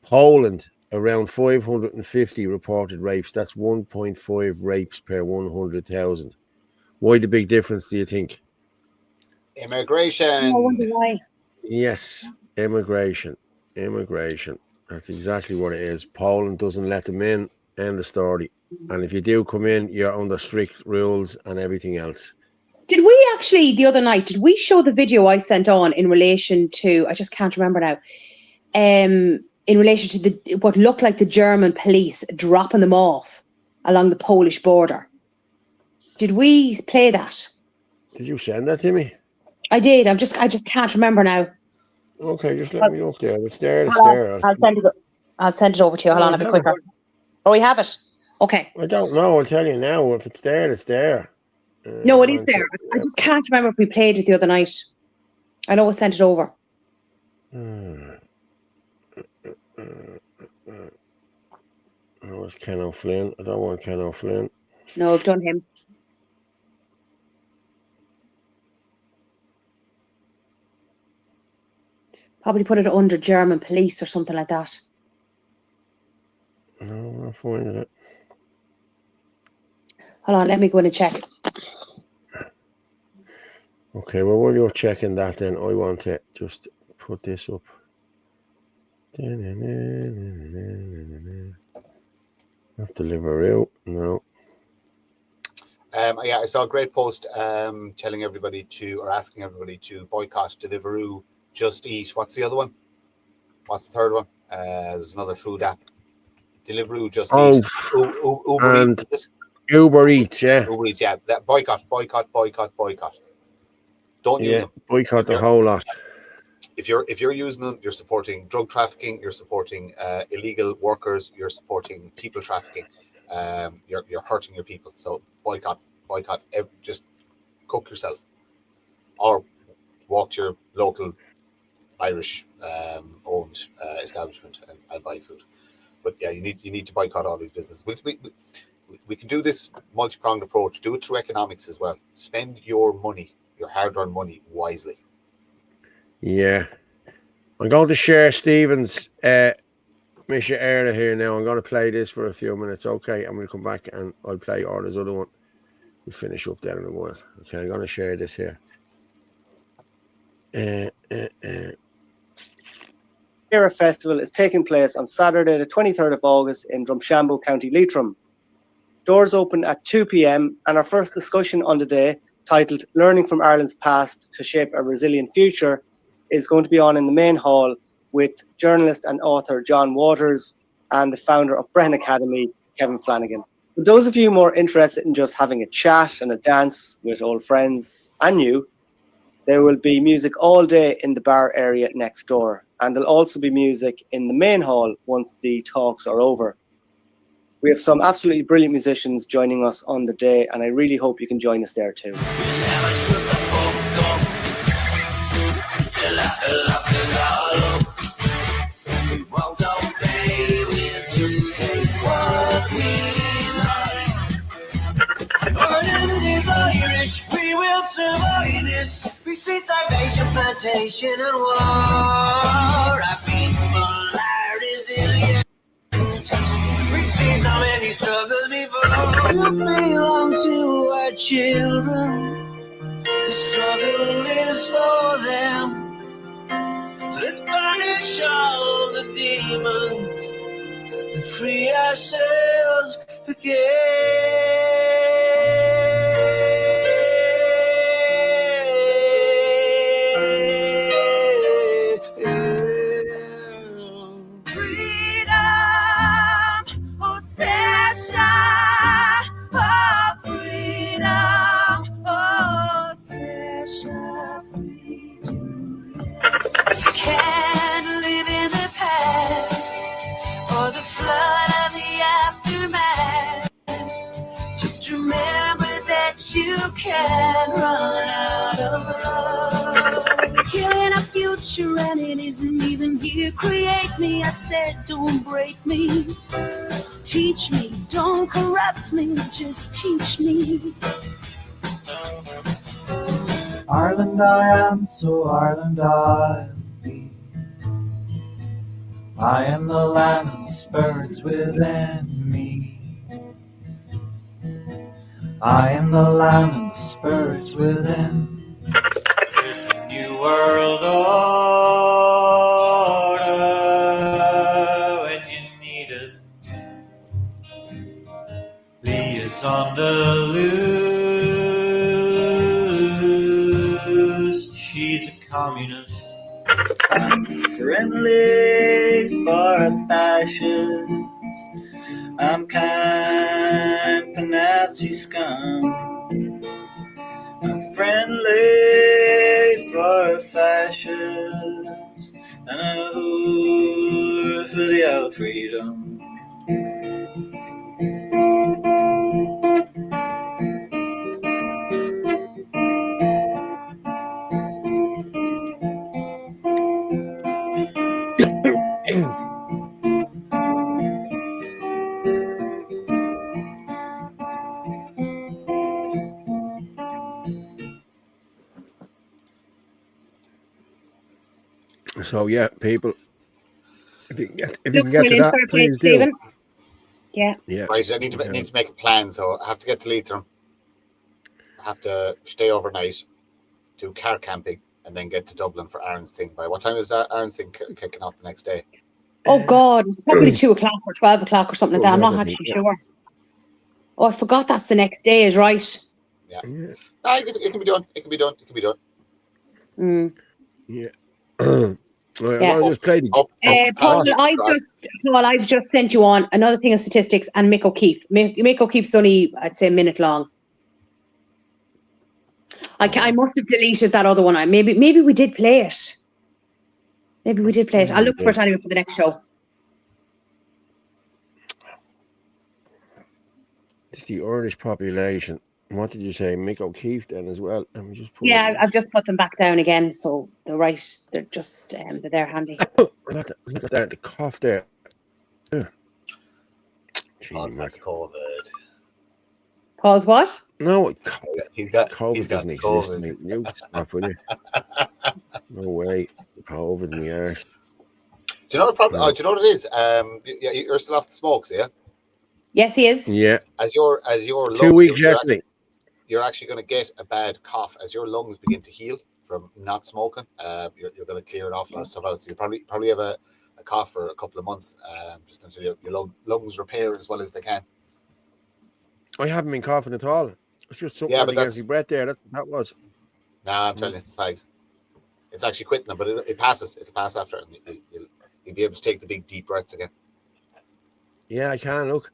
A: Poland, around 550 reported rapes. That's 1.5 rapes per 100,000. Why the big difference, do you think?
C: Immigration.
B: I wonder why.
A: Yes, immigration. That's exactly what it is. Poland doesn't let them in, end of story. And if you do come in, you're under strict rules and everything else.
B: Did we actually, the other night, did we show the video I sent on in relation to, I just can't remember now, in relation to what looked like the German police dropping them off along the Polish border. Did we play that?
A: Did you send that to me?
B: I did. I just can't remember now.
A: Okay, just let me look there. It's there. It's
B: Hold on.
A: there.
B: I'll send it over to you. Hold on, a bit quicker. Oh, we have it. Okay.
A: I don't know. I'll tell you now. If it's there, it's there.
B: No, it is there. I just can't remember if we played it the other night. I know I sent it over.
A: Oh, it's Ken O'Flynn. I don't want Ken O'Flynn.
B: No, I've done him. Probably put it under German police or something like that.
A: No, I'm not finding it.
B: Hold on, let me go in and check.
A: Okay, well, while you're checking that, then I want to just put this up. Not Deliveroo, no.
C: I saw a great post telling everybody or asking everybody to boycott Deliveroo, Just Eat. What's the other one? What's the third one? There's another food app. Deliveroo, Just Eat. Uber Eats.
A: Uber Eats, yeah.
C: Uber Eats, yeah. That boycott. Don't use them.
A: Boycott the whole lot.
C: If you're using them, you're supporting drug trafficking. You're supporting illegal workers. You're supporting people trafficking. You're hurting your people. So boycott. Just cook yourself, or walk to your local Irish owned establishment and buy food. But yeah, you need to boycott all these businesses. We can do this multi-pronged approach. Do it through economics as well. Spend your money, your hard-earned money, wisely.
A: Yeah. I'm going to share Stephen's Misha Era here now. I'm going to play this for a few minutes. Okay, I'm going to come back and I'll play Orla's other one. We'll finish up there in a while. Okay, I'm going to share this here.
N: Era Festival is taking place on Saturday, the 23rd of August in Drumshanbo, County Leitrim. Doors open at 2 p.m. and our first discussion on the day, titled Learning from Ireland's Past to Shape a Resilient Future, is going to be on in the main hall with journalist and author John Waters and the founder of Brehon Academy, Kevin Flanagan. For those of you more interested in just having a chat and a dance with old friends and new, there will be music all day in the bar area next door, and there'll also be music in the main hall once the talks are over. We have some absolutely brilliant musicians joining us on the day, and I really hope you can join us there too.
K: We will survive this. We see starvation, plantation, and war. Our people are resilient. We see so many struggles before. We belong to our children. The struggle is for them. So let's banish all the demons and free ourselves again.
O: Can't live in the past or the flood of the aftermath. Just remember that you can run out of love. Killing a future and it isn't even here. Create me, I said, don't break me. Teach me, don't corrupt me, just teach me.
P: Ireland I am, so Ireland I'll be. I am the land and the spirits within me. I am the land and the spirits within. There's the new world order when you need it. Lee is on the loose. She's a communist and friendly for a fascist. I'm kind for Nazi scum. I'm friendly for a fascist. And a whore for the old freedom.
A: So yeah, people, if you can
B: Looks
A: get to
B: brilliant.
A: that,
B: Fair play,
A: please do.
B: Stephen. Yeah.
A: Yeah.
C: Right, I need to make a plan, so I have to get to Leitrim. I have to stay overnight, do car camping, and then get to Dublin for Aaron's thing. By what time is Aaron's thing kicking off the next day?
B: Oh God, it's probably 2 o'clock or 12 o'clock or something like that. I'm not actually sure. Oh, I forgot that's the next day. Is right.
C: Yeah. No, it can be done. It can be done. It can be done.
B: Mm.
A: Yeah.
B: Yeah.
A: I'll just play the
B: Paul, I've just sent you on another thing of statistics and Mick O'Keefe. Mick O'Keefe's only, I'd say, a minute long. I must have deleted that other one. Maybe we did play it. Maybe we did play it. I'll look for it anyway for the next show.
A: It's the Irish population. What did you say, Mick O'Keefe then as well? Let me just pull
B: Yeah, I've just put them back down again, so they're right. They're just they're there handy.
A: Look at that, the cough there. Yeah.
C: Paul's got COVID.
B: Paul's what?
A: No,
C: he's got
A: COVID doesn't exist.
C: COVID.
A: Mate. You stop, will you? No way. COVID in the arse.
C: Do you know the problem? Do you know what it is? You're still off the smokes, yeah?
B: Yes, he is.
A: Yeah.
C: As your
A: 2 weeks yesterday.
C: You're actually going to get a bad cough as your lungs begin to heal from not smoking. You're going to clear an awful lot of stuff out. So you probably have a cough for a couple of months, just until your lungs repair as well as they can.
A: I haven't been coughing at all. It's just something against my breath there. That was.
C: Nah, I'm telling you, it's fags. It's actually quitting them, but it passes. It'll pass after it, and you'll be able to take the big deep breaths again.
A: Yeah, I can look.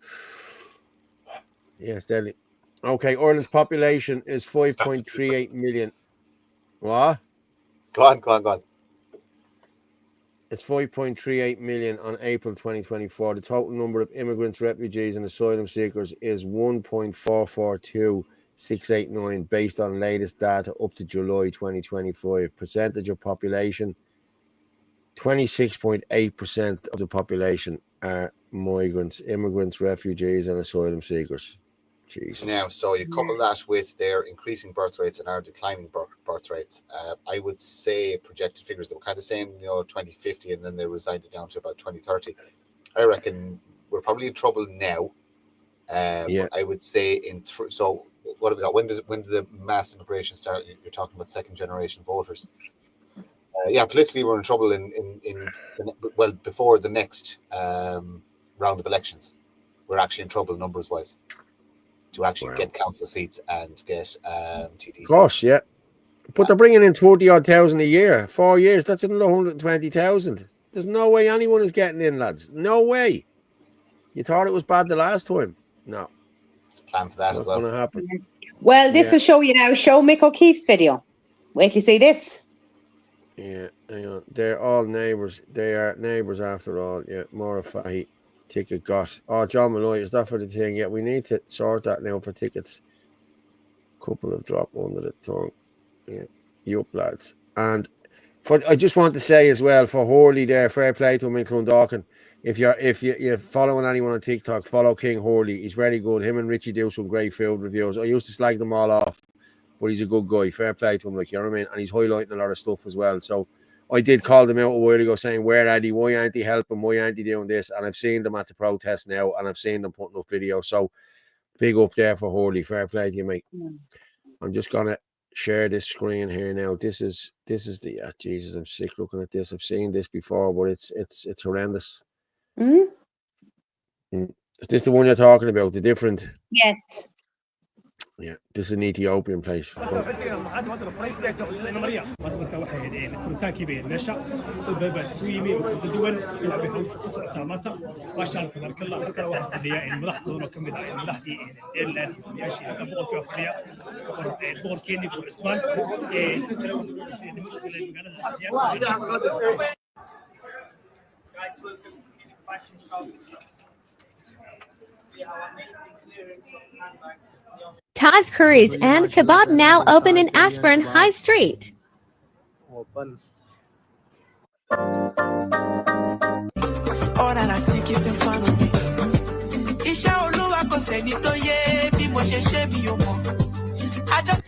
A: Yes, deadly. Okay, Ireland's population is 5.38 million. What?
C: Go on.
A: It's 5.38 million on April 2024. The total number of immigrants, refugees, and asylum seekers is 1.442689 based on latest data up to July 2025. Percentage of population: 26.8% of the population are migrants, immigrants, refugees, and asylum seekers. Jesus.
C: Now, so you couple that with their increasing birth rates and our declining birth rates. I would say projected figures that were kind of saying, 2050, and then they resigned it down to about 2030. I reckon we're probably in trouble now. But I would say so what have we got? When did the mass immigration start? You're talking about second generation voters. Politically we're in trouble before the next round of elections. We're actually in trouble numbers wise to actually get council seats and get TD seats.
A: Gosh, yeah. But they're bringing in 40-odd thousand a year. 4 years, that's another 120,000. There's no way anyone is getting in, lads. No way. You thought it was bad the last time? No.
C: There's a plan for that as well.
A: It's not going to happen.
B: Well, this will show you now. Show Mick O'Keefe's video. Wait till you see this.
A: Yeah, hang on. They're all neighbours. They are neighbours after all. Yeah, Maura Fahy ticket got. Oh, John Malloy, is that for the thing? Yeah, we need to sort that now for tickets. Couple have dropped under the tongue. Yeah, you up, lads. And I just want to say as well for Horley there, fair play to him in Clondalkin. If you're following anyone on TikTok, follow King Horley. He's very good. Him and Richie do some great field reviews. I used to slag them all off, but he's a good guy. Fair play to him, like, you know what I mean? And he's highlighting a lot of stuff as well. So I did call them out a while ago saying, where are they? Why aren't they helping? Why aren't they doing this? And I've seen them at the protest now, and I've seen them putting up videos. So big up there for Horley. Fair play to you, mate. I'm just gonna share this screen here now. This is the Jesus, I'm sick looking at this. I've seen this before, but it's horrendous. Is this the one you're talking about? The different?
B: Yes.
A: Yeah, this is an Ethiopian place.
Q: Taj Curries and Kebab now open in Ashburn High Street.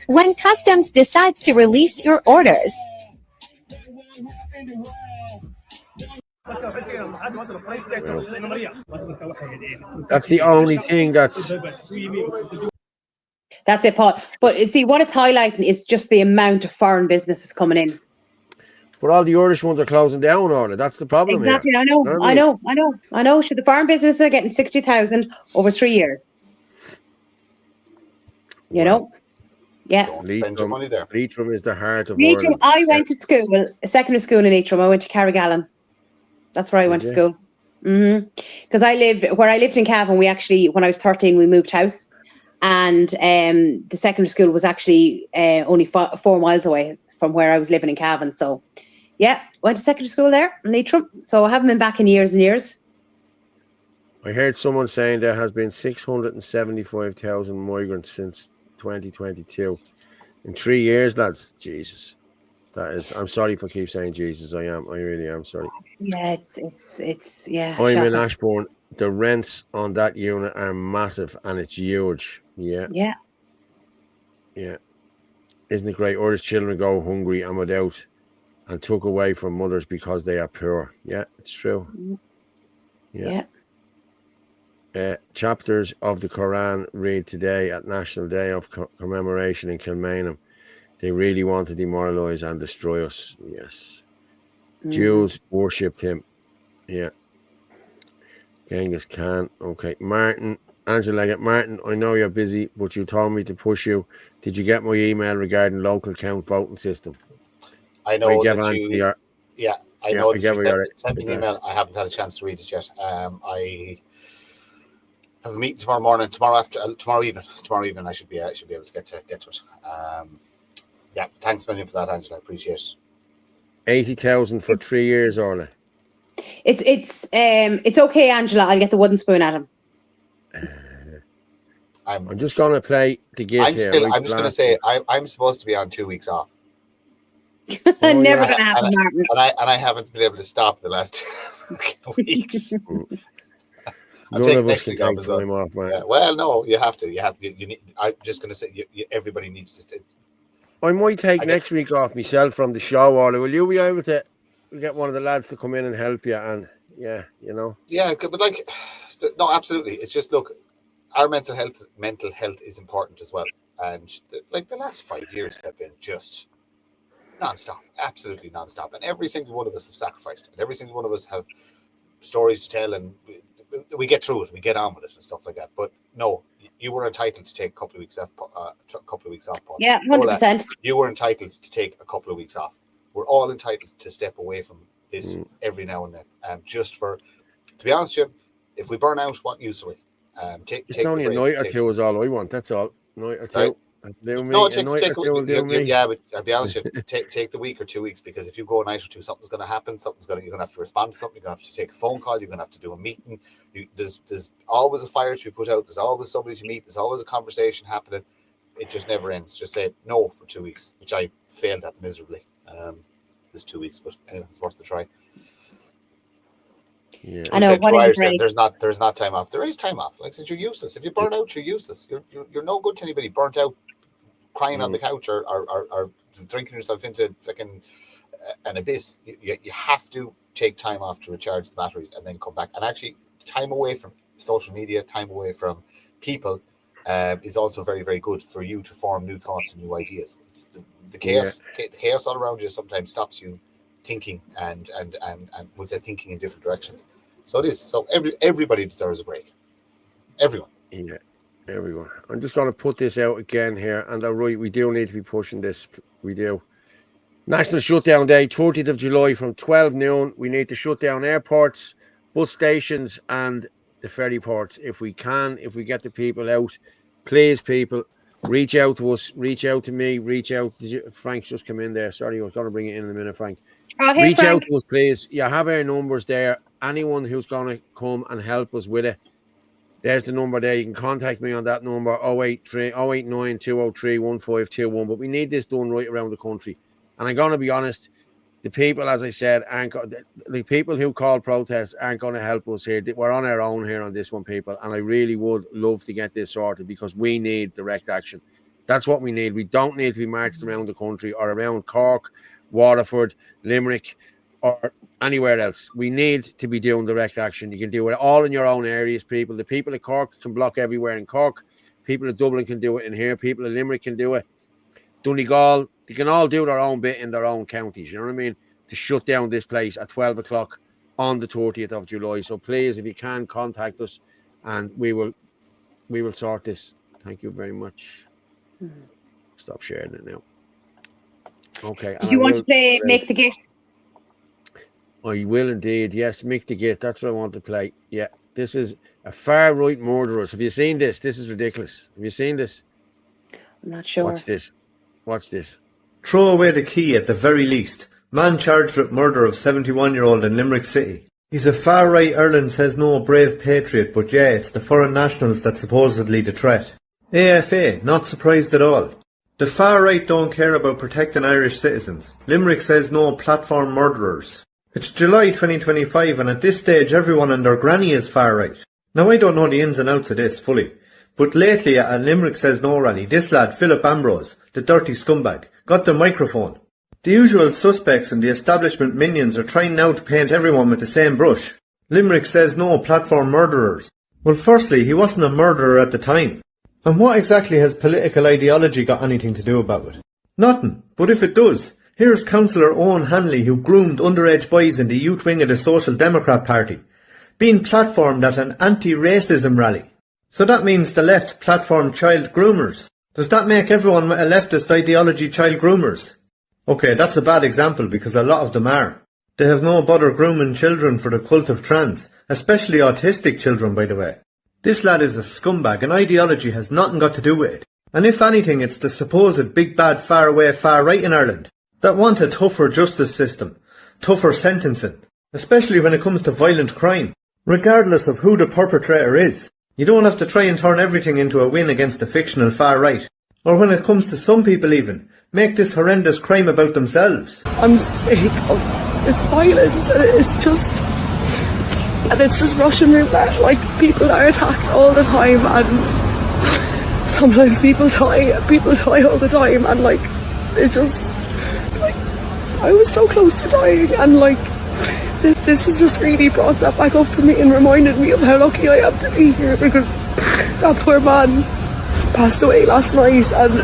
Q: When Customs decides to release your orders,
A: That's the only thing that's
B: it, Paul. But you see, what it's highlighting is just the amount of foreign businesses coming in.
A: But all the Irish ones are closing down, Orla. That's the problem
B: Exactly.
A: here.
B: I know. Should the foreign businesses are getting 60,000 over 3 years? You know? Yeah.
A: Leitrim is the heart of
B: Leitrim,
A: Ireland.
B: I went to school, a secondary school in Leitrim. I went to Carrigallen. That's where I went to school. Because where I lived in Cavan, we actually, when I was 13, we moved house. And the secondary school was actually only 4 miles away from where I was living in Cavan. So, yeah, went to secondary school there in Leitrim. So I haven't been back in years and years.
A: I heard someone saying there has been 675,000 migrants since 2022. In 3 years, lads. Jesus. That is, I'm sorry if I keep saying Jesus. I really am sorry.
B: Yeah, it's yeah.
A: I'm in
B: shocking.
A: Ashbourne. The rents on that unit are massive and it's huge. Yeah.
B: Yeah.
A: Yeah. Isn't it great? Irish children go hungry and without and took away from mothers because they are poor. Yeah, it's true.
B: Yeah.
A: Chapters of the Quran read today at National Day of Commemoration in Kilmainham. They really want to demoralize and destroy us. Yes. Jews worshipped him. Yeah. Genghis Khan. Okay. Angela Martin, I know you're busy, but you told me to push you. Did you get my email regarding local count voting system?
C: I know that I know that you sent me an email. I haven't had a chance to read it yet. I have a meeting tomorrow morning. Tomorrow evening, I should be able to get to it. Yeah, thanks a million for that, Angela. I appreciate it.
A: 80,000 for 3 years, Orla.
B: It's okay, Angela. I'll get the wooden spoon at him.
A: I'm just going to play the game here.
C: I'm just going to say I'm supposed to be on 2 weeks off.
B: Never going to happen, Martin.
C: And I haven't been able to stop the last 2 weeks.
A: None of us can take time off, man.
C: Yeah, well, no, you have to. You need. I'm just going to say everybody needs to stay.
A: I might take next week off myself from the show, Orla. Will you be able to get one of the lads to come in and help you? And yeah, you know.
C: Yeah, but no, absolutely. It's just look, our mental health is important as well. And the last 5 years have been just non-stop, absolutely non-stop. And every single one of us have sacrificed. And every single one of us have stories to tell, and we get through it, we get on with it and stuff like that. But no, you were entitled to take a couple of weeks off, Paul.
B: Yeah, 100%.
C: You were entitled to take a couple of weeks off. We're all entitled to step away from this every now and then. Just for, to be honest with you, if we burn out, what use are we?
A: It's only a night or two is all I want. That's all. Night or two.
C: Right.
A: No, take a week.
C: Yeah, but I'll be honest with you, take the week or 2 weeks, because if you go a night or two, something's going to happen. You're going to have to respond to something. You're going to have to take a phone call. You're going to have to do a meeting. There's always a fire to be put out. There's always somebody to meet. There's always a conversation happening. It just never ends. Just say no for 2 weeks, which I failed at miserably. This 2 weeks, but anyway, it's worth the try.
A: Yeah,
B: I know.
C: There's not time off. There is time off. Like I said, you're useless. If you burn out, you're useless. You're no good to anybody. Burnt out, crying on the couch, or drinking yourself into fucking an abyss. You have to take time off to recharge the batteries and then come back. And actually, time away from social media, time away from people, is also very, very good for you to form new thoughts and new ideas. It's the chaos. The chaos all around you sometimes stops you thinking and we'll say thinking in different directions. So it is. So everybody deserves a break. Everyone.
A: Yeah. There we go. I'm just going to put this out again here. And right, we do need to be pushing this. We do. National Shutdown Day, 30th of July from 12 noon. We need to shut down airports, bus stations, and the ferry ports if we can. If we get the people out, please, people, reach out to us, reach out to me, reach out. Frank's just come in there. Sorry, I was going to bring it in a minute, Frank.
B: Oh, hey,
A: reach
B: Frank.
A: out to us, please. You have our numbers there. Anyone who's going to come and help us with it, there's the number there. You can contact me on that number, 089 203 1521. But we need this done right around the country. And I'm going to be honest, the people, as I said, the people who call protests aren't going to help us here. We're on our own here on this one, people. And I really would love to get this sorted because we need direct action. That's what we need. We don't need to be marched around the country or around Cork, Waterford, Limerick, or anywhere else. We need to be doing direct action. You can do it all in your own areas, people. The people of Cork can block everywhere in Cork. People of Dublin can do it in here. People of Limerick can do it. Donegal, they can all do their own bit in their own counties, you know what I mean? To shut down this place at 12 o'clock on the 30th of July. So please, if you can, contact us and we will sort this. Thank you very much. Stop sharing it now. Okay.
B: Do you want to play Make the Gate?
A: I will indeed. Yes, Make the Gate. That's what I want to play. Yeah. This is a far-right murderers. Have you seen this? This is ridiculous. Have you seen this?
B: I'm not sure.
A: Watch this. Watch this.
R: Throw away the key at the very least. Man charged with murder of 71-year-old in Limerick City. He's a far-right Ireland says no brave patriot, but yeah, it's the foreign nationals that's supposedly the threat. AFA, not surprised at all. The far-right don't care about protecting Irish citizens. Limerick says no platform murderers. It's July 2025 and at this stage everyone and their granny is far-right. Now I don't know the ins and outs of this fully, but lately at a Limerick Says No rally, this lad, Philip Ambrose, the dirty scumbag, got the microphone. The usual suspects and the establishment minions are trying now to paint everyone with the same brush. Limerick Says No platform murderers. Well, firstly, he wasn't a murderer at the time. And what exactly has political ideology got anything to do about it? Nothing. But if it does, here's Councillor Owen Hanley who groomed underage boys in the youth wing of the Social Democrat Party, being platformed at an anti-racism rally. So that means the left platform child groomers. Does that make everyone with a leftist ideology child groomers? Okay, that's a bad example because a lot of them are. They have no bother grooming children for the cult of trans, especially autistic children, by the way. This lad is a scumbag and ideology has nothing got to do with it. And if anything, it's the supposed big bad far away far right in Ireland that want a tougher justice system, tougher sentencing, especially when it comes to violent crime, regardless of who the perpetrator is. You don't have to try and turn everything into a win against the fictional far right. Or when it comes to some people even, make this horrendous crime about themselves.
S: I'm sick of this violence and it's just Russian roulette. Like, people are attacked all the time and sometimes people die all the time and like, it just, like, I was so close to dying and like, this has just really brought that back up for me and reminded me of how lucky I am to be here because that poor man passed away last night and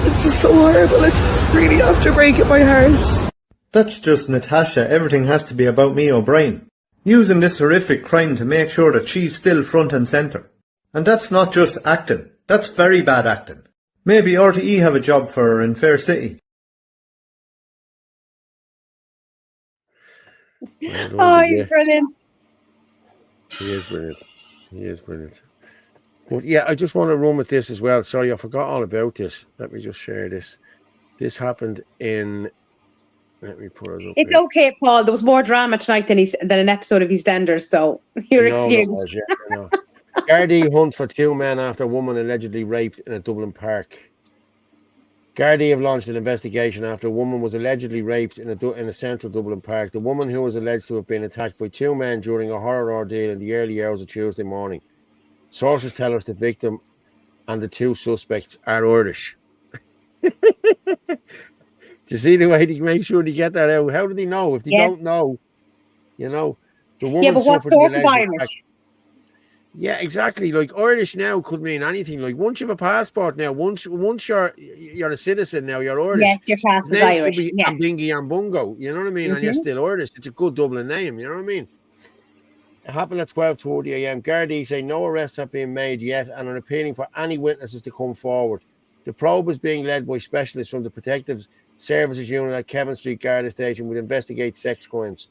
S: it's just so horrible. It's really after breaking my heart.
R: That's just Natasha. Everything has to be about me O'Brien. Using this horrific crime to make sure that she's still front and centre. And that's not just acting. That's very bad acting. Maybe RTE have a job for her in Fair City.
B: Oh, he's brilliant.
A: He is brilliant. He is brilliant. But yeah, I just want to run with this as well. Sorry, I forgot all about this. Let me just share this. This happened in... Let me put it up.
B: It's
A: here.
B: okay, Paul. There was more drama tonight than an episode of EastEnders, so you're excused.
A: Gardaí hunt for two men after a woman allegedly raped in a Dublin park. Gardaí have launched an investigation after a woman was allegedly raped in a central Dublin park. The woman, who was alleged to have been attacked by two men during a horror ordeal in the early hours of Tuesday morning. Sources tell us the victim and the two suspects are Irish. Do you see the way they make sure they get that out? How do they know? If they don't know, you know, the woman
B: but what
A: suffered
B: sort
A: the
B: of
A: alleged
B: Irish?
A: attack. Yeah, exactly. Like, Irish now could mean anything. Like, once you have a passport now, once you're a citizen now, you're Irish.
B: Yes, your class is
A: Name
B: Irish.
A: could be Ambingi Ambungo, you know what I mean? And you're still Irish. It's a good Dublin name, you know what I mean? It happened at 12:40 a.m. Gardaí say no arrests have been made yet and are appealing for any witnesses to come forward. The probe is being led by specialists from the Protective Services Unit at Kevin Street Garda Station which investigate sex crimes.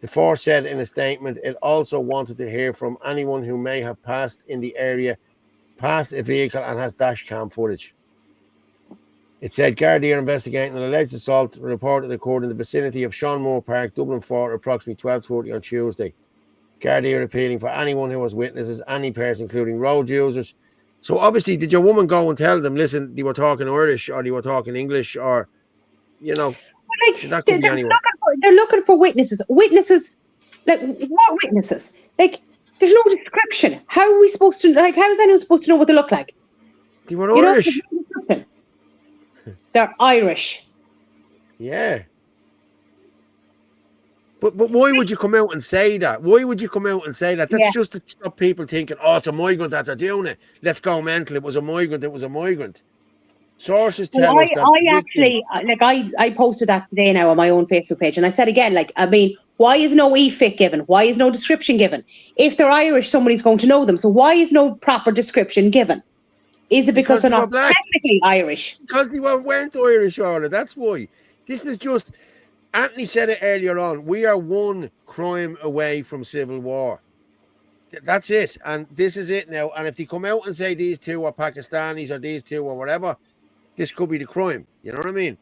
A: The force said in a statement it also wanted to hear from anyone who may have passed in the area, passed a vehicle and has dash cam footage. It said Gardaí are investigating an alleged assault reported occurred in the vicinity of Sean Moore Park, Dublin 4, at approximately 12:40 on Tuesday. Gardaí are appealing for anyone who has witnesses, any person, including road users. So obviously, did your woman go and tell them, listen, they were talking Irish or they were talking English or, you know, that could be anyone.
B: They're looking for witnesses. Witnesses, like what witnesses? Like there's no description. How are we supposed to, like, how is anyone supposed to know what they look like?
A: They were Irish.
B: They're Irish.
A: Yeah. But why would you come out and say that? Why would you come out and say that? That's just to stop people thinking, oh, it's a migrant that they're doing it. Let's go mental. It was a migrant. It was a migrant. Sources tell us that.
B: I actually, like, I posted that today now on my own Facebook page. And I said again, like, I mean, why is no EFIC given? Why is no description given? If they're Irish, somebody's going to know them. So why is no proper description given? Is it because they're not technically Irish?
A: Because they weren't Irish, Orla. That's why. This is just... Anthony said it earlier on. We are one crime away from civil war. That's it. And this is it now. And if they come out and say these two are Pakistanis or these two or whatever, this could be the crime. You know what I mean?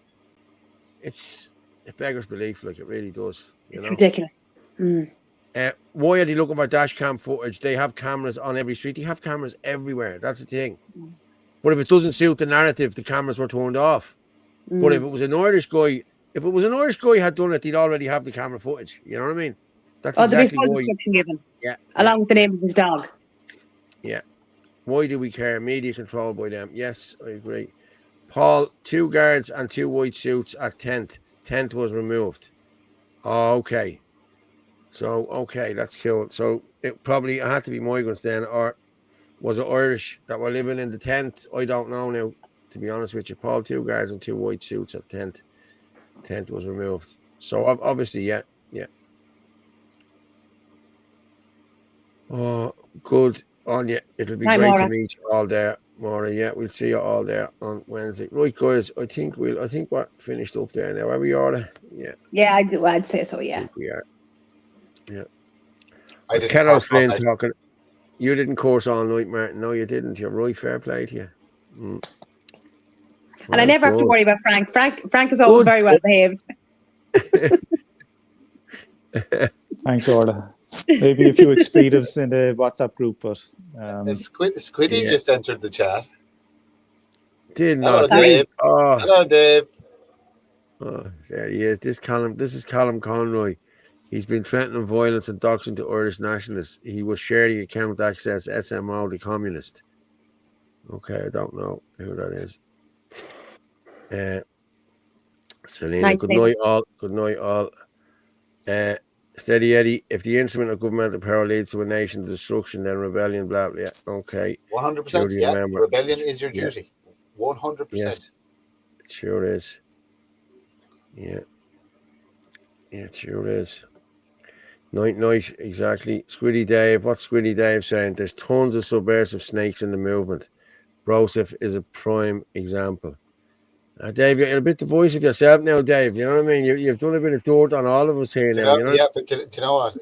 A: It beggars belief, like it really does. You know?
B: Ridiculous.
A: Why are they looking for dash cam footage? They have cameras on every street. They have cameras everywhere. That's the thing. But if it doesn't suit the narrative, the cameras were turned off. But if it was an Irish guy... If it was an Irish guy who had done it, they'd already have the camera footage. You know what I mean? That's exactly why.
B: Given.
A: Yeah.
B: Along with the name of his dog.
A: Yeah. Why do we care? Media controlled by them. Yes, I agree. Paul, 2 guards and 2 white suits at tent. Tent was removed. Oh, okay. So, okay, that's cool. So it had to be migrants then, or was it Irish that were living in the tent? I don't know now, to be honest with you. Paul, 2 guards and 2 white suits at tent. Tent was removed. So obviously, yeah. Oh, good on you. It'll be great to meet you all there, Maura. Yeah, we'll see you all there on Wednesday. Right, guys. I think we're finished up there now. Are we, Orla? Yeah.
B: Yeah, I do. I'd say so. Yeah.
A: I think we are. Yeah. Kello Flynn talking. You didn't course all night, Martin. No, you didn't. You're right. Fair play to you.
B: And I never have to worry about Frank. Frank is always very well behaved.
G: Thanks, Orla. Maybe a few expletives in the WhatsApp group, but
C: Squiddy just entered the chat.
A: Did
C: Hello,
A: not.
C: Dave.
A: Oh.
C: Hello, Dave.
A: Oh, there he is. This is Callum Conroy. He's been threatening violence and doxing to Irish nationalists. He was sharing account access SMO, the communist. Okay, I don't know who that is. Selena, good night all. Good night all. Steady Eddie, if the instrument of governmental power leads to a nation destruction, then rebellion, blah, blah. Okay.
C: 100%. Yeah, rebellion is your duty. 100%.
A: Yes, it sure is. Yeah. Yeah, it sure is. Night, exactly. Squiddy Dave, what's Squiddy Dave saying? There's tons of subversive snakes in the movement. Broseph is a prime example. Dave, you're a bit the voice of yourself now, Dave. You know what I mean? You've done a bit of dirt on all of us here now. You know?
C: Yeah, but do you know what?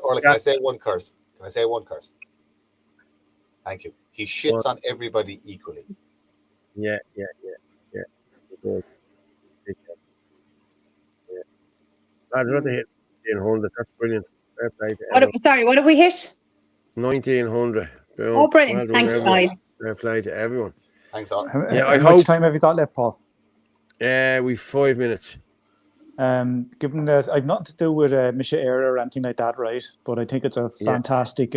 C: Orla, can I say one curse? Can I say one curse? Thank you. He shits on everybody equally.
A: Yeah. Lads, what they hit 1900. That's brilliant.
B: Sorry, what did we hit?
A: 1900. Boom.
B: Oh, brilliant. Thanks, guys.
A: Fair play to everyone.
C: Thanks, all.
A: Yeah,
G: how much time have you got left, Paul?
A: We've 5 minutes.
G: Given that I've nothing to do with Misha Era or anything like that, right? But I think it's a fantastic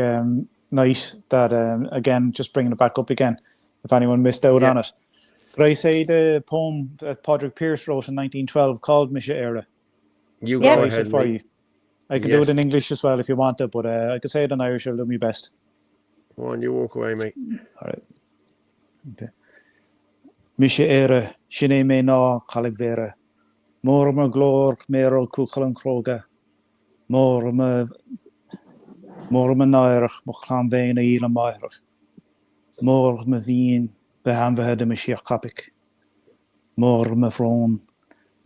G: night that, again, just bringing it back up again, if anyone missed out on it. Could I say the poem that Padraig Pearse wrote in 1912 called Misha Era?
A: You go ahead.
G: For you. I can do it in English as well if you want it, but I could say it in Irish. I'll do my best.
A: Go on, you walk away, mate.
G: All right. Okay. Misha Era, Shine me na Caligvera, Morma Glor, Mero Kukalan Kroga, Morma Mór me náirech mo chlán bhéin a íle mairech. Mór me bhín behanbhethe de me siach capig. Mór me frón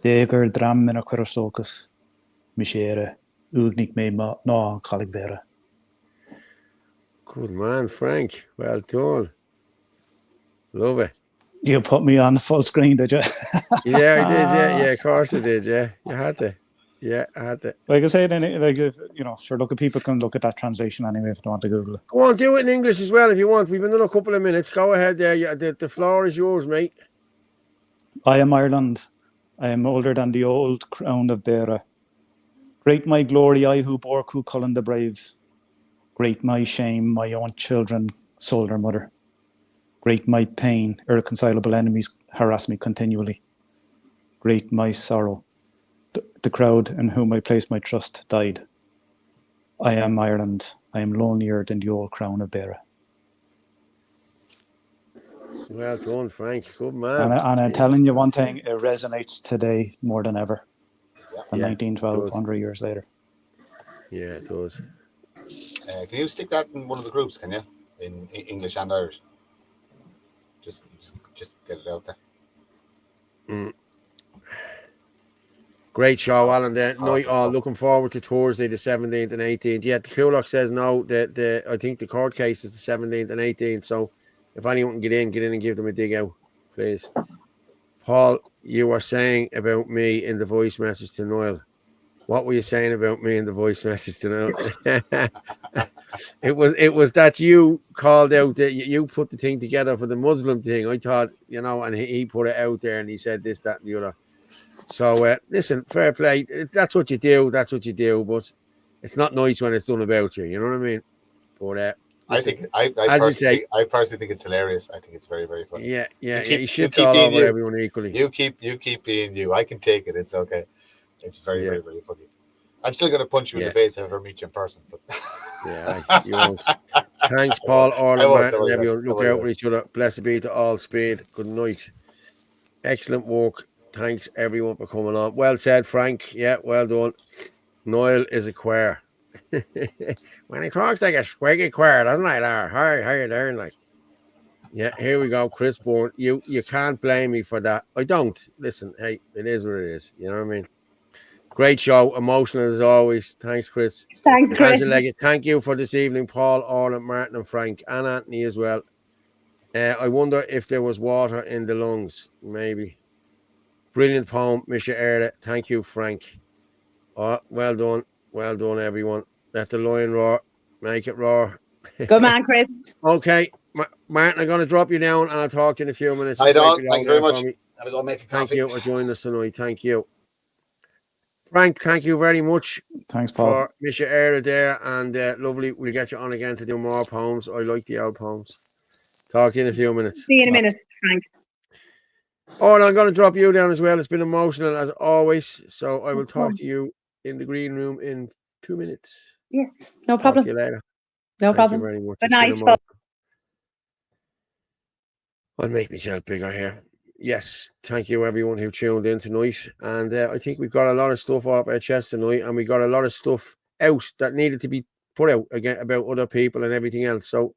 G: dégur dram in a chuirstochas. Me sére úgnig mé ná chalig vera.
A: Good man, Frank. Well done. Love it.
G: You put me on the full screen, did you?
A: Yeah, I did. Yeah, yeah, of course I did. Yeah, you had to. Yeah, I had to.
G: Like I say, then, like, you know, sure, look, people can look at that translation anyway if they want to Google it.
A: Go on, do it in English as well if you want. We've another couple of minutes. Go ahead there. Yeah, the floor is yours, mate.
G: I am Ireland. I am older than the old crown of Beara. Great my glory, I who bore Cuchulainn the brave. Great my shame, my own children sold their mother. Great my pain, irreconcilable enemies harass me continually. Great my sorrow, the crowd in whom I placed my trust died. I am Ireland. I am lonelier than the old crown of Beara.
A: Well done, Frank. Good man.
G: And I'm telling you one thing, it resonates today more than ever. Than
A: Yeah,
G: 1912,
A: it does.
G: 100 years later.
A: Yeah, it does.
C: Can you stick that in one of the groups, can you? In English and Irish. Just get it out there.
A: Great show, Alan. Night all. Looking forward to Thursday, the 17th and 18th. Yeah, the Kulak says no. I think the court case is the 17th and 18th. So if anyone can get in and give them a dig out, please. Paul, you were saying about me in the voice message to Noel. What were you saying about me in the voice message to Noel? It was that you called out that you put the thing together for the Muslim thing. I thought, you know, and he put it out there and he said this, that, and the other. So listen, fair play. That's what you do. That's what you do. But it's not nice when it's done about you. You know what I mean? But
C: I personally think it's hilarious. I think it's very, very funny.
A: Yeah.
C: You
A: shits all over
C: you.
A: everyone equally.
C: You keep being you. I can take it. It's okay. It's very, very, very funny. I'm still going to punch you in the face if I ever meet you in person. But
A: yeah, you won't. Thanks, Paul, Orla, Martin, and everyone. Look out for each other. Blessed be to all speed. Good night. Excellent work. Thanks, everyone, for coming on. Well said, Frank. Yeah, well done. Noel is a queer. When he talks like a squiggy queer, doesn't he? How you doing? Like, yeah, here we go. Chris Bourne. You can't blame me for that. I don't. Listen, hey, it is what it is. You know what I mean? Great show, emotional as always. Thanks, Chris.
B: Thanks, Chris.
A: Thank you for this evening, Paul, Orla, Martin, and Frank, and Anthony as well. I wonder if there was water in the lungs. Maybe. Brilliant poem, Misha Erda. Thank you, Frank. Oh, well done, everyone. Let the lion roar. Make it roar.
B: Good man, Chris.
A: Okay, Martin, I'm going to drop you down, and I'll talk to you in a few minutes.
C: Hi, Don. Thank you very much. Gotta go make a coffee.
A: Thank you for joining us tonight. Thank you. Frank, thank you very much.
G: Thanks, Paul.
A: For Misha Era there, and lovely. We'll get you on again to do more poems. I like the old poems. Talk to you in a few minutes.
B: See you in a minute, Frank.
A: Oh, and I'm going to drop you down as well. It's been emotional as always. So I will talk to you in the green room in 2 minutes.
B: Yes, no problem.
A: Talk to you later.
B: No problem.
A: Thank you very much.
B: Good night.
A: I'll make myself bigger here. Yes, thank you everyone who tuned in tonight. And I think we've got a lot of stuff off our chest tonight, and we got a lot of stuff out that needed to be put out again about other people and everything else. So,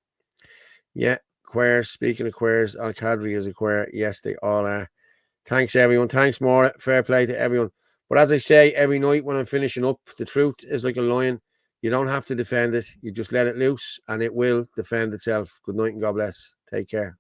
A: yeah, queers. Speaking of queers, Al-Kadri is a queer. Yes, they all are. Thanks, everyone. Thanks, Maura. Fair play to everyone. But as I say every night when I'm finishing up, the truth is like a lion. You don't have to defend it. You just let it loose, and it will defend itself. Good night and God bless. Take care.